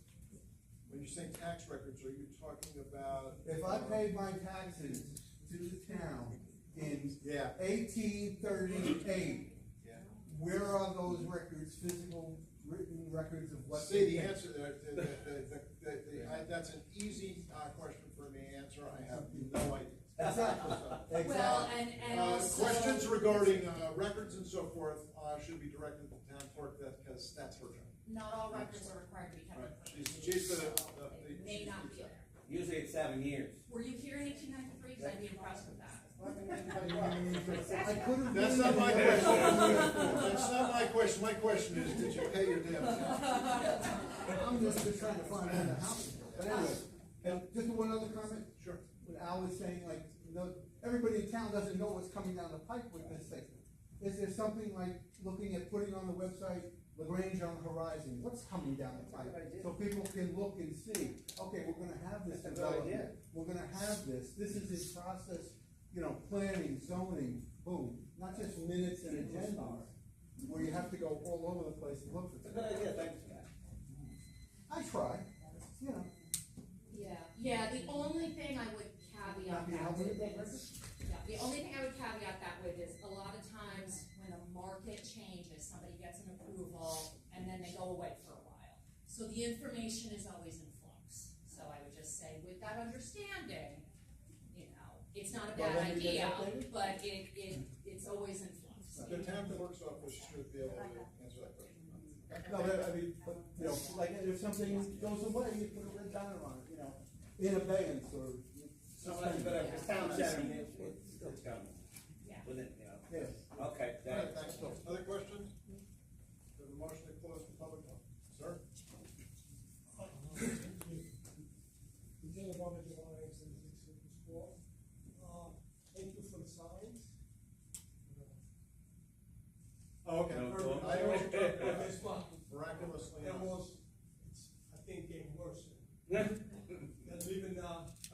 when you say tax records, are you talking about? If I paid my taxes to the town in Yeah. 1838. Yeah. Where are those records, physical written records of what? See, the answer, that's an easy question for me to answer, I have no idea. Exactly. Well, and also. Questions regarding, records and so forth, should be directed to the town clerk, because that's her job. Not all records are required to be kept. Right. She's the. It may not be there. Usually it's 7 years. Were you here in 1893? Because I'd be impressed with that. I couldn't. That's not my question. That's not my question. My question is, did you pay your debts? I'm just trying to find out the house. But anyway, and just one other comment. Sure. What Al was saying, like, everybody in town doesn't know what's coming down the pipe with this thing. Is there something like looking at putting on the website Lagrange on the horizon? What's coming down the pipe? So people can look and see, okay, we're gonna have this development. We're gonna have this. This is its process, planning, zoning, boom. Not just minutes and agendas, where you have to go all over the place to look for It's a things. good idea, thanks, Matt. I try, Yeah, the only thing I would caveat that with is, the only thing I would caveat that with is a lot of times when a market changes, somebody gets an approval and then they go away for a while. So the information is always in flux. So I would just say with that understanding, it's not a bad idea, but it's always in flux. The town clerk's office should be able to answer that question. No, I mean, but, like if something goes away, you put a red banner on it, in abeyance or. But if the town center, it's coming. Yeah. With it, Yes. Okay, All right, thanks. thanks. Other questions? We have a motion to close the public, sir? Thank you for the signs. Oh, okay. I don't, this one, Miraculously. it was, it's, I think, getting worse. And even,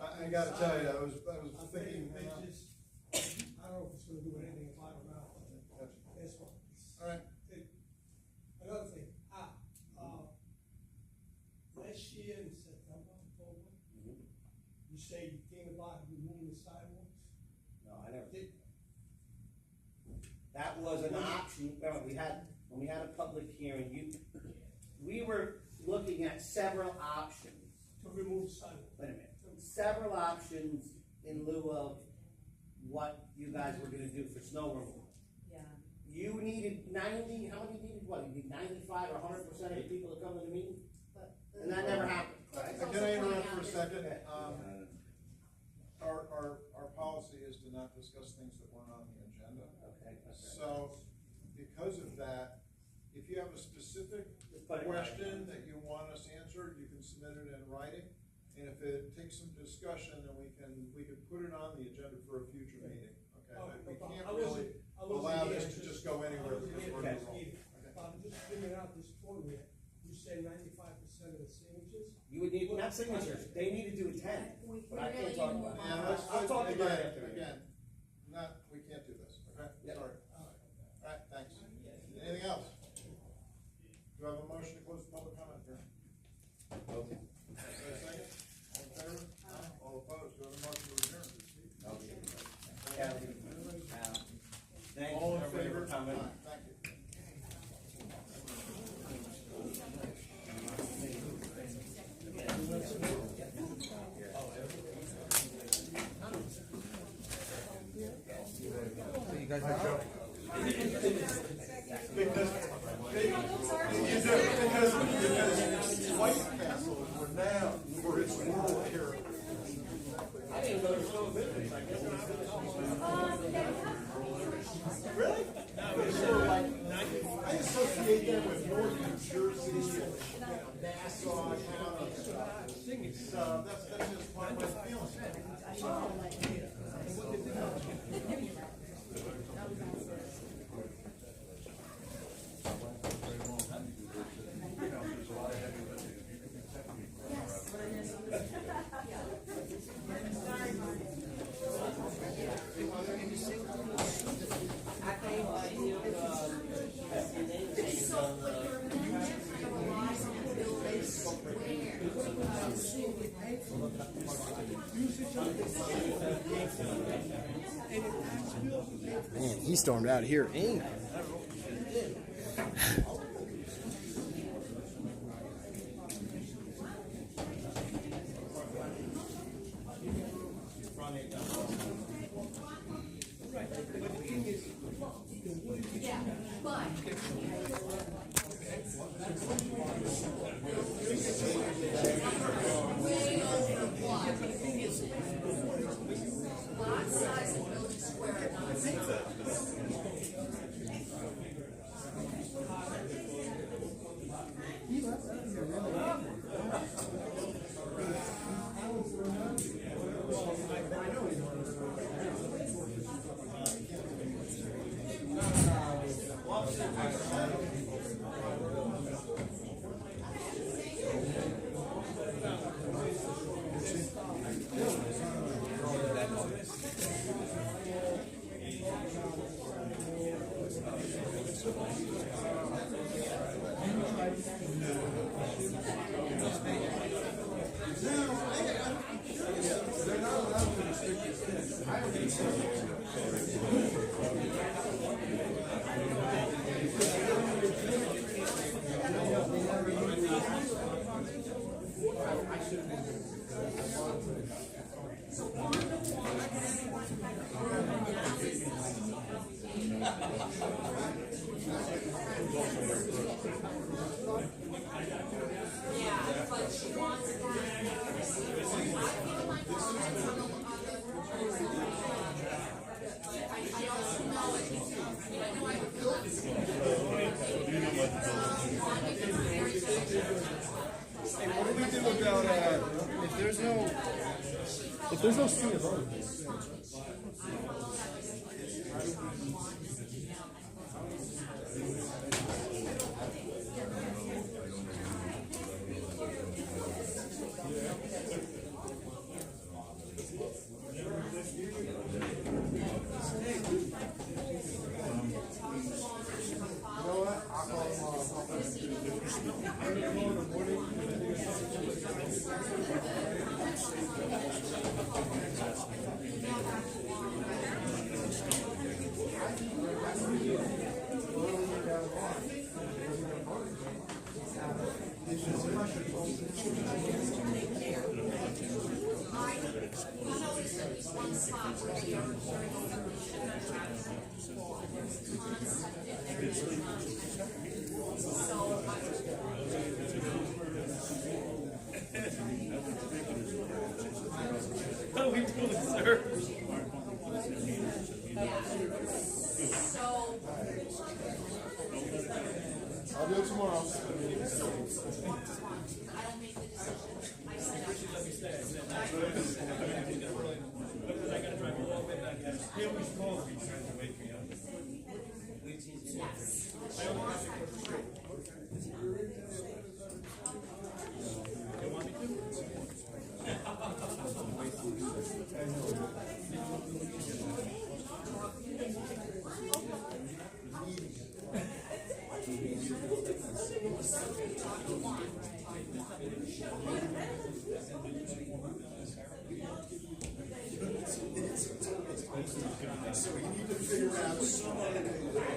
I gotta tell you, I was thinking. Pages, I don't know if it's gonna do anything about it now, but this one. All right. Another thing, last year in September, October, you say you came about removing the sidewalks? No, I never did. That was an option, remember, when we had a public hearing, we were looking at several options. To remove the sidewalks? Wait a minute, several options in lieu of what you guys were gonna do for snow removal. Yeah. You needed 90, how many needed, what, you need 95 or 100% of the people to come to the meeting? And that never happened. Can I interrupt for a second? Our policy is to not discuss things that weren't on the agenda. Okay. So, because of that, if you have a specific question that you want us answered, you can submit it in writing. And if it takes some discussion, then we can put it on the agenda for a future meeting, okay? But we can't really allow this to just go anywhere because we're in the wrong. I'm just figuring out this point here, you say 95% of the signatures? You would need, not signatures, they need to do a 10, but I can't talk about it. I'll talk about it after. Again, we can't do this, okay? Sorry. All right, thanks. Anything else? Do I have a motion to close the public comment period? Okay. Second? All in favor? All opposed? Do I have a motion to adjourn? Thank All in you, everybody, favor? for coming. Thank you. You guys have Joe? Because White Castle is renowned for its rural character. I didn't know there was no business, I guess. Really? I associate them with North New Jersey, Nassau County stuff. So that's just my feeling. Music Man, he stormed out of here angry. Yeah, but. Way over what? Lot size and building square are not the same. Yeah, but she wants that. I also know it. I know I feel Hey, what do we do about if there's no C of O? How are we doing, sir? I'll do it tomorrow. I don't make the decision. I said Let me stay. I gotta drive a little bit back. He always calls me trying to wake me up. yes. I only have to go straight. You want me So we need to figure out some other way.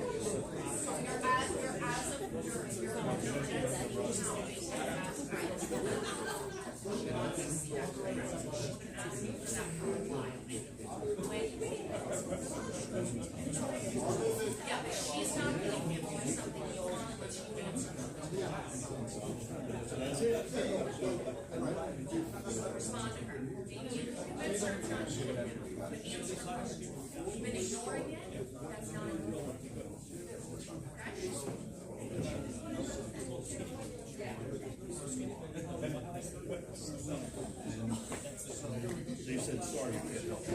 Yeah, but she's not gonna give you something you want unless you answer. Respond to her. Maybe you can convince her to answer her. You've been ignoring it, that's not a good thing. They said, sorry, you can't help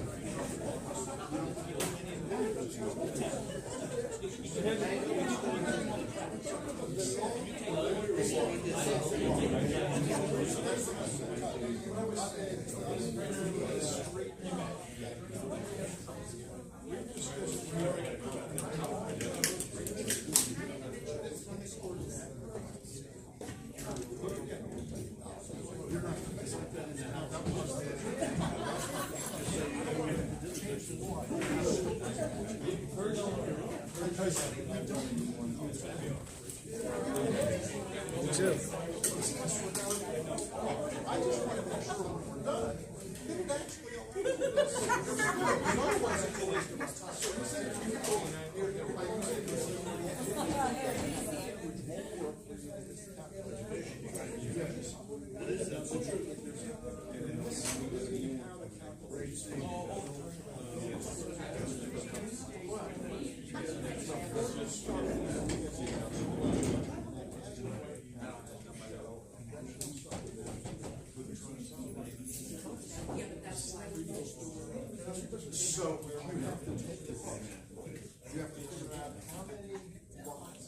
Me too. So you have to figure out how many lots.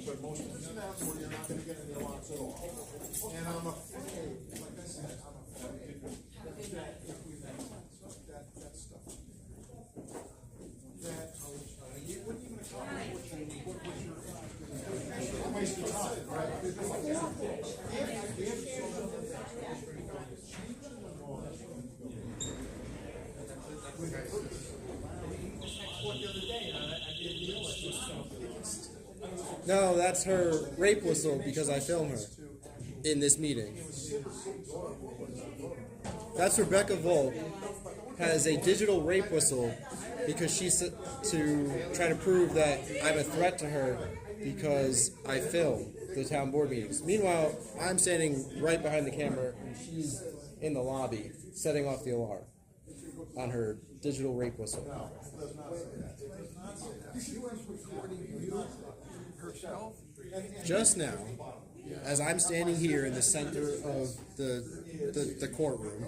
But most of the towns where you're not gonna get any lots at all. And I'm afraid, like I said, I'm afraid that if we took that stuff, that you wouldn't even accomplish what you're waste of time, right? No, that's her rape whistle because I film her in this meeting. That's Rebecca Volk has a digital rape whistle because she's to try to prove that I'm a threat to her because I film the town board meetings. Meanwhile, I'm standing right behind the camera and she's in the lobby setting off the alarm on her digital rape whistle. Just now, as I'm standing here in the center of the courtroom,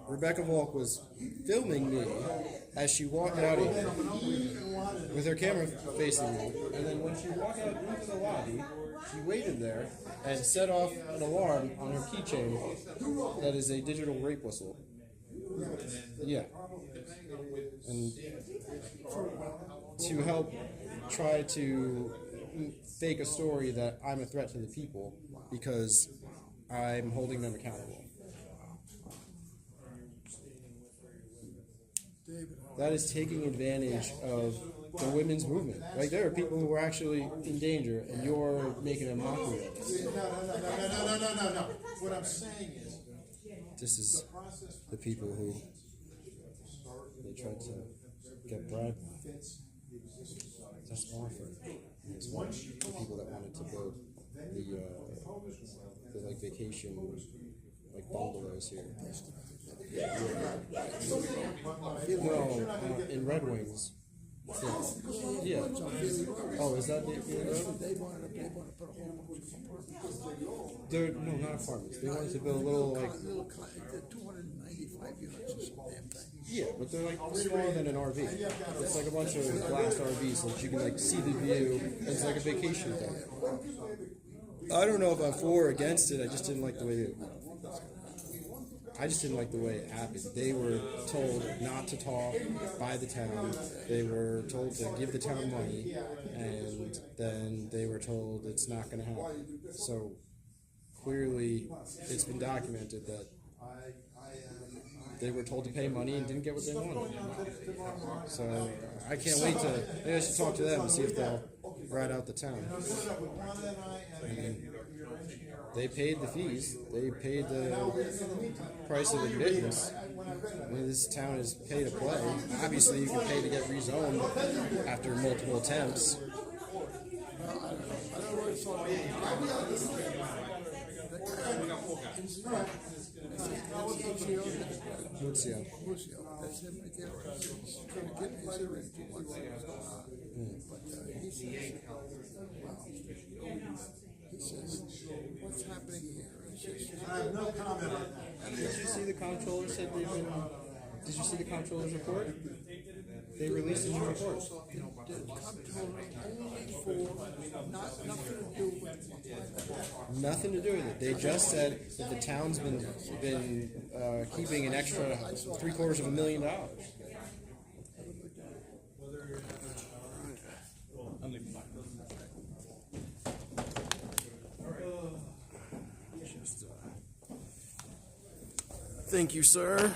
Rebecca Volk was filming me as she walked out of here with her camera facing me. And then when she walked out into the lobby, she waited there and set off an alarm on her keychain that is a digital rape whistle. Yeah. And to help try to fake a story that I'm a threat to the people because I'm holding them accountable. That is taking advantage of the women's movement. Like, there are people who are actually in danger, and you're making a mockery of it. No. What I'm saying is, this is the people who they tried to get bribed by. That's awful. It's the people that wanted to build the like vacation like bungalows here. No, in Red Wings. Yeah. Oh, is that the road? They wanted to put a whole bunch of apartments. They're no, not apartments. They wanted to build a little like 295 units or some damn thing. yeah, but they're like smaller than an RV. It's like a bunch of glass RVs so that you can like see the view. It's like a vacation thing. I don't know if I'm for or against it. I just didn't like the way it happened. They were told not to talk by the town. They were told to give the town money, and then they were told it's not going to happen. So clearly, it's been documented that they were told to pay money and didn't get what they wanted. So I can't wait to. Maybe I should talk to them and see if they'll rat out the town. I mean, they paid the fees. They paid the price of admittance. I mean, this town is pay to play. Obviously, you can pay to get rezoned after multiple attempts. Lucio. That's him right there. He's trying to get me his earring too much. But he says, he says, what's happening here? I have no comment on that. Did you see the comptroller said they've been? Did you see the comptroller's report? They released his report. The comptroller only for nothing to do with Nothing to do with it. They just said that the town's been keeping an extra $750,000. Thank you, sir.